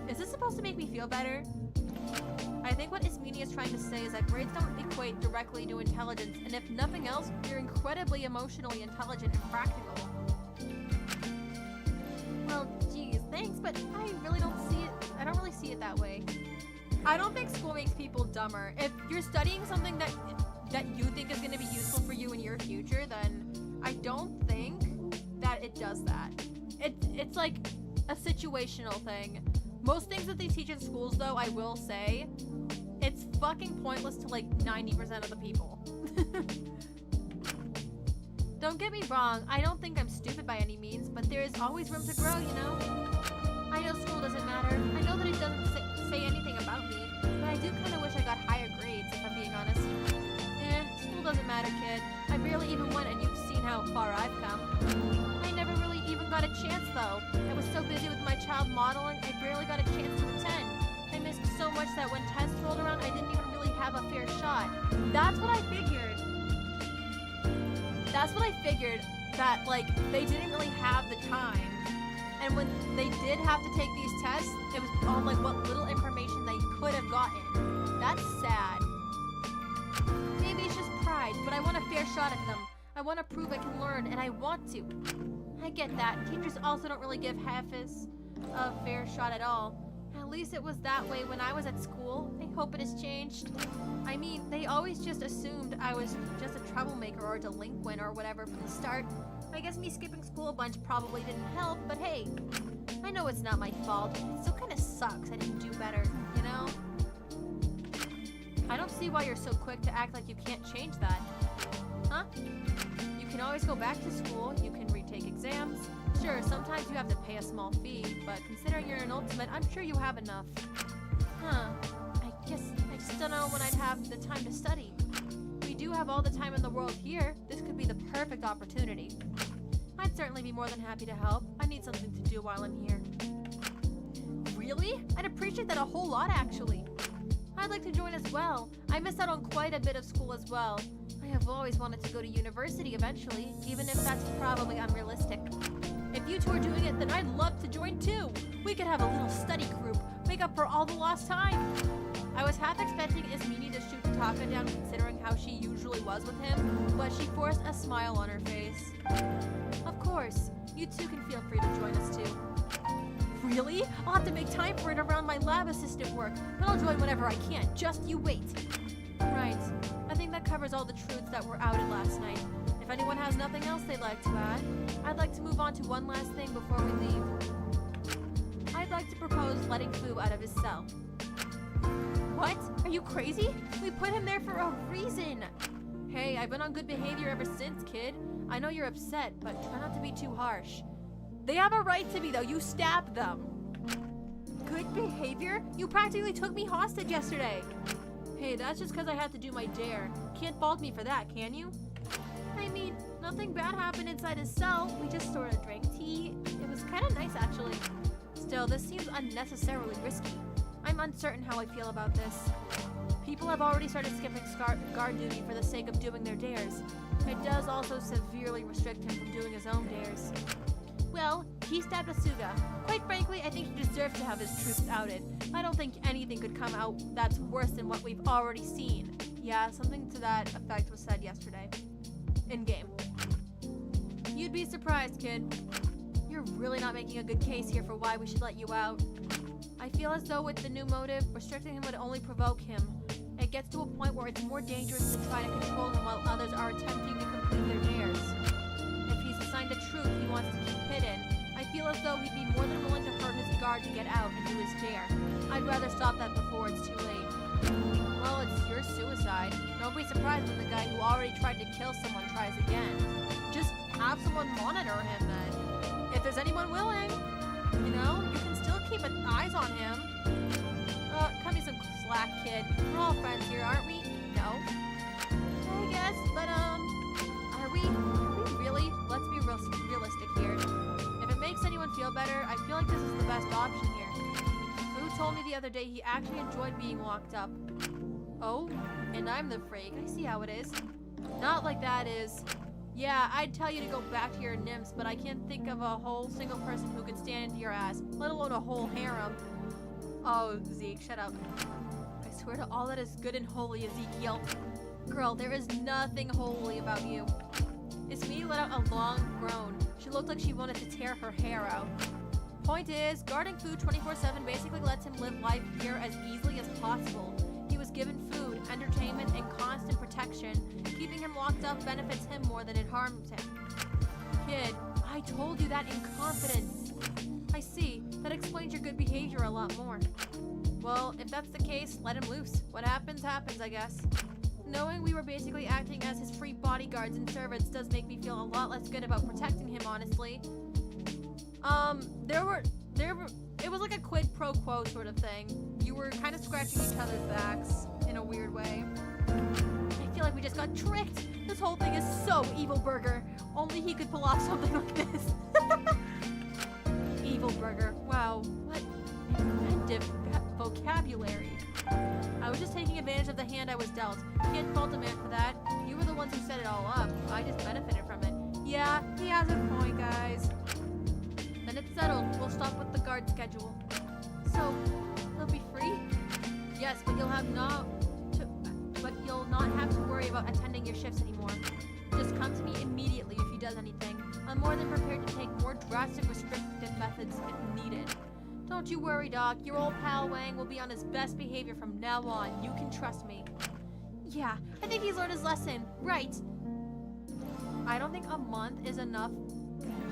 Is this supposed to make me feel better? I think what Ismini is trying to say is that grades don't equate directly to intelligence, and if nothing else, you're incredibly emotionally intelligent and practical. Well, geez, thanks, but I really don't see it. I don't really see it that way. I don't think school makes people dumber. If you're studying something that you think is going to be useful for you in your future, then I don't think that it does that. It's like a situational thing. Most things that they teach in schools, though, I will say, it's fucking pointless to like 90% of the people. Don't get me wrong, I don't think I'm stupid by any means, but there is always room to grow, you know? I know school doesn't matter. I know that it doesn't say anything about me, but I do kind of wish I got higher grades, if I'm being honest. School doesn't matter, kid. I barely even went, and you've seen how far I've come. I never really even got a chance, though. I was so busy with my child modeling, I barely got a chance to attend. I missed so much that when tests rolled around, I didn't even really have a fair shot. That's what I figured. That, like, they didn't really have the time. And when they did have to take these tests, it was on, like, what little information they could have gotten. That's sad. Maybe it's just pride, but I want a fair shot at them. I want to prove I can learn, and I want to. I get that. Teachers also don't really give half-as a fair shot at all. At least it was that way when I was at school. I hope it has changed. I mean, they always just assumed I was just a troublemaker or a delinquent or whatever from the start. I guess me skipping school a bunch probably didn't help, but hey, I know it's not my fault. It still kind of sucks I didn't do better, you know? I don't see why you're so quick to act like you can't change that. Huh? You can always go back to school, you can retake exams. Sure, sometimes you have to pay a small fee, but considering you're an ultimate, I'm sure you have enough. Huh. I guess I just don't know when I'd have the time to study. We do have all the time in the world here. This could be the perfect opportunity. I'd certainly be more than happy to help. I need something to do while I'm here. Really? I'd appreciate that a whole lot, actually. I'd like to join as well. I missed out on quite a bit of school as well. I have always wanted to go to university eventually, even if that's probably unrealistic. If you two are doing it, then I'd love to join too. We could have a little study group, make up for all the lost time. I was half expecting Ismini to shoot Taka down considering how she usually was with him, but she forced a smile on her face. Of course, you two can feel free to join us too. Really? I'll have to make time for it around my lab assistant work, but I'll join whenever I can. Just you wait. Right. I think that covers all the truths that were outed last night. If anyone has nothing else they'd like to add, I'd like to move on to one last thing before we leave. I'd like to propose letting Fu out of his cell. What? Are you crazy? We put him there for a reason. Hey, I've been on good behavior ever since, kid. I know you're upset, but try not to be too harsh. They have a right to be, though. You stabbed them. Good behavior? You practically took me hostage yesterday. Hey, that's just because I had to do my dare. Can't fault me for that, can you? I mean, nothing bad happened inside his cell. We just sort of drank tea. It was kind of nice, actually. Still, this seems unnecessarily risky. I'm uncertain how I feel about this. People have already started skipping guard duty for the sake of doing their dares. It does also severely restrict him from doing his own dares. Well, he stabbed Asuga. Quite frankly, I think he deserves to have his troops outed. I don't think anything could come out that's worse than what we've already seen. Yeah, something to that effect was said yesterday. In-game. You'd be surprised, kid. You're really not making a good case here for why we should let you out. I feel as though with the new motive, restricting him would only provoke him. It gets to a point where it's more dangerous to try to control him while others are attempting to complete their dares. If he's assigned a truth he wants to keep hidden, I feel as though he'd be more than willing to hurt his guard to get out and do his dare. I'd rather stop that before it's too late. Well, it's your suicide. Don't be surprised when the guy who already tried to kill someone tries again. Just have someone monitor him then. If there's anyone willing, you know, you can still keep eyes on him. Cut me some slack, kid. We're all friends here, aren't we? No. I guess, but are we really? Let's be realistic here. If it makes anyone feel better, I feel like this is the best option here. Fu told me the other day he actually enjoyed being locked up. Oh, and I'm the freak. I see how it is. Not like that is. Yeah, I'd tell you to go back to your nymphs, but I can't think of a whole single person who could stand into your ass, let alone a whole harem. Oh, Zeke, shut up. I swear to all that is good and holy, Ezekiel. Girl, there is nothing holy about you. Ismini let out a long groan. She looked like she wanted to tear her hair out. Point is, guarding food 24/7 basically lets him live life here as easily as possible. He was given food, entertainment, and constant protection. Keeping him locked up benefits him more than it harms him. Kid, I told you that in confidence. I see. That explains your good behavior a lot more. Well, if that's the case, let him loose. What happens, happens, I guess. Knowing we were basically acting as his free bodyguards and servants does make me feel a lot less good about protecting him, honestly. It was like a quid pro quo sort of thing. You were kind of scratching each other's backs in a weird way. I feel like we just got tricked. This whole thing is so Evil Burger. Only he could pull off something like this. Evil Burger. Wow, what inventive vocabulary. I was just taking advantage of the hand I was dealt. Can't fault a man for that. You were the ones who set it all up. I just benefited from it. Yeah, he has a point, guys. Then it's settled. We'll stop with the guard schedule. So, he'll be free? Yes, but you'll not have to worry about attending your shifts anymore. Just come to me immediately if he does anything. I'm more than prepared to take more drastic restrictive methods if needed. Don't you worry, Doc. Your old pal Wang will be on his best behavior from now on. You can trust me. Yeah, I think he's learned his lesson. Right. I don't think a month is enough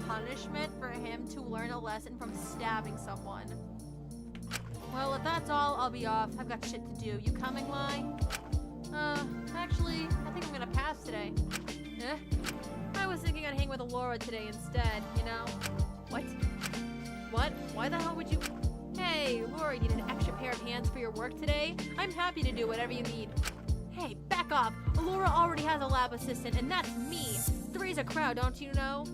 punishment for him to learn a lesson from stabbing someone. Well, if that's all, I'll be off. I've got shit to do. You coming, Mai? Actually, I think I'm gonna pass today. Eh? I was thinking I'd hang with Laura today instead, you know? What? What? Why the hell would you... Hey, Laura, you need an extra pair of hands for your work today? I'm happy to do whatever you need. Hey, back off! Laura already has a lab assistant, and that's me! Three's a crowd, don't you know?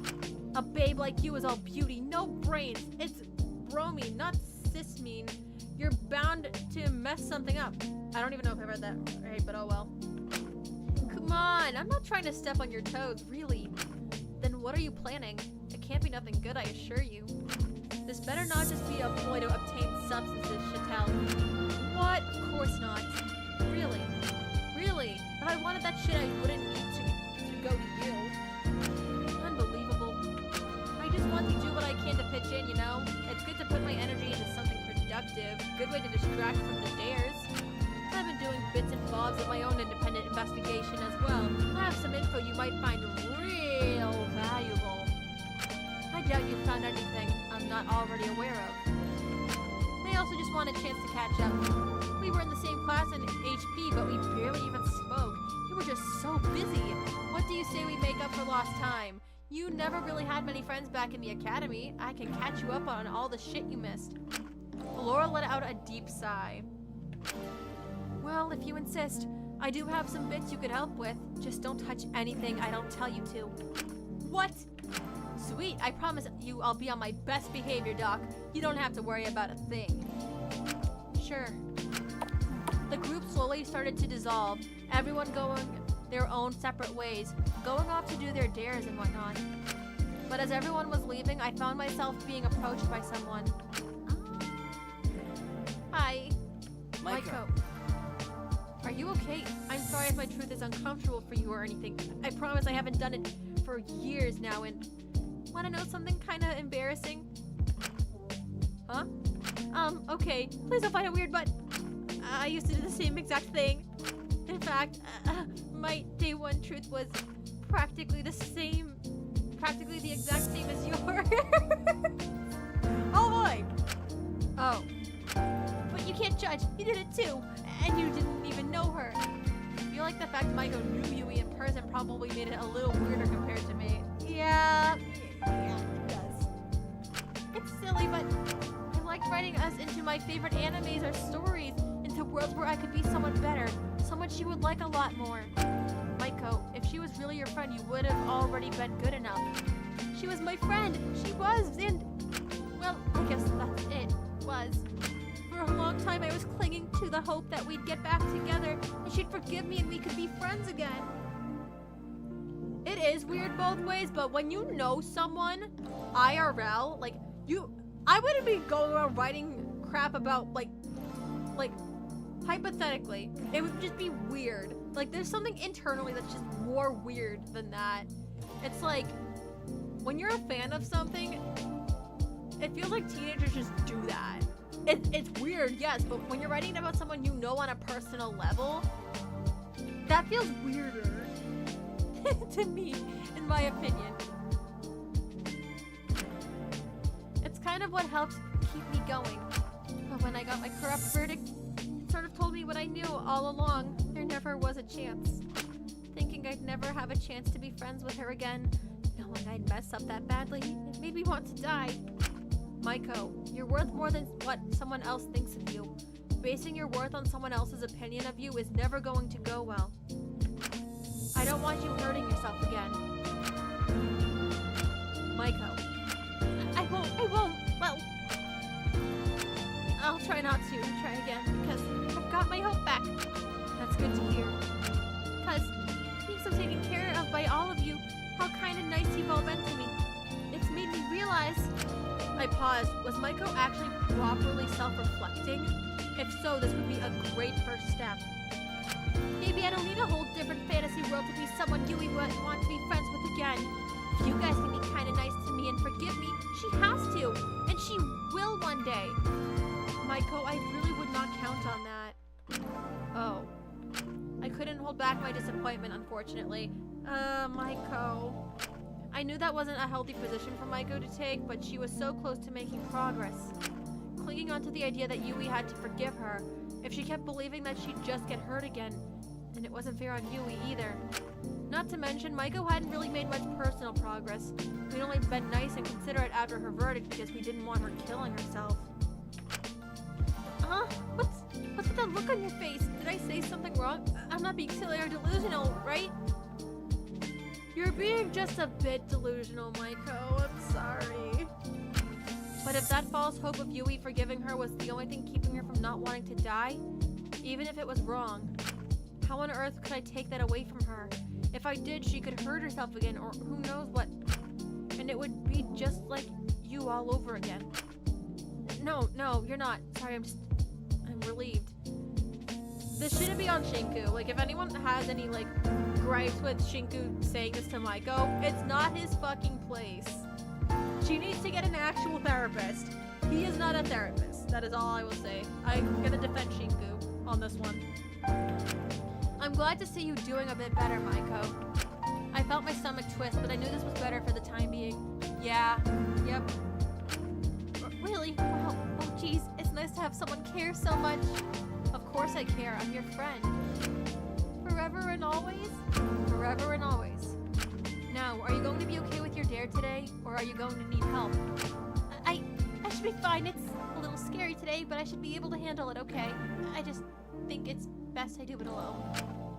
A babe like you is all beauty, no brains. It's bromine, not cismine. You're bound to mess something up. I don't even know if I read that right, but oh well. Come on, I'm not trying to step on your toes, really. Then what are you planning? It can't be nothing good, I assure you. This better not just be a ploy to obtain substances, Chattel. What? Of course not. Really? Really? If I wanted that shit, I wouldn't need to go to you. Unbelievable. I just want to do what I can to pitch in, you know? It's good to put my energy into something productive. Good way to distract from the dares. I've been doing bits and bobs of my own independent investigation as well. I have some info you might find real valuable. I doubt you found anything I'm not already aware of. I also just want a chance to catch up. We were in the same class in HP, but we barely even spoke. You were just so busy. What do you say we make up for lost time? You never really had many friends back in the academy. I can catch you up on all the shit you missed. Laura let out a deep sigh. Well, if you insist, I do have some bits you could help with. Just don't touch anything I don't tell you to. What? Sweet, I promise you I'll be on my best behavior, Doc. You don't have to worry about a thing. Sure. The group slowly started to dissolve, everyone going their own separate ways, going off to do their dares and whatnot. But as everyone was leaving, I found myself being approached by someone. Hi. Maiko. Are you okay? I'm sorry if my truth is uncomfortable for you or anything. I promise I haven't done it for years now, and want to know something kind of embarrassing? Huh? Okay. Please don't find it weird, but I used to do the same exact thing. In fact, my day one truth was practically the exact same as yours. Oh boy! Oh. But you can't judge. You did it too. And you didn't even know her. I feel like the fact Maiko knew Yui in person probably made it a little weirder compared to me. Yeah, it does. It's silly, but I liked writing us into my favorite animes or stories, into worlds where I could be someone better, someone she would like a lot more. Maiko, if she was really your friend, you would have already been good enough. She was my friend. She was, and well, I guess that's it. Was. For a long time, I was clinging to the hope that we'd get back together and she'd forgive me and we could be friends again. It is weird both ways, but when you know someone, IRL, like, I wouldn't be going around writing crap about, like, hypothetically, it would just be weird. Like, there's something internally that's just more weird than that. It's like, when you're a fan of something, it feels like teenagers just do that. It's weird, yes, but when you're writing about someone you know on a personal level, that feels weirder to me, in my opinion. It's kind of what helps keep me going. But when I got my corrupt verdict, it sort of told me what I knew all along. There never was a chance. Thinking I'd never have a chance to be friends with her again, knowing I'd mess up that badly, it made me want to die. Maiko, you're worth more than what someone else thinks of you. Basing your worth on someone else's opinion of you is never going to go well. I don't want you hurting yourself again. Maiko. I won't. Well, I'll try not to try again because I've got my hope back. That's good to hear. Because being so taken care of by all of you, how kind and nice you've all been to me. It's made me realize... I paused. Was Maiko actually properly self-reflecting? If so, this would be a great first step. Maybe I don't need a whole different fantasy world to be someone Yui would want to be friends with again. If you guys can be kind of nice to me and forgive me, she has to. And she will one day. Maiko, I really would not count on that. Oh. I couldn't hold back my disappointment, unfortunately. Maiko. I knew that wasn't a healthy position for Maiko to take, but she was so close to making progress. Clinging onto the idea that Yui had to forgive her, if she kept believing that she'd just get hurt again. And it wasn't fair on Yui either. Not to mention, Maiko hadn't really made much personal progress. We'd only been nice and considerate after her verdict because we didn't want her killing herself. What's with that look on your face? Did I say something wrong? I'm not being silly or delusional, right? You're being just a bit delusional, Maiko. I'm sorry. But if that false hope of Yui forgiving her was the only thing keeping her from not wanting to die, even if it was wrong, how on earth could I take that away from her? If I did, she could hurt herself again, or who knows what. And it would be just like you all over again. No, you're not. Sorry, I'm relieved. This shouldn't be on Shinku. Like, if anyone has any, like, gripes with Shinku saying this to Maiko, it's not his fucking place. She needs to get an actual therapist. He is not a therapist. That is all I will say. I'm gonna defend Shinku on this one. I'm glad to see you doing a bit better, Maiko. I felt my stomach twist, but I knew this was better for the time being. Yeah. Yep. Really? Wow. Oh, geez. It's nice to have someone care so much. Of course I care. I'm your friend. Forever and always? Forever and always. Now, are you going to be okay with your dare today, or are you going to need help? I should be fine. It's a little scary today, but I should be able to handle it okay. I just think it's best I do it alone.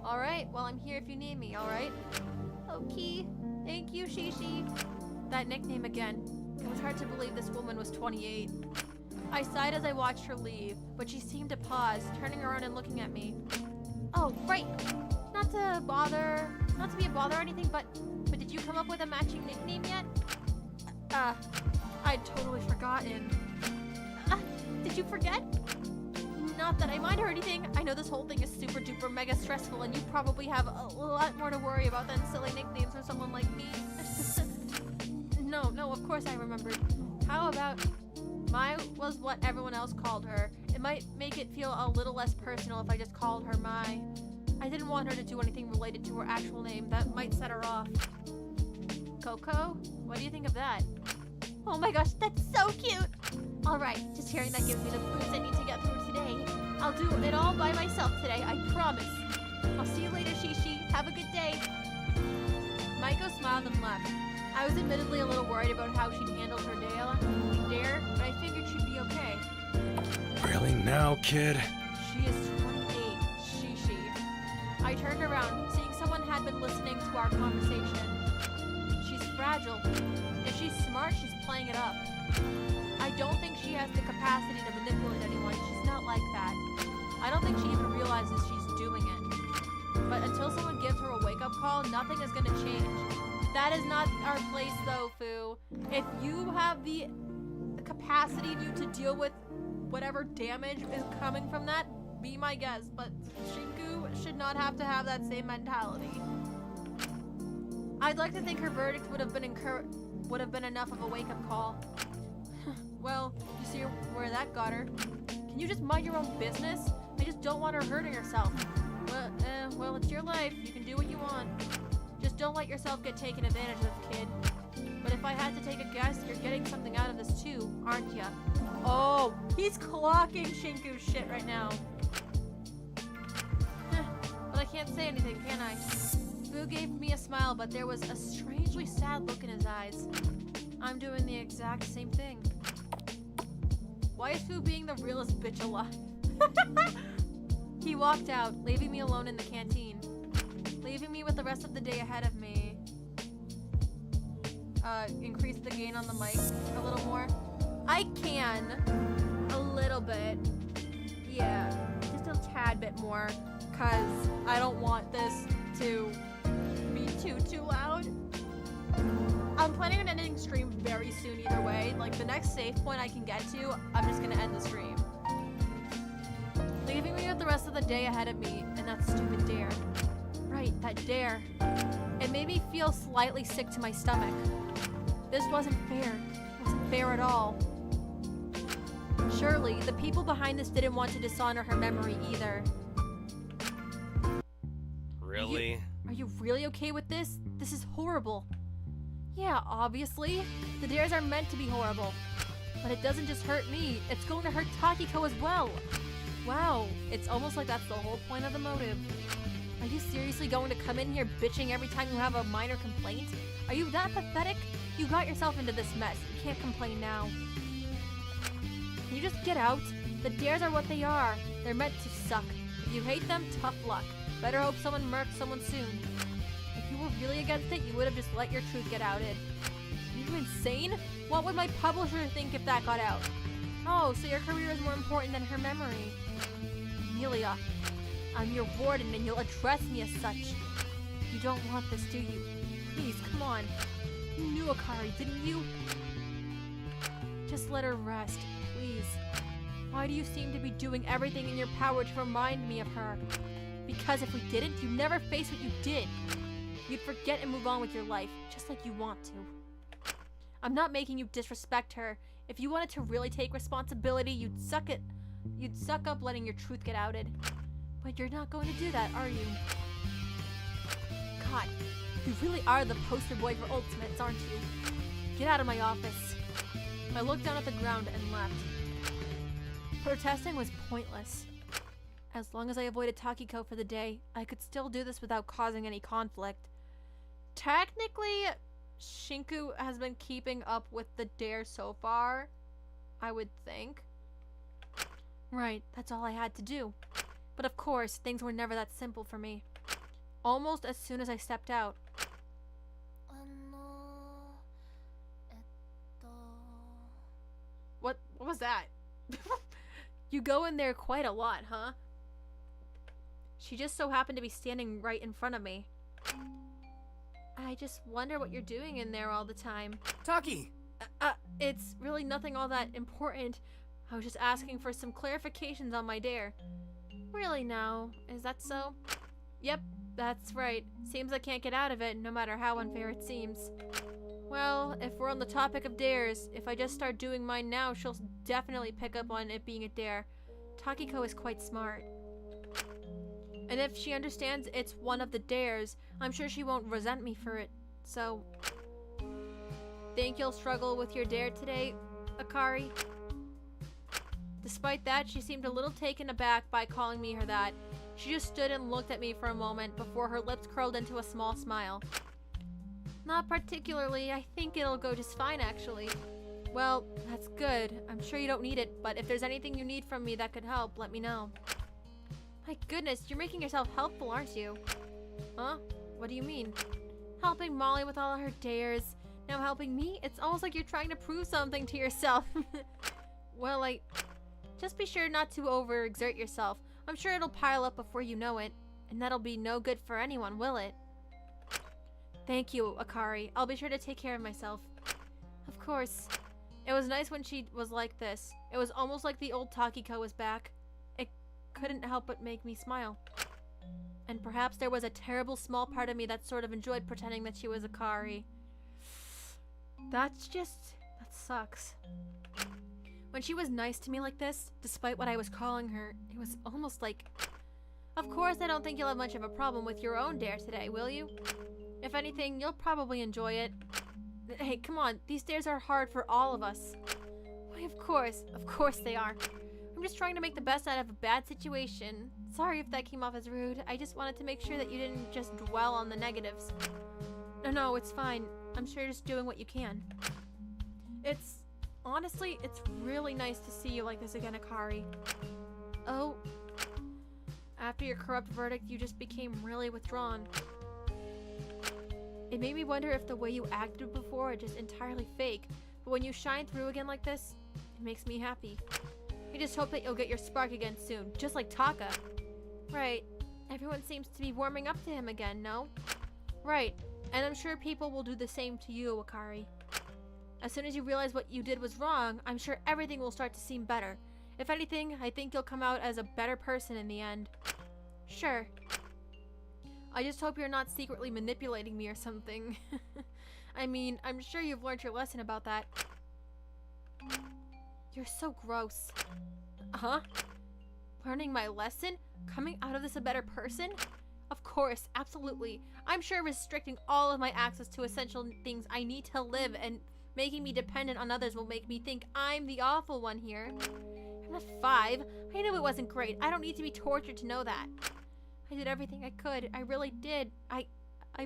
Alright, well, I'm here if you need me, alright? Okay. Thank you, Shishi. That nickname again. It was hard to believe this woman was 28. I sighed as I watched her leave, but she seemed to pause, turning around and looking at me. Oh, right. Not to be a bother or anything, but did you come up with a matching nickname yet? I'd totally forgotten. Did you forget? Not that I mind or anything. I know this whole thing is super duper mega stressful and you probably have a lot more to worry about than silly nicknames for someone like me. No, of course I remembered. How about Mai was what everyone else called her. It might make it feel a little less personal if I just called her Mai. I didn't want her to do anything related to her actual name that might set her off. Coco? What do you think of that? Oh my gosh, that's so cute! Alright, just hearing that gives me the boost I need to get through today. I'll do it all by myself today, I promise. I'll see you later, Shishi. Have a good day. Maiko smiled and left. I was admittedly a little worried about how she'd handled her dare, but I figured she'd be okay. Really now, kid? She is 28, Shishi. I turned around, seeing someone had been listening to our conversation. She's fragile. If she's smart, she's playing it up. I don't think she has the capacity to manipulate anyone. She's not like that. I don't think she even realizes she's doing it. But until someone gives her a wake-up call, nothing is gonna change. That is not our place, though, Fu. If you have the capacity to deal with whatever damage is coming from that, be my guest. But Shinku should not have to have that same mentality. I'd like to think her verdict would have been enough of a wake-up call. Well, you see where that got her. Can you just mind your own business? I just don't want her hurting herself. Well, it's your life. You can do what you want. Just don't let yourself get taken advantage of, kid. But if I had to take a guess, you're getting something out of this too, aren't ya? Oh, he's clocking Shinku's shit right now. But I can't say anything, can I? Fu gave me a smile, but there was a strangely sad look in his eyes. I'm doing the exact same thing. Why is Fu being the realest bitch alive? He walked out, leaving me alone in the canteen. Leaving me with the rest of the day ahead of me. Increase the gain on the mic a little more. I can. A little bit. Yeah, just a tad bit more. Cause I don't want this to be too loud. I'm planning on ending stream very soon either way. Like, the next safe point I can get to, I'm just gonna end the stream. Leaving me with the rest of the day ahead of me, and that stupid dare. Right, that dare. It made me feel slightly sick to my stomach. This wasn't fair. It wasn't fair at all. Surely, the people behind this didn't want to dishonor her memory either. Really? Are you really okay with this? This is horrible. Yeah, obviously. The dares are meant to be horrible. But it doesn't just hurt me, it's going to hurt Takiko as well. Wow, it's almost like that's the whole point of the motive. Are you seriously going to come in here bitching every time you have a minor complaint? Are you that pathetic? You got yourself into this mess. You can't complain now. Can you just get out? The dares are what they are. They're meant to suck. If you hate them, tough luck. Better hope someone murks someone soon. If you were really against it, you would have just let your truth get outed. Are you insane? What would my publisher think if that got out? Oh, so your career is more important than her memory. Amelia, I'm your warden and you'll address me as such. You don't want this, do you? Please, come on. You knew Akari, didn't you? Just let her rest, please. Why do you seem to be doing everything in your power to remind me of her? Because if we didn't, you'd never face what you did. You'd forget and move on with your life, just like you want to. I'm not making you disrespect her. If you wanted to really take responsibility, you'd suck up letting your truth get outed. But you're not going to do that, are you? God, you really are the poster boy for ultimates, aren't you? Get out of my office. I looked down at the ground and left. Protesting was pointless. As long as I avoided Takiko for the day, I could still do this without causing any conflict. Technically, Shinku has been keeping up with the dare so far, I would think. Right, that's all I had to do. But of course, things were never that simple for me. Almost as soon as I stepped out. What was that? You go in there quite a lot, huh? She just so happened to be standing right in front of me. I just wonder what you're doing in there all the time. Taki! It's really nothing all that important. I was just asking for some clarifications on my dare. Really now? Is that so? Yep, that's right. Seems I can't get out of it, no matter how unfair it seems. Well, if we're on the topic of dares, if I just start doing mine now, she'll definitely pick up on it being a dare. Takiko is quite smart. And if she understands it's one of the dares, I'm sure she won't resent me for it. So, think you'll struggle with your dare today, Akari? Despite that, she seemed a little taken aback by calling me her that. She just stood and looked at me for a moment before her lips curled into a small smile. Not particularly. I think it'll go just fine, actually. Well, that's good. I'm sure you don't need it, but if there's anything you need from me that could help, let me know. My goodness, you're making yourself helpful, aren't you? Huh? What do you mean? Helping Molly with all her dares. Now helping me? It's almost like you're trying to prove something to yourself. Well, just be sure not to overexert yourself. I'm sure it'll pile up before you know it. And that'll be no good for anyone, will it? Thank you, Akari. I'll be sure to take care of myself. Of course. It was nice when she was like this. It was almost like the old Takiko was back. It couldn't help but make me smile. And perhaps there was a terrible small part of me that sort of enjoyed pretending that she was Akari. That sucks. When she was nice to me like this, despite what I was calling her, it was almost like... Of course, I don't think you'll have much of a problem with your own dare today, will you? If anything, you'll probably enjoy it. Hey, come on, these dares are hard for all of us. Why, of course they are. I'm just trying to make the best out of a bad situation. Sorry if that came off as rude. I just wanted to make sure that you didn't just dwell on the negatives. No, it's fine. I'm sure you're just doing what you can. Honestly, it's really nice to see you like this again, Akari. Oh. After your corrupt verdict, you just became really withdrawn. It made me wonder if the way you acted before are just entirely fake, but when you shine through again like this, it makes me happy. I just hope that you'll get your spark again soon, just like Taka. Right. Everyone seems to be warming up to him again, no? Right. And I'm sure people will do the same to you, Akari. As soon as you realize what you did was wrong, I'm sure everything will start to seem better. If anything, I think you'll come out as a better person in the end. Sure. I just hope you're not secretly manipulating me or something. I mean, I'm sure you've learned your lesson about that. You're so gross. Huh? Learning my lesson? Coming out of this a better person? Of course, absolutely. I'm sure restricting all of my access to essential things I need to live and making me dependent on others will make me think I'm the awful one here. I'm not 5. I knew it wasn't great. I don't need to be tortured to know that. I did everything I could. I really did. I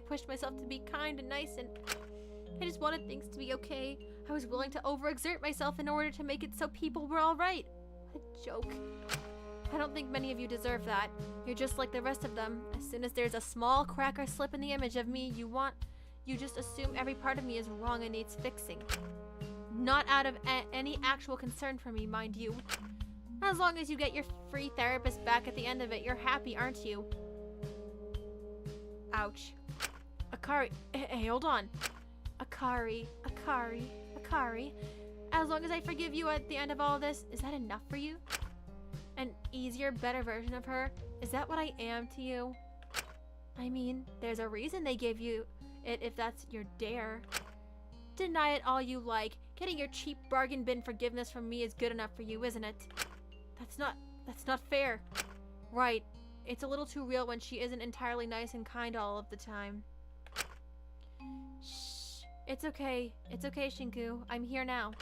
pushed myself to be kind and nice, and I just wanted things to be okay. I was willing to overexert myself in order to make it so people were alright. What a joke. I don't think many of you deserve that. You're just like the rest of them. As soon as there's a small crack or slip in the image of me you just assume every part of me is wrong and needs fixing. Not out of any actual concern for me, mind you. As long as you get your free therapist back at the end of it, you're happy, aren't you? Ouch. Akari, hey, hold on. Akari. As long as I forgive you at the end of all this, is that enough for you? An easier, better version of her? Is that what I am to you? I mean, there's a reason they gave you it if that's your dare. Deny it all you like. Getting your cheap bargain bin forgiveness from me is good enough for you, isn't it? That's not fair. Right. It's a little too real when she isn't entirely nice and kind all of the time. Shh. It's okay. It's okay, Shinku. I'm here now.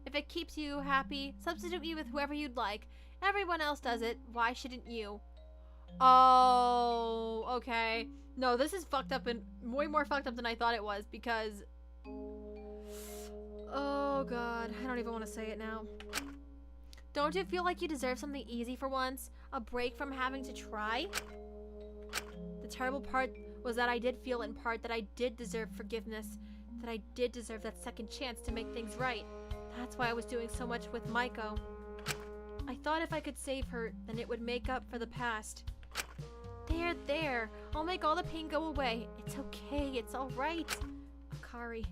If it keeps you happy, substitute me with whoever you'd like. Everyone else does it. Why shouldn't you? Oh, okay. No, this is fucked up and way more fucked up than I thought it was because... Oh god, I don't even want to say it now. Don't you feel like you deserve something easy for once? A break from having to try? The terrible part was that I did feel in part that I did deserve forgiveness, that I did deserve that second chance to make things right. That's why I was doing so much with Maiko. I thought if I could save her, then it would make up for the past. There. I'll make all the pain go away. It's okay. It's alright. Akari.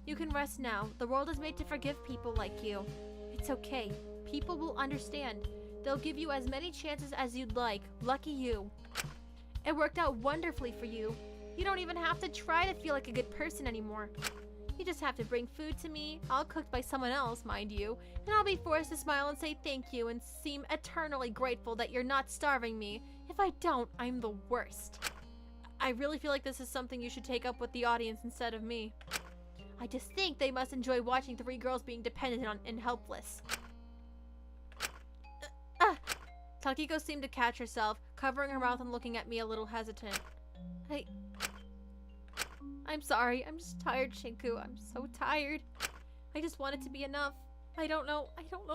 You can rest now. The world is made to forgive people like you. It's okay. People will understand. They'll give you as many chances as you'd like. Lucky you. It worked out wonderfully for you. You don't even have to try to feel like a good person anymore. You just have to bring food to me, all cooked by someone else, mind you, and I'll be forced to smile and say thank you and seem eternally grateful that you're not starving me. If I don't, I'm the worst. I really feel like this is something you should take up with the audience instead of me. I just think they must enjoy watching 3 girls being dependent on and helpless. Takiko seemed to catch herself, covering her mouth and looking at me a little hesitant. I'm sorry. I'm just tired, Shinku. I'm so tired. I just want it to be enough. I don't know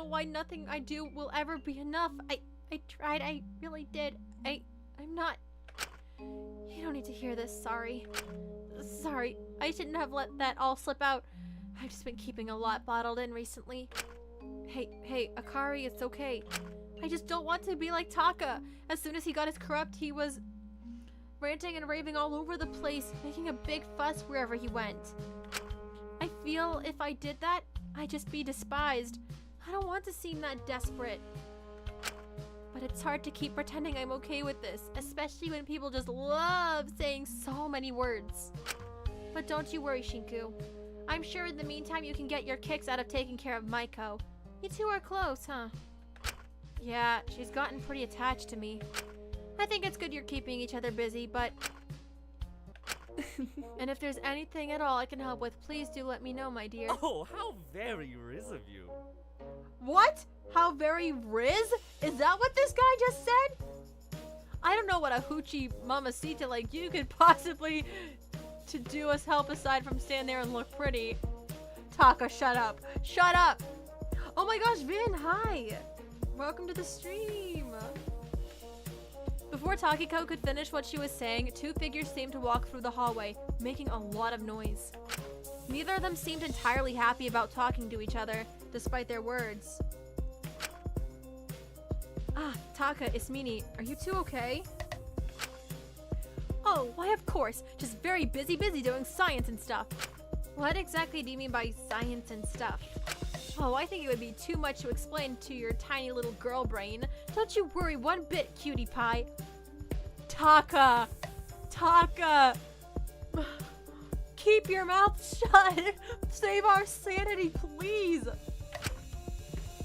why nothing I do will ever be enough. I tried. I really did. I'm not. You don't need to hear this. Sorry. I shouldn't have let that all slip out. I've just been keeping a lot bottled in recently. Hey, Akari, it's okay. I just don't want to be like Taka. As soon as he got his corrupt, he was ranting and raving all over the place, making a big fuss wherever he went. I feel if I did that, I'd just be despised. I don't want to seem that desperate. But it's hard to keep pretending I'm okay with this, especially when people just love saying so many words. But don't you worry, Shinku. I'm sure in the meantime you can get your kicks out of taking care of Maiko. You two are close, huh? Yeah, she's gotten pretty attached to me. I think it's good you're keeping each other busy, but... And if there's anything at all I can help with, please do let me know, my dear. Oh, how very Riz of you. What? How very Riz? Is that what this guy just said? I don't know what a hoochie mamacita like you could possibly to do us help aside from stand there and look pretty. Taka, shut up. Shut up! Oh my gosh, Vin, hi! Welcome to the stream! Before Takiko could finish what she was saying, 2 figures seemed to walk through the hallway, making a lot of noise. Neither of them seemed entirely happy about talking to each other, despite their words. Taka, it's Mini. Are you two okay? Oh, why of course. Just very busy doing science and stuff. What exactly do you mean by science and stuff? Oh, I think it would be too much to explain to your tiny little girl brain. Don't you worry one bit, cutie pie. Taka! Keep your mouth shut! Save our sanity, please!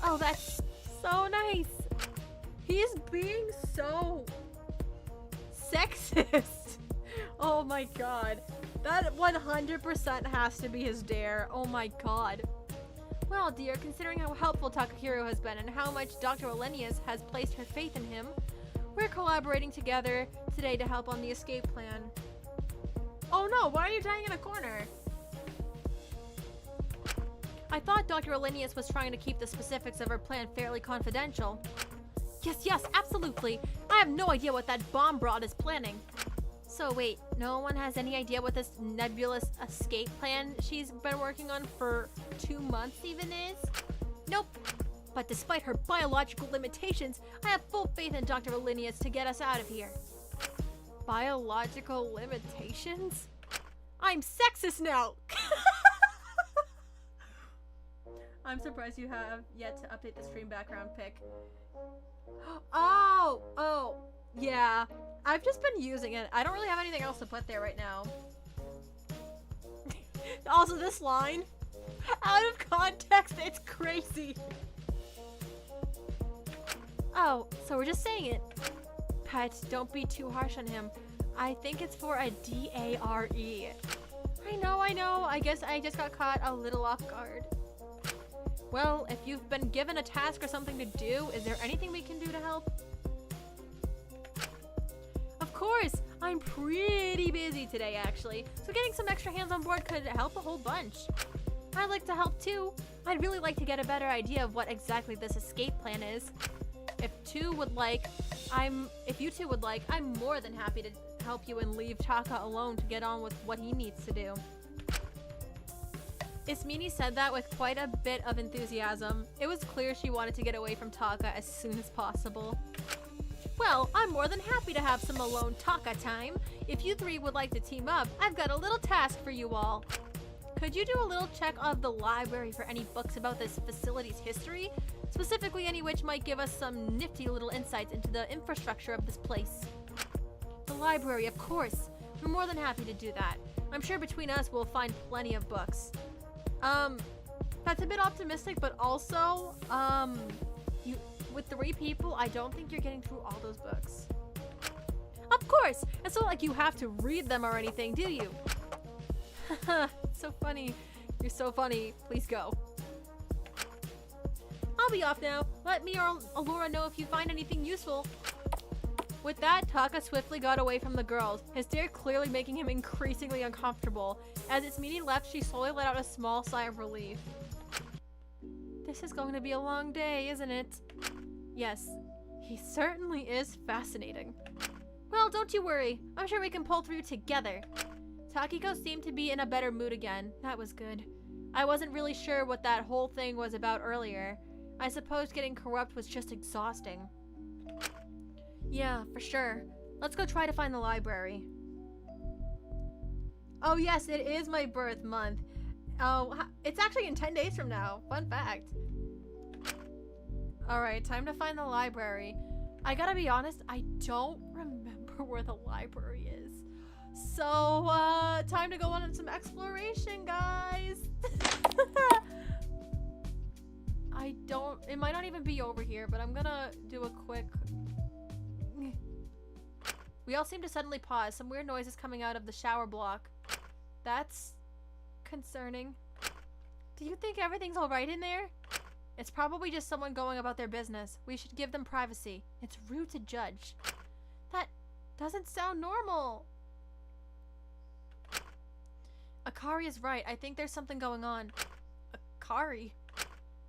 Oh, that's so nice. He's being so sexist. Oh my god. That 100% has to be his dare. Oh my god. Well, dear, considering how helpful Takahiro has been and how much Dr. Olenius has placed her faith in him, we're collaborating together today to help on the escape plan. Oh no, why are you dying in a corner? I thought Dr. Olenius was trying to keep the specifics of her plan fairly confidential. Yes, absolutely. I have no idea what that bomb broad is planning. So wait, no one has any idea what this nebulous escape plan she's been working on for 2 months even is? Nope. But despite her biological limitations, I have full faith in Dr. Olenius to get us out of here. Biological limitations? I'm sexist now! I'm surprised you have yet to update the stream background pic. Oh, yeah. I've just been using it. I don't really have anything else to put there right now. Also, this line, out of context, it's crazy. Oh, so we're just saying it. Pet, don't be too harsh on him. I think it's for a D-A-R-E. I know. I guess I just got caught a little off guard. Well, if you've been given a task or something to do, is there anything we can do to help? Of course! I'm pretty busy today, actually, so getting some extra hands on board could help a whole bunch. I'd like to help too. I'd really like to get a better idea of what exactly this escape plan is. If you two would like, I'm more than happy to help you and leave Taka alone to get on with what he needs to do. Ismini said that with quite a bit of enthusiasm. It was clear she wanted to get away from Taka as soon as possible. Well, I'm more than happy to have some alone Taka time. If you three would like to team up, I've got a little task for you all. Could you do a little check of the library for any books about this facility's history? Specifically any which might give us some nifty little insights into the infrastructure of this place. The library, of course. We're more than happy to do that. I'm sure between us we'll find plenty of books. That's a bit optimistic, but also, with 3 people, I don't think you're getting through all those books. Of course! It's not like you have to read them or anything, do you? So funny. You're so funny. Please go. I'll be off now. Let me or Allura know if you find anything useful. With that, Taka swiftly got away from the girls, his stare clearly making him increasingly uncomfortable. As Ismini left, she slowly let out a small sigh of relief. This is going to be a long day, isn't it? Yes, he certainly is fascinating. Well, don't you worry. I'm sure we can pull through together. Takiko seemed to be in a better mood again. That was good. I wasn't really sure what that whole thing was about earlier. I suppose getting corrupt was just exhausting. Yeah, for sure. Let's go try to find the library. Oh yes, it is my birth month. Oh, it's actually in 10 days from now. Fun fact. Alright, time to find the library. I gotta be honest, I don't remember where the library is. So, time to go on some exploration, guys. It might not even be over here, but I'm gonna do a quick... We all seem to suddenly pause. Some weird noise is coming out of the shower block. That's concerning. Do you think everything's alright in there? It's probably just someone going about their business. We should give them privacy. It's rude to judge. That doesn't sound normal. Akari is right. I think there's something going on. Akari?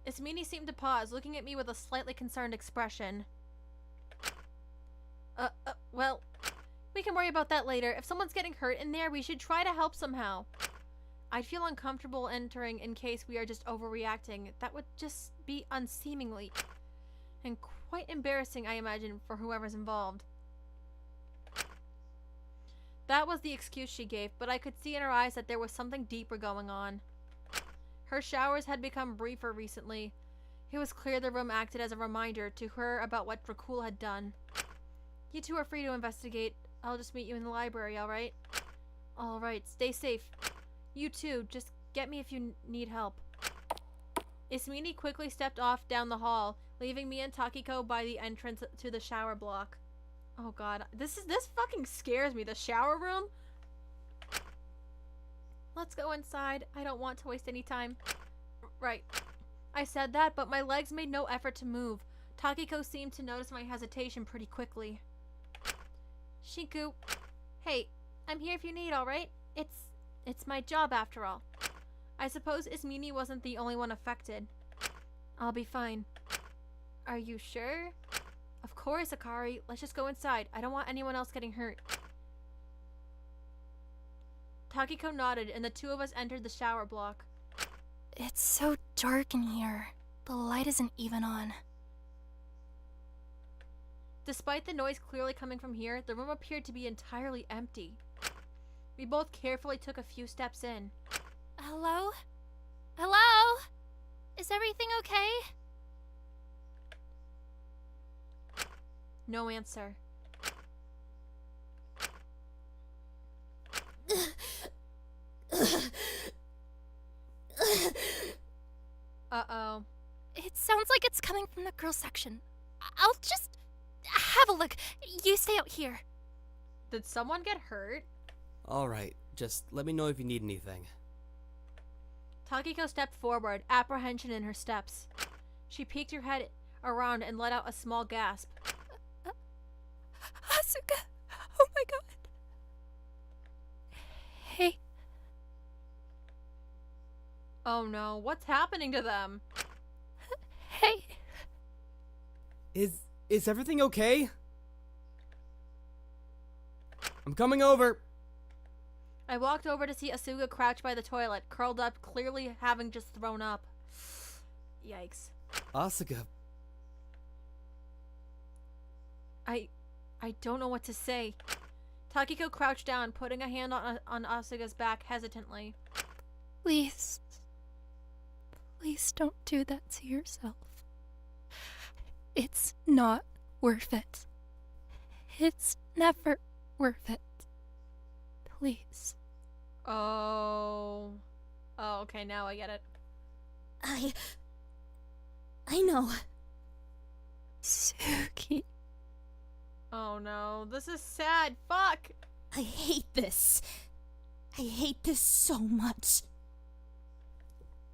Ismini seemed to pause, looking at me with a slightly concerned expression. Well, we can worry about that later. If someone's getting hurt in there, we should try to help somehow. I'd feel uncomfortable entering in case we are just overreacting. That would just be unseemly. And quite embarrassing, I imagine, for whoever's involved. That was the excuse she gave, but I could see in her eyes that there was something deeper going on. Her showers had become briefer recently. It was clear the room acted as a reminder to her about what Dracul had done. You two are free to investigate. I'll just meet you in the library, alright? Alright, stay safe. You too, just get me if you need help. Ismini quickly stepped off down the hall, leaving me and Takiko by the entrance to the shower block. Oh god, this fucking scares me. The shower room? Let's go inside. I don't want to waste any time. Right. I said that, but my legs made no effort to move. Takiko seemed to notice my hesitation pretty quickly. Shinku. Hey, I'm here if you need, alright? It's my job after all. I suppose Ismini wasn't the only one affected. I'll be fine. Are you sure? Of course, Akari. Let's just go inside. I don't want anyone else getting hurt. Takiko nodded, and the two of us entered the shower block. It's so dark in here. The light isn't even on. Despite the noise clearly coming from here, the room appeared to be entirely empty. We both carefully took a few steps in. Hello? Hello? Is everything okay? No answer. Uh-oh. It sounds like it's coming from the girls section. I'll just have a look. You stay out here. Did someone get hurt? Alright, just let me know if you need anything. Takiko stepped forward, apprehension in her steps. She peeked her head around and let out a small gasp. Asuka! Oh my god! Hey. Oh no, what's happening to them? Hey. Is everything okay? I'm coming over. I walked over to see Asuka crouched by the toilet, curled up, clearly having just thrown up. Yikes. Asuka. I don't know what to say. Takiko crouched down, putting a hand on Asuka's back hesitantly. Please. Please don't do that to yourself. It's not worth it. It's never worth it. Please. Oh. Oh, okay, now I get it. I know. Suki. Oh no, this is sad. Fuck! I hate this. I hate this so much.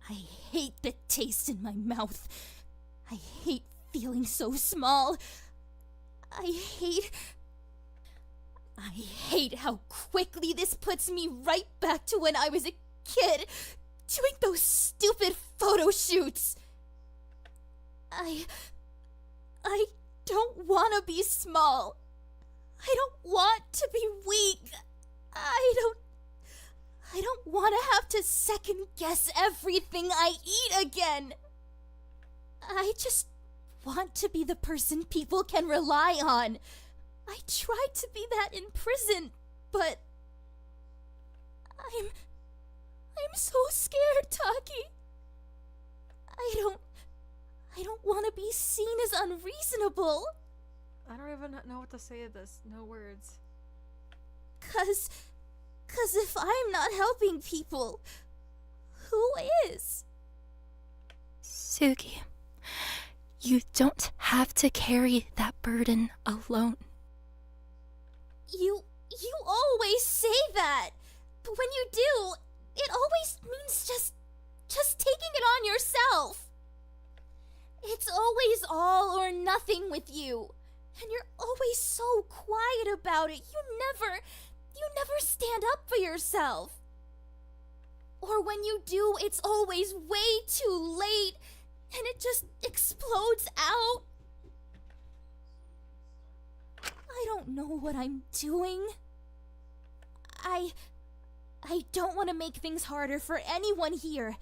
I hate the taste in my mouth. I hate feeling so small. I hate how quickly this puts me right back to when I was a kid, doing those stupid photo shoots. I don't want to be small. I don't want to be weak. I don't want to have to second guess everything I eat again. I just want to be the person people can rely on. I tried to be that in prison, but I'm so scared, Taki. I don't want to be seen as unreasonable. I don't even know what to say to this. No words. Cause if I'm not helping people, who is? Suki, you don't have to carry that burden alone. You always say that, but when you do, it always means just taking it on yourself. It's always all or nothing with you, and you're always so quiet about it. You never stand up for yourself. Or when you do, it's always way too late, and it just explodes out. I don't know what I'm doing. I don't want to make things harder for anyone here,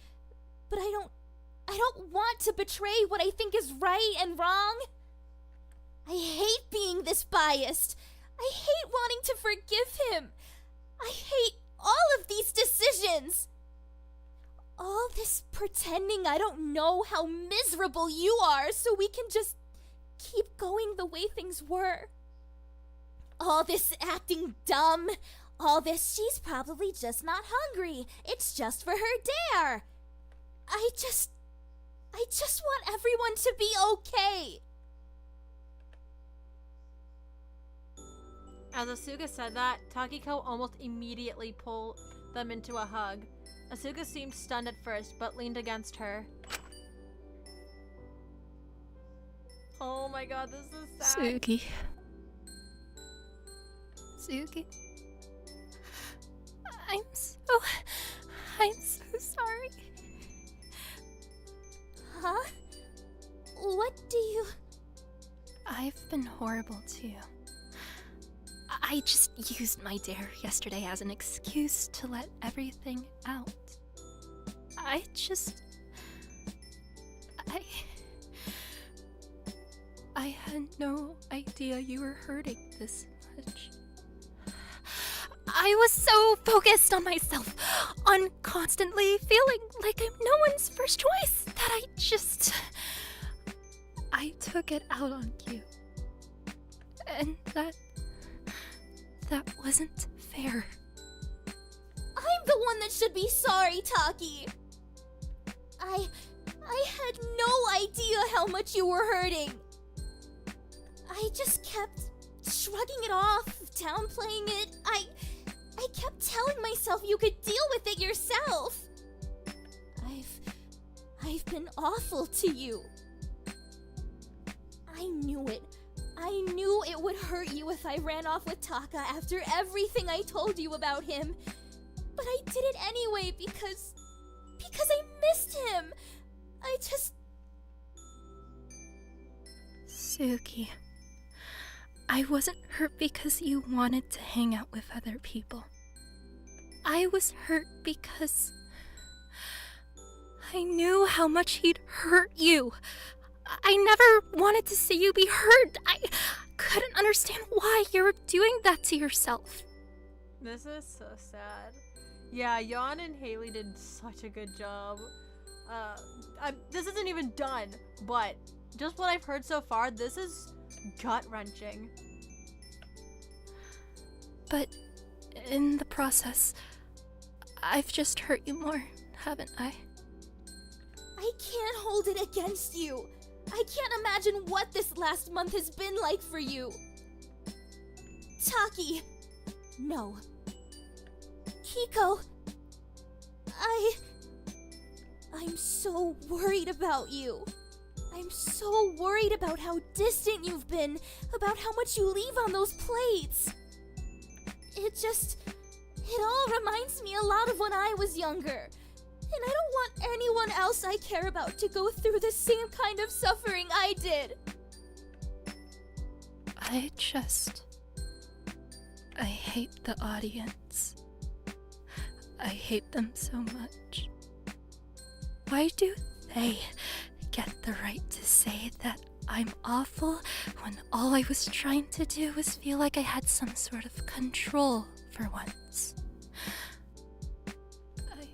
but I don't want to betray what I think is right and wrong. I hate being this biased. I hate wanting to forgive him. I hate all of these decisions. All this pretending I don't know how miserable you are so we can just keep going the way things were. All this acting dumb. All this, she's probably just not hungry. It's just for her dare. I just want everyone to be okay. As Asuka said that, Takiko almost immediately pulled them into a hug. Asuka seemed stunned at first, but leaned against her. Oh my god, this is sad. Suki. Suki. I'm so sorry. Huh? What do you... I've been horrible too. I just used my dare yesterday as an excuse to let everything out. I had no idea you were hurting this much. I was so focused on myself, on constantly feeling like I'm no one's first choice, that I took it out on you. And that wasn't fair. I'm the one that should be sorry, Taki. I had no idea how much you were hurting. I just kept shrugging it off, downplaying it. I kept telling myself you could deal with it yourself. I've been awful to you. I knew it. I knew it would hurt you if I ran off with Taka after everything I told you about him. But I did it anyway because I missed him. Suki, I wasn't hurt because you wanted to hang out with other people. I was hurt because I knew how much he'd hurt you. I never wanted to see you be hurt. I couldn't understand why you were doing that to yourself. This is so sad. Yeah, Yon and Haley did such a good job. This isn't even done, but just what I've heard so far, this is gut-wrenching. But in the process, I've just hurt you more, haven't I? I can't hold it against you. I can't imagine what this last month has been like for you. Taki. No. Kiko. I'm so worried about you. I'm so worried about how distant you've been, about how much you leave on those plates. It all reminds me a lot of when I was younger. And I don't want anyone else I care about to go through the same kind of suffering I did. I hate the audience. I hate them so much. Why do they get the right to say that I'm awful when all I was trying to do was feel like I had some sort of control for once? I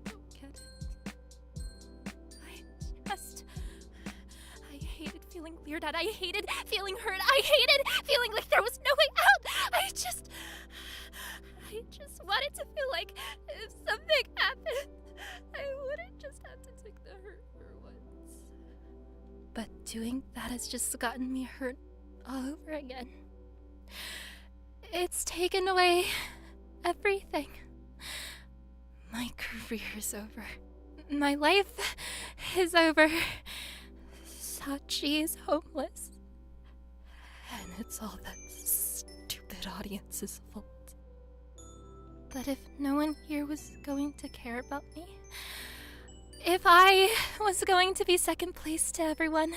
don't get it. I hated feeling weird out. I hated feeling hurt. I hated feeling like there was no way out. I just wanted to feel like if something happened, I wouldn't just have to take the hurt for once. But doing that has just gotten me hurt all over again. It's taken away everything. My career's over. My life is over. Sachi is homeless. And it's all that stupid audience's fault. But if no one here was going to care about me, if I was going to be second place to everyone,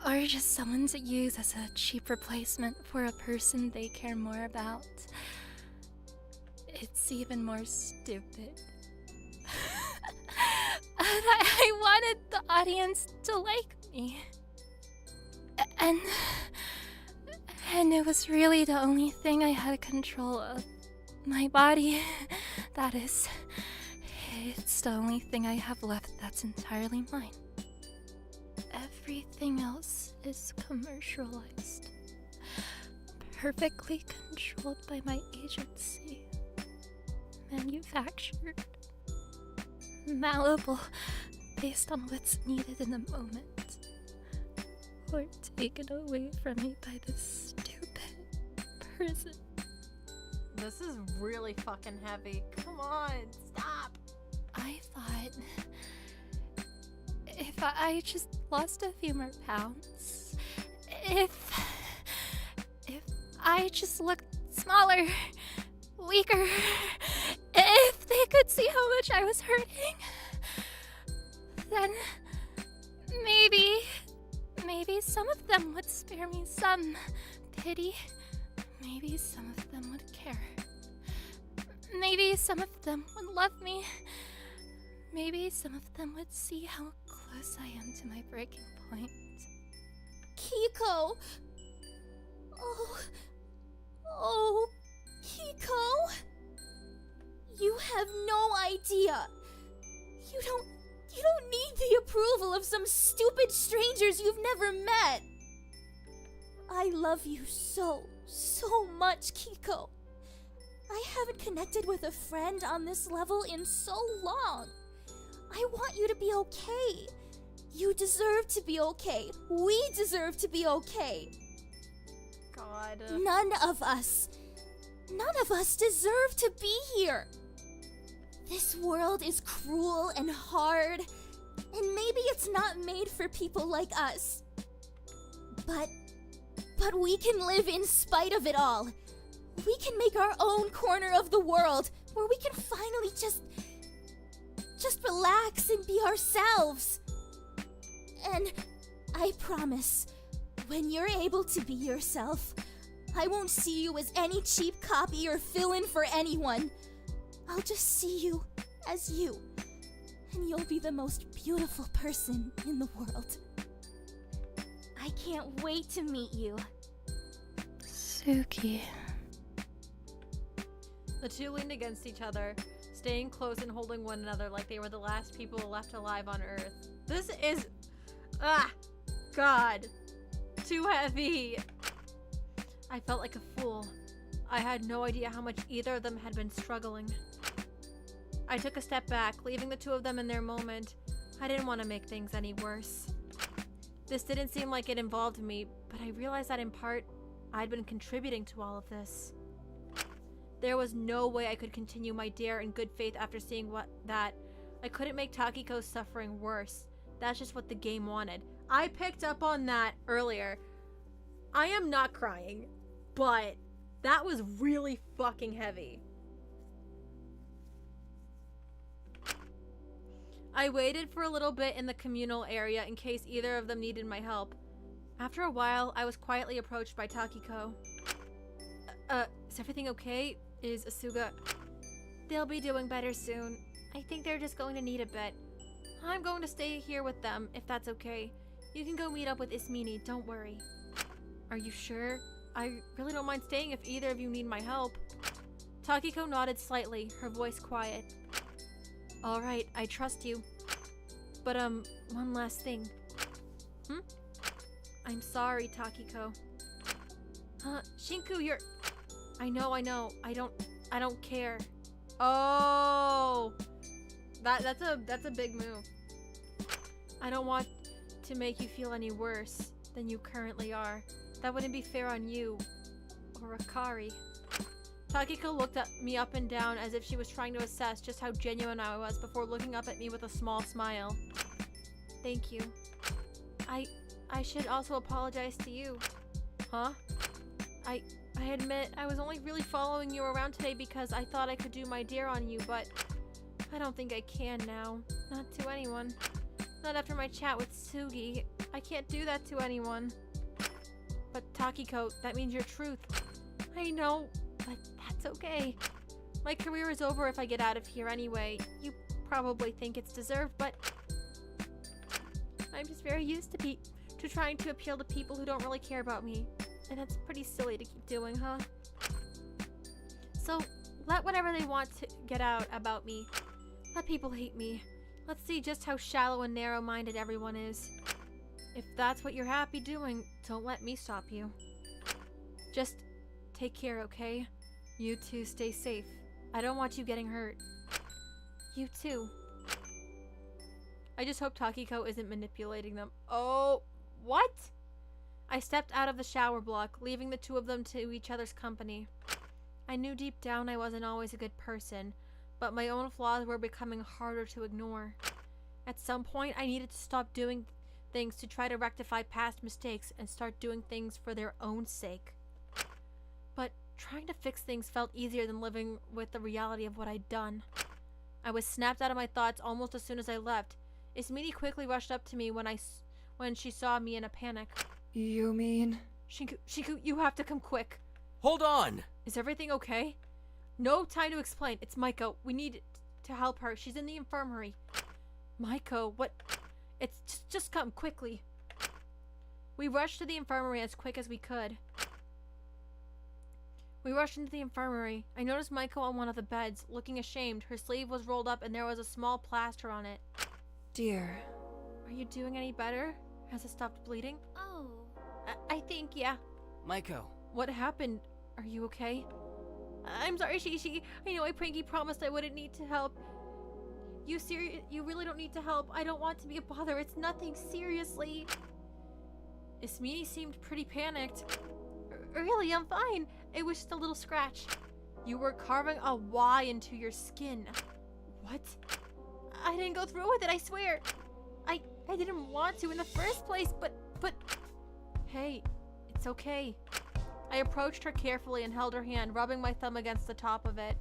or just someone to use as a cheap replacement for a person they care more about, it's even more stupid. I wanted the audience to like me. And it was really the only thing I had control of. My body, that is. It's the only thing I have left that's entirely mine. Everything else is commercialized. Perfectly controlled by my agency. Manufactured. Malleable based on what's needed in the moment. Or taken away from me by this stupid prison. This is really fucking heavy. Come on, stop. I thought if I just lost a few more pounds, if I just looked smaller, weaker, if they could see how much I was hurting, then maybe some of them would spare me some pity. Maybe some of them would care. Maybe some of them would love me. Maybe some of them would see how close I am to my breaking point. Kiko! Oh, Kiko! You have no idea. You don't need the approval of some stupid strangers you've never met. I love you so much, Kiko. I haven't connected with a friend on this level in so long. I want you to be okay. You deserve to be okay. We deserve to be okay. God. None of us deserve to be here. This world is cruel and hard, and maybe it's not made for people like us. But we can live in spite of it all. We can make our own corner of the world where we can finally just relax and be ourselves. And I promise, when you're able to be yourself, I won't see you as any cheap copy or fill-in for anyone. I'll just see you as you, and you'll be the most beautiful person in the world. I can't wait to meet you. Suki. The two leaned against each other, staying close and holding one another like they were the last people left alive on Earth. This is... God. Too heavy. I felt like a fool. I had no idea how much either of them had been struggling. I took a step back, leaving the two of them in their moment. I didn't want to make things any worse. This didn't seem like it involved me, but I realized that in part, I'd been contributing to all of this. There was no way I could continue my dare in good faith after seeing that. I couldn't make Takiko's suffering worse. That's just what the game wanted. I picked up on that earlier. I am not crying, but that was really fucking heavy. I waited for a little bit in the communal area in case either of them needed my help. After a while, I was quietly approached by Takiko. Is everything okay? Is Asuga... They'll be doing better soon. I think they're just going to need a bit. I'm going to stay here with them, if that's okay. You can go meet up with Ismini, don't worry. Are you sure? I really don't mind staying if either of you need my help. Takiko nodded slightly, her voice quiet. Alright, I trust you. But, one last thing. I'm sorry, Takiko. Shinku, you're... I know. I don't care. Oh! That's a big move. I don't want to make you feel any worse than you currently are. That wouldn't be fair on you. Or Akari. Takiko looked at me up and down as if she was trying to assess just how genuine I was before looking up at me with a small smile. Thank you. I should also apologize to you. Huh? I admit I was only really following you around today because I thought I could do my dare on you, but I don't think I can now. Not to anyone. Not after my chat with Sugi. I can't do that to anyone. But Takiko, that means your truth. I know, but that's okay. My career is over if I get out of here anyway. You probably think it's deserved, but I'm just very used to trying to appeal to people who don't really care about me. And that's pretty silly to keep doing, huh? So, let whatever they want to get out about me. Let people hate me. Let's see just how shallow and narrow-minded everyone is. If that's what you're happy doing, don't let me stop you. Just take care, okay? You two stay safe. I don't want you getting hurt. You too. I just hope Takiko isn't manipulating them. Oh, what? I stepped out of the shower block, leaving the two of them to each other's company. I knew deep down I wasn't always a good person, but my own flaws were becoming harder to ignore. At some point, I needed to stop doing things to try to rectify past mistakes and start doing things for their own sake. But trying to fix things felt easier than living with the reality of what I'd done. I was snapped out of my thoughts almost as soon as I left. Ismini quickly rushed up to me when she saw me in a panic. You mean? Shiku, you have to come quick. Hold on! Is everything okay? No time to explain. It's Maiko. We need to help her. She's in the infirmary. Maiko, what? It's just come quickly. We rushed to the infirmary as quick as we could. We rushed into the infirmary. I noticed Maiko on one of the beds, looking ashamed. Her sleeve was rolled up and there was a small plaster on it. Dear. Are you doing any better? Has it stopped bleeding? Oh. I think, yeah. Maiko. What happened? Are you okay? I'm sorry, Shishi. I know I pranky promised I wouldn't need to help. You really don't need to help. I don't want to be a bother. It's nothing, seriously. Ismini seemed pretty panicked. Really, I'm fine. It was just a little scratch. You were carving a Y into your skin. What? I didn't go through with it, I swear. I didn't want to in the first place, but... Hey, it's okay. I approached her carefully and held her hand, rubbing my thumb against the top of it.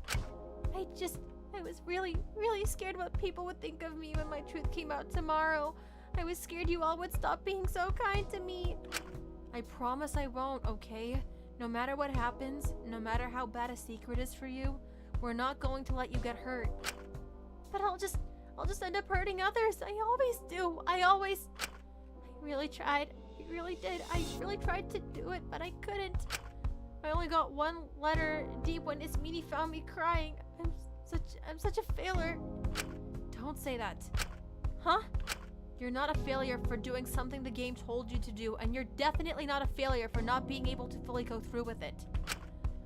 I was really, really scared what people would think of me when my truth came out tomorrow. I was scared you all would stop being so kind to me. I promise I won't, okay? No matter what happens, no matter how bad a secret is for you, we're not going to let you get hurt. But I'll just end up hurting others. I always do. I really tried. I really did. I really tried to do it, but I couldn't. I only got one letter deep when Ismini found me crying. I'm such a failure. Don't say that. Huh? You're not a failure for doing something the game told you to do, and you're definitely not a failure for not being able to fully go through with it.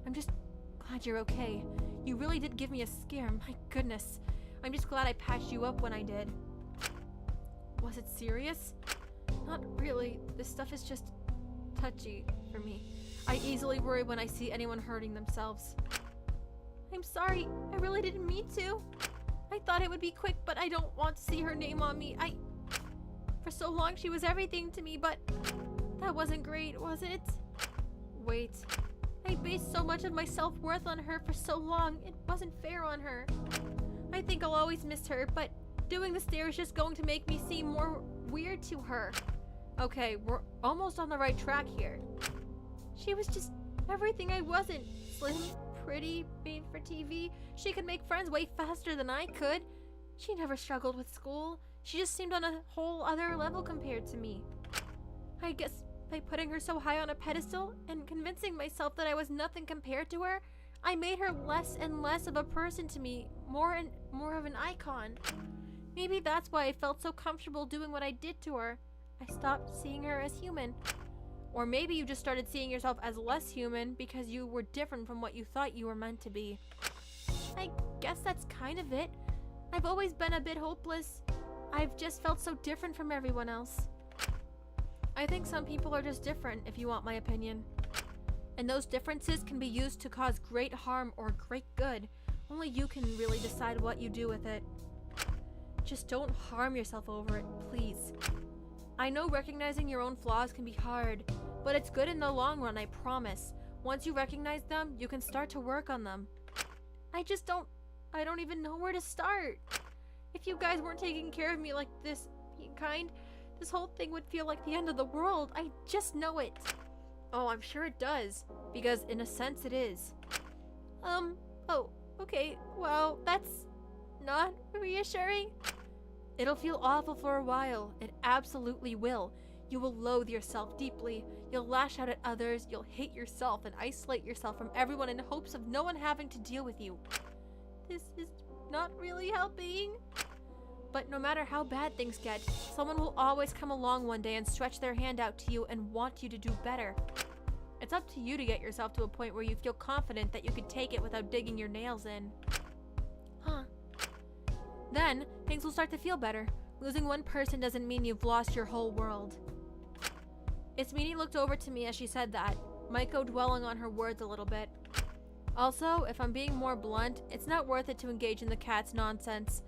I'm just glad you're okay. You really did give me a scare, my goodness. I'm just glad I patched you up when I did. Was it serious? Not really. This stuff is just touchy for me. I easily worry when I see anyone hurting themselves. I'm sorry. I really didn't mean to. I thought it would be quick, but I don't want to see her name on me. For so long, she was everything to me, but that wasn't great, was it? Wait. I based so much of my self-worth on her for so long. It wasn't fair on her. I think I'll always miss her, but doing the stare is just going to make me seem more weird to her. Okay, we're almost on the right track here. She was just everything I wasn't. Slim, pretty, made for TV. She could make friends way faster than I could. She never struggled with school. She just seemed on a whole other level compared to me. I guess by putting her so high on a pedestal and convincing myself that I was nothing compared to her, I made her less and less of a person to me, more and more of an icon. Maybe that's why I felt so comfortable doing what I did to her. I stopped seeing her as human. Or maybe you just started seeing yourself as less human because you were different from what you thought you were meant to be. I guess that's kind of it. I've always been a bit hopeless. I've just felt so different from everyone else. I think some people are just different, if you want my opinion. And those differences can be used to cause great harm or great good. Only you can really decide what you do with it. Just don't harm yourself over it, please. I know recognizing your own flaws can be hard, but it's good in the long run, I promise. Once you recognize them, you can start to work on them. I don't even know where to start. If you guys weren't taking care of me like this, being kind, this whole thing would feel like the end of the world. I just know it. Oh, I'm sure it does, because in a sense it is. Oh, okay, well, that's not reassuring. It'll feel awful for a while. It absolutely will. You will loathe yourself deeply. You'll lash out at others. You'll hate yourself and isolate yourself from everyone in hopes of no one having to deal with you. This is not really helping. But no matter how bad things get, someone will always come along one day and stretch their hand out to you and want you to do better. It's up to you to get yourself to a point where you feel confident that you can take it without digging your nails in. Huh. Then, things will start to feel better. Losing one person doesn't mean you've lost your whole world. Ismini looked over to me as she said that, Maiko dwelling on her words a little bit. Also, if I'm being more blunt, it's not worth it to engage in the cat's nonsense.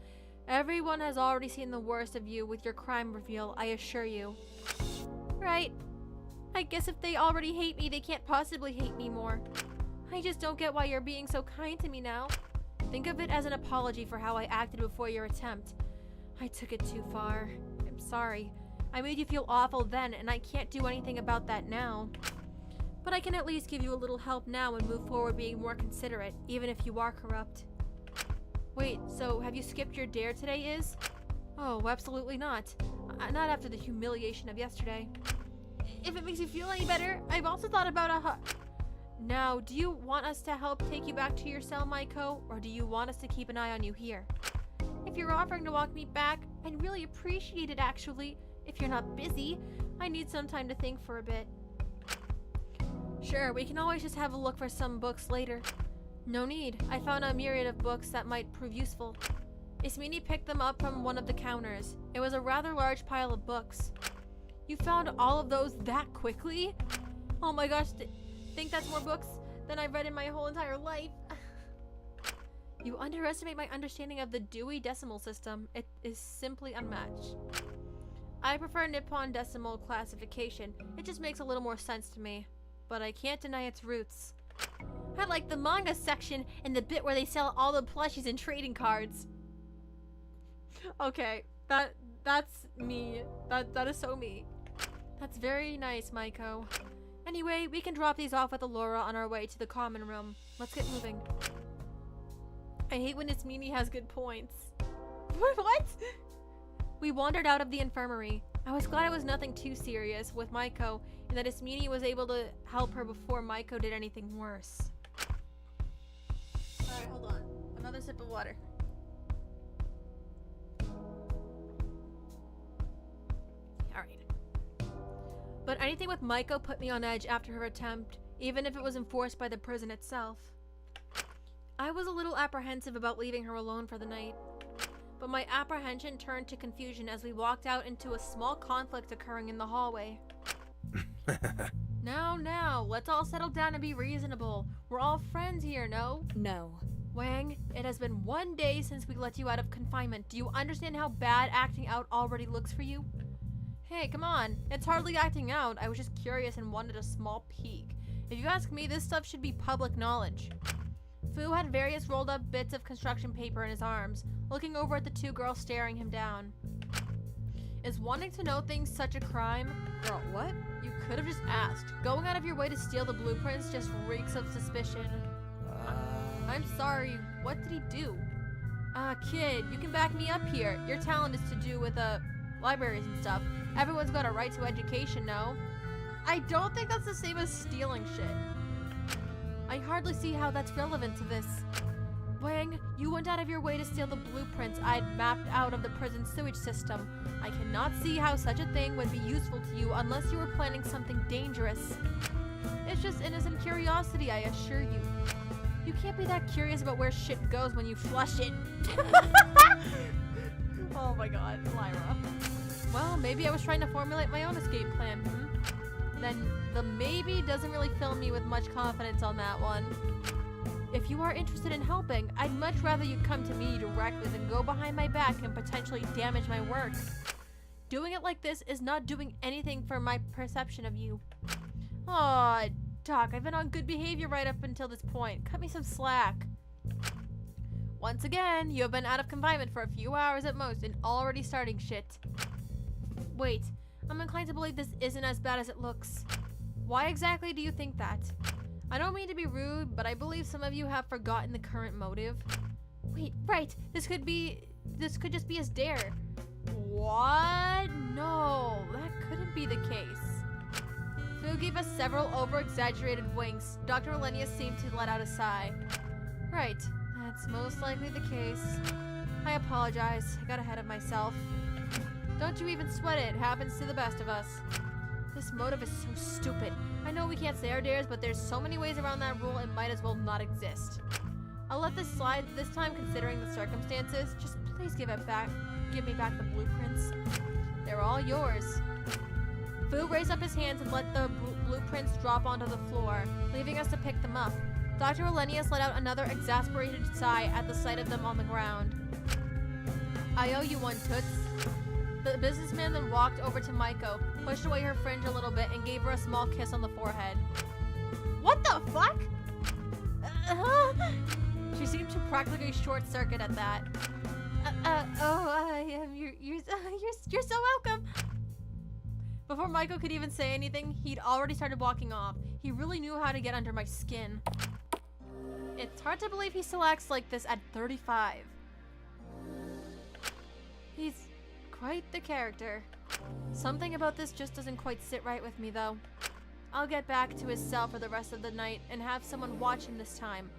Everyone has already seen the worst of you with your crime reveal, I assure you. Right. I guess if they already hate me, they can't possibly hate me more. I just don't get why you're being so kind to me now. Think of it as an apology for how I acted before your attempt. I took it too far. I'm sorry. I made you feel awful then, and I can't do anything about that now. But I can at least give you a little help now and move forward being more considerate, even if you are corrupt. Wait, so have you skipped your dare today, Iz? Oh, absolutely not. Not after the humiliation of yesterday. If it makes you feel any better, I've also thought about Now, do you want us to help take you back to your cell, Maiko, or do you want us to keep an eye on you here? If you're offering to walk me back, I'd really appreciate it, actually. If you're not busy, I need some time to think for a bit. Sure, we can always just have a look for some books later. No need. I found a myriad of books that might prove useful. Ismini picked them up from one of the counters. It was a rather large pile of books. You found all of those that quickly? Oh my gosh, think that's more books than I've read in my whole entire life. You underestimate my understanding of the Dewey Decimal System. It is simply unmatched. I prefer Nippon Decimal Classification. It just makes a little more sense to me. But I can't deny its roots. I like the manga section and the bit where they sell all the plushies and trading cards. Okay, that's me. That is so me. That's very nice, Maiko. Anyway, we can drop these off with Allura on our way to the common room. Let's get moving. I hate when Ismini has good points. What? We wandered out of the infirmary. I was glad it was nothing too serious with Maiko, and that Ismini was able to help her before Maiko did anything worse. Alright, hold on. Another sip of water. Alright. But anything with Maiko put me on edge after her attempt, even if it was enforced by the prison itself. I was a little apprehensive about leaving her alone for the night. But my apprehension turned to confusion as we walked out into a small conflict occurring in the hallway. Now, let's all settle down and be reasonable. We're all friends here, no? No. Wang, it has been 1 day since we let you out of confinement. Do you understand how bad acting out already looks for you? Hey, come on. It's hardly acting out. I was just curious and wanted a small peek. If you ask me, this stuff should be public knowledge. Fu had various rolled up bits of construction paper in his arms, looking over at the two girls staring him down. Is wanting to know things such a crime? Girl, what? You could have just asked. Going out of your way to steal the blueprints just reeks of suspicion. I'm sorry, what did he do? Kid, you can back me up here. Your talent is to do with, libraries and stuff. Everyone's got a right to education, no? I don't think that's the same as stealing shit. I hardly see how that's relevant to this. Wang, you went out of your way to steal the blueprints I'd mapped out of the prison sewage system. I cannot see how such a thing would be useful to you unless you were planning something dangerous. It's just innocent curiosity, I assure you. You can't be that curious about where shit goes when you flush it. Oh my god, Lyra. Well, maybe I was trying to formulate my own escape plan, Then the maybe doesn't really fill me with much confidence on that one. If you are interested in helping, I'd much rather you come to me directly than go behind my back and potentially damage my work. Doing it like this is not doing anything for my perception of you. Aw, Doc, I've been on good behavior right up until this point. Cut me some slack. Once again, you have been out of confinement for a few hours at most and already starting shit. Wait, I'm inclined to believe this isn't as bad as it looks. Why exactly do you think that? I don't mean to be rude, but I believe some of you have forgotten the current motive. Wait, right, this could just be his dare. What? No, that couldn't be the case. Fu gave us several over-exaggerated winks. Dr. Elenia seemed to let out a sigh. Right, that's most likely the case. I apologize, I got ahead of myself. Don't you even sweat it happens to the best of us. This motive is so stupid. I know we can't say our dares, but there's so many ways around that rule it might as well not exist. I'll let this slide this time considering the circumstances. Just please give me back the blueprints. They're all yours. Fu raised up his hands and let the blueprints drop onto the floor, leaving us to pick them up. Dr. Elenius let out another exasperated sigh at the sight of them on the ground. I owe you one, Toots. The businessman then walked over to Maiko, pushed away her fringe a little bit, and gave her a small kiss on the forehead. What the fuck? She seemed to practically short-circuit at that. You're so welcome. Before Maiko could even say anything, he'd already started walking off. He really knew how to get under my skin. It's hard to believe he still acts like this at 35. He's quite the character. Something about this just doesn't quite sit right with me, though. I'll get back to his cell for the rest of the night and have someone watch him this time.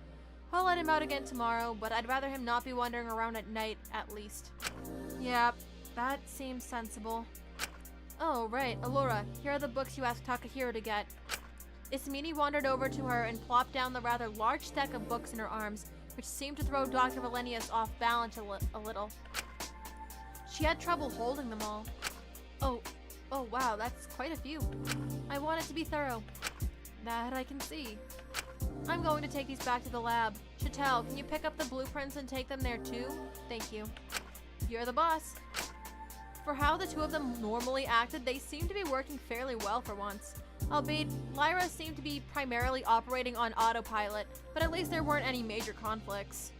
I'll let him out again tomorrow, but I'd rather him not be wandering around at night, at least. Yeah, that seems sensible. Oh, right, Allura, here are the books you asked Takahiro to get. Ismini wandered over to her and plopped down the rather large stack of books in her arms, which seemed to throw Dr. Valenius off balance a little. She had trouble holding them all. Oh wow, that's quite a few. I want it to be thorough. That I can see. I'm going to take these back to the lab. Chattel, can you pick up the blueprints and take them there too? Thank you. You're the boss. For how the two of them normally acted, they seemed to be working fairly well for once. Albeit, Lyra seemed to be primarily operating on autopilot, but at least there weren't any major conflicts.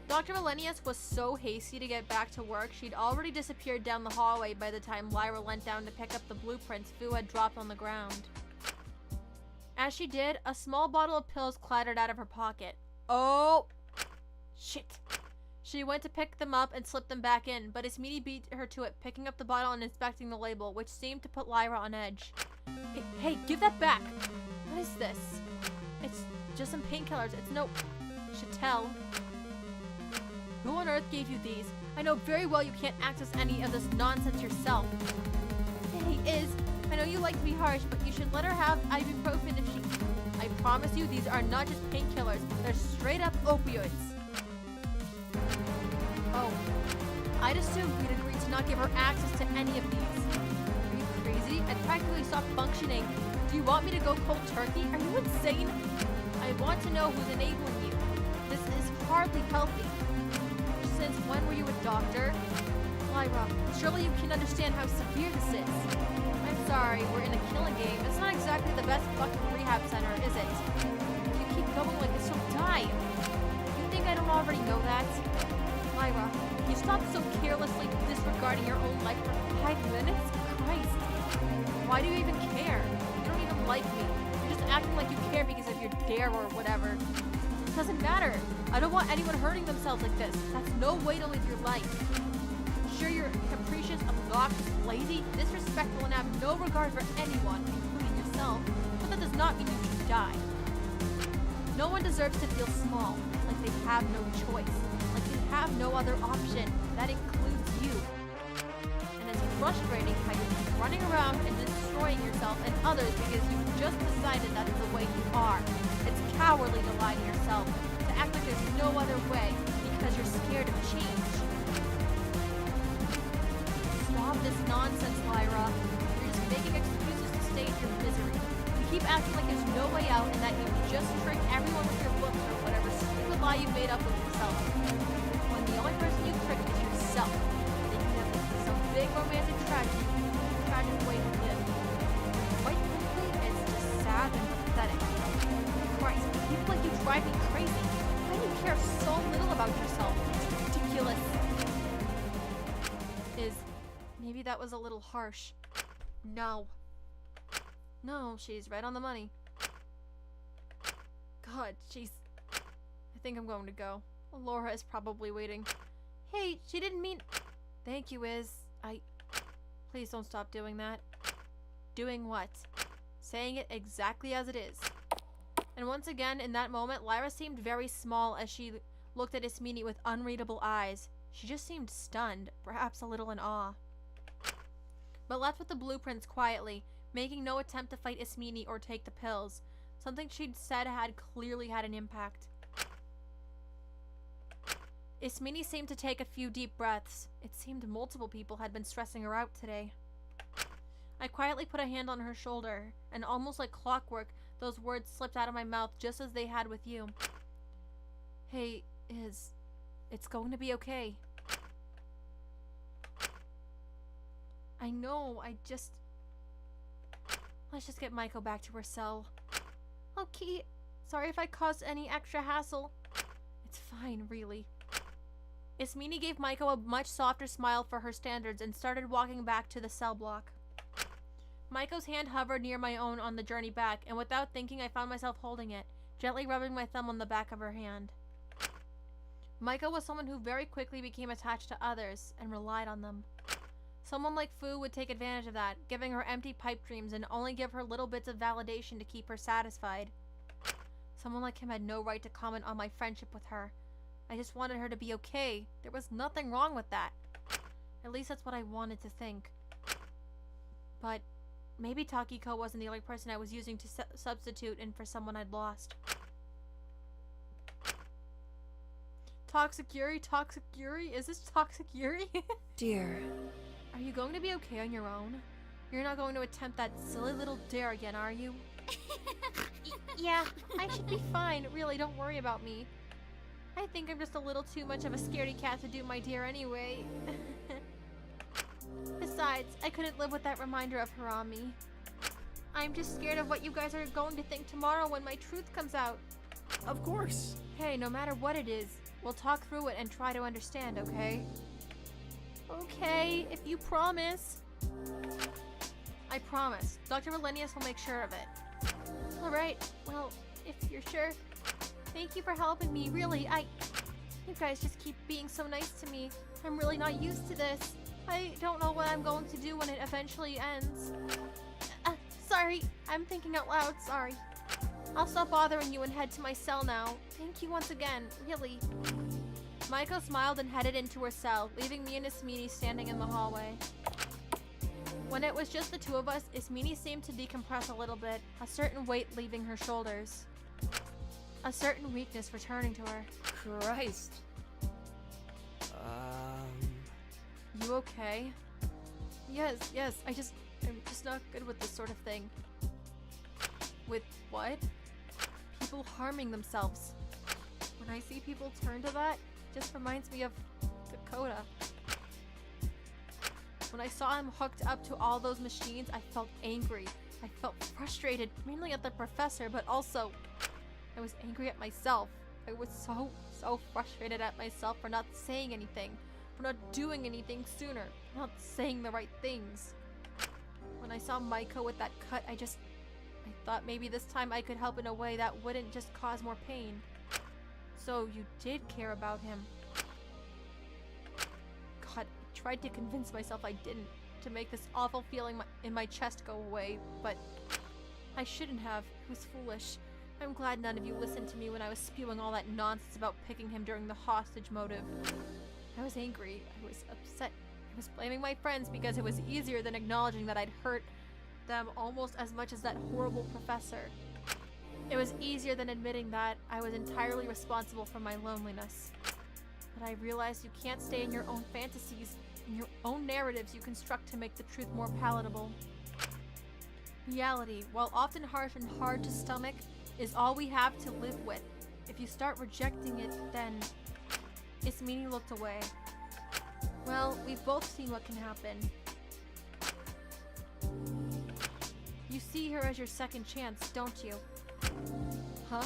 Dr. Valenius was so hasty to get back to work, she'd already disappeared down the hallway by the time Lyra leant down to pick up the blueprints Fu had dropped on the ground. As she did, a small bottle of pills clattered out of her pocket. Oh! Shit. She went to pick them up and slipped them back in, but Ismini beat her to it, picking up the bottle and inspecting the label, which seemed to put Lyra on edge. Hey, give that back! What is this? It's just some painkillers. It's no... Chattel. Who on earth gave you these? I know very well you can't access any of this nonsense yourself. Hey, I know you like to be harsh, but you should let her have ibuprofen if she... I promise you, these are not just painkillers. They're straight up opioids. Oh, I'd assumed we'd agreed to not give her access to any of these. Are you crazy? I'd practically stopped functioning. Do you want me to go cold turkey? Are you insane? I want to know who's enabling you. This is hardly healthy. Since when were you a doctor? Lyra, surely you can understand how severe this is. I'm sorry, we're in a killing game. It's not exactly the best fucking rehab center, is it? If you keep going like this, you'll die. You think I don't already know that? Lyra, can you stop so carelessly disregarding your own life for 5 minutes? Christ. Why do you even care? You don't even like me. You're just acting like you care because of your dare or whatever. It doesn't matter. I don't want anyone hurting themselves like this. That's no way to live your life. Sure, you're capricious, obnoxious, lazy, disrespectful, and have no regard for anyone, including yourself, but that does not mean you should die. No one deserves to feel small, like they have no choice, like they have no other option. That includes you. And it's frustrating how you keep running around and destroying yourself and others because you just decided that's the way you are. It's cowardly to lie to yourself, to act like there's no other way because you're scared of change. Stop this nonsense, Lyra. You're just making excuses to stay in your misery. You keep acting like there's no way out and that you just trick everyone with your books or whatever stupid lie you've made up with yourself. When the only person you trick is yourself, thinking that this is some big romantic tragedy, tragic way to live. Quite frankly, it's just sad and pathetic. Christ, people like you drive me crazy. Why do you care so little about yourself? It's ridiculous. Maybe that was a little harsh. No, she's right on the money. God, I think I'm going to go. Laura is probably waiting. Hey, she didn't mean... Thank you, Please don't stop doing that. Doing what? Saying it exactly as it is. And once again, in that moment, Lyra seemed very small as she looked at Ismini with unreadable eyes. She just seemed stunned, perhaps a little in awe. But left with the blueprints quietly, making no attempt to fight Ismini or take the pills. Something she'd said had clearly had an impact. Ismini seemed to take a few deep breaths. It seemed multiple people had been stressing her out today. I quietly put a hand on her shoulder, and almost like clockwork, those words slipped out of my mouth just as they had with you. Hey, it's going to be okay. I know, let's just get Maiko back to her cell. Okay, sorry if I caused any extra hassle. It's fine, really. Ismini gave Maiko a much softer smile for her standards and started walking back to the cell block. Maiko's hand hovered near my own on the journey back, and without thinking I found myself holding it, gently rubbing my thumb on the back of her hand. Maiko was someone who very quickly became attached to others and relied on them. Someone like Fu would take advantage of that, giving her empty pipe dreams and only give her little bits of validation to keep her satisfied. Someone like him had no right to comment on my friendship with her. I just wanted her to be okay. There was nothing wrong with that. At least that's what I wanted to think. But maybe Takiko wasn't the only person I was using to substitute in for someone I'd lost. Toxic Yuri? Toxic Yuri? Is this Toxic Yuri? Dear. Are you going to be okay on your own? You're not going to attempt that silly little dare again, are you? Yeah, I should be fine. Really, don't worry about me. I think I'm just a little too much of a scaredy cat to do my dare anyway. Besides, I couldn't live with that reminder of her on me. I'm just scared of what you guys are going to think tomorrow when my truth comes out. Of course. Hey, no matter what it is, we'll talk through it and try to understand, okay? Okay, if you promise. I promise. Dr. Millennius will make sure of it. Alright, well, if you're sure. Thank you for helping me, really. You guys just keep being so nice to me. I'm really not used to this. I don't know what I'm going to do when it eventually ends. Sorry, I'm thinking out loud, sorry. I'll stop bothering you and head to my cell now. Thank you once again, really. Maiko smiled and headed into her cell, leaving me and Ismini standing in the hallway. When it was just the two of us, Ismini seemed to decompress a little bit, a certain weight leaving her shoulders. A certain weakness returning to her. Christ. You okay? Yes, I'm just not good with this sort of thing. With what? People harming themselves. When I see people turn to that, it just reminds me of Dakota. When I saw him hooked up to all those machines, I felt angry. I felt frustrated, mainly at the professor, but also I was angry at myself. I was so frustrated at myself for not saying anything, for not doing anything sooner, for not saying the right things. When I saw Maiko with that cut, I thought maybe this time I could help in a way that wouldn't just cause more pain. So you did care about him. God, I tried to convince myself I didn't, to make this awful feeling in my chest go away, but I shouldn't have. It was foolish. I'm glad none of you listened to me when I was spewing all that nonsense about picking him during the hostage motive. I was angry. I was upset. I was blaming my friends because it was easier than acknowledging that I'd hurt them almost as much as that horrible professor. It was easier than admitting that I was entirely responsible for my loneliness. But I realized you can't stay in your own fantasies, in your own narratives you construct to make the truth more palatable. Reality, while often harsh and hard to stomach, is all we have to live with. If you start rejecting it, then... Ismini looked away. Well, we've both seen what can happen. You see her as your second chance, don't you? Huh?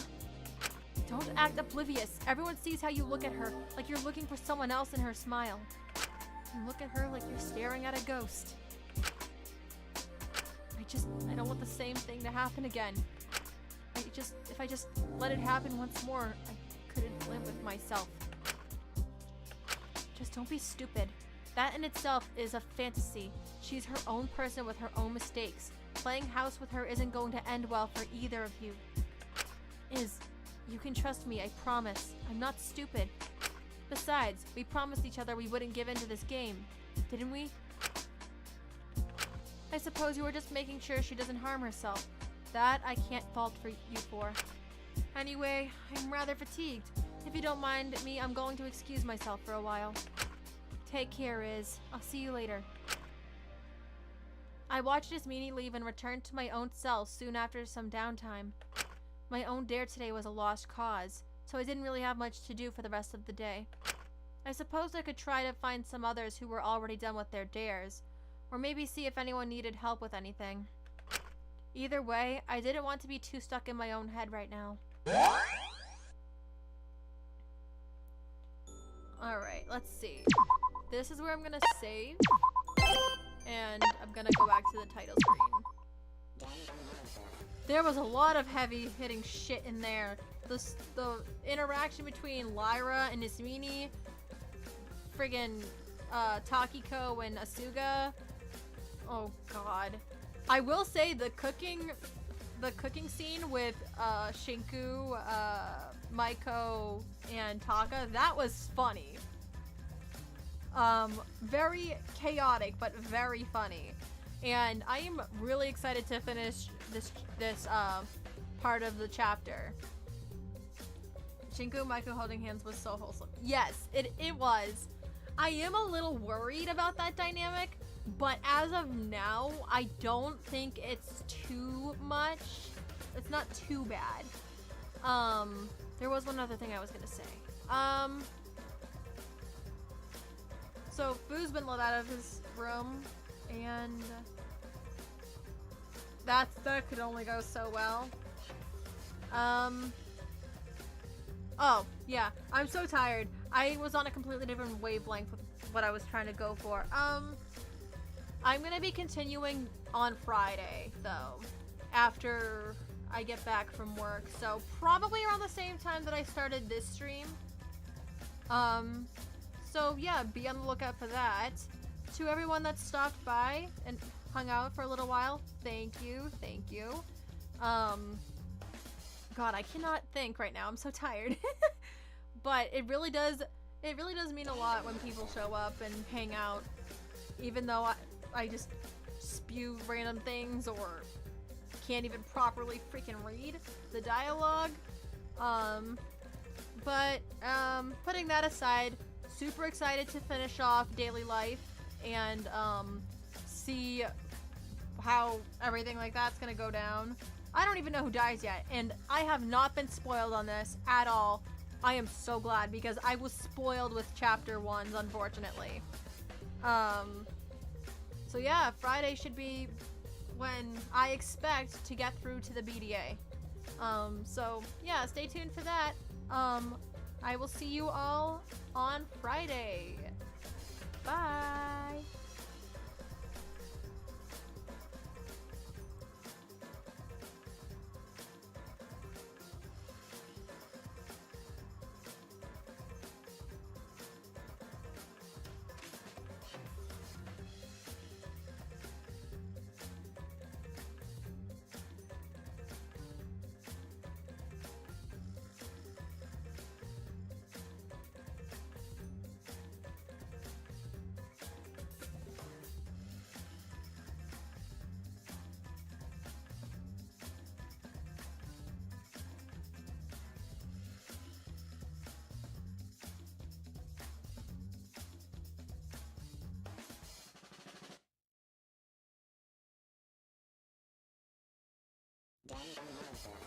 Don't act oblivious. Everyone sees how you look at her, like you're looking for someone else in her smile. You look at her like you're staring at a ghost. I don't want the same thing to happen again. If I just let it happen once more, I couldn't live with myself. Just don't be stupid. That in itself is a fantasy. She's her own person with her own mistakes. Playing house with her isn't going to end well for either of you. You can trust me, I promise. I'm not stupid. Besides, we promised each other we wouldn't give in to this game, didn't we? I suppose you were just making sure she doesn't harm herself. That I can't fault for you for. Anyway, I'm rather fatigued. If you don't mind me, I'm going to excuse myself for a while. Take care, Iz. I'll see you later. I watched Ismini leave and returned to my own cell soon after some downtime. My own dare today was a lost cause, so I didn't really have much to do for the rest of the day. I suppose I could try to find some others who were already done with their dares, or maybe see if anyone needed help with anything. Either way, I didn't want to be too stuck in my own head right now. Alright, let's see. This is where I'm gonna save, and I'm gonna go back to the title screen. There was a lot of heavy hitting shit in there. The interaction between Lyra and Ismini, friggin' Takiko and Asuga. Oh god. I will say the cooking scene with Shinku, Maiko, and Taka, that was funny. Very chaotic, but very funny. And I am really excited to finish this part of the chapter. Shinku and Maiko holding hands was so wholesome. Yes, it was. I am a little worried about that dynamic, but as of now, I don't think it's too much. It's not too bad. There was one other thing I was gonna say. So Fu's been let out of his room, and that could only go so well. Oh, yeah, I'm so tired. I was on a completely different wavelength with what I was trying to go for. I'm gonna be continuing on Friday, though, after I get back from work. So probably around the same time that I started this stream. So yeah, be on the lookout for that. To everyone that stopped by and hung out for a little while, thank you. God, I cannot think right now. I'm so tired. But it really does mean a lot when people show up and hang out, even though I just spew random things or can't even properly freaking read the dialogue. But putting that aside, super excited to finish off Daily Life and see how everything like that's gonna go down. I don't even know who dies yet, and I have not been spoiled on this at all. I am so glad, because I was spoiled with chapter 1s, unfortunately. So yeah, Friday should be when I expect to get through to the BDA. So yeah, stay tuned for that. I will see you all on Friday. Bye! Danganronpa.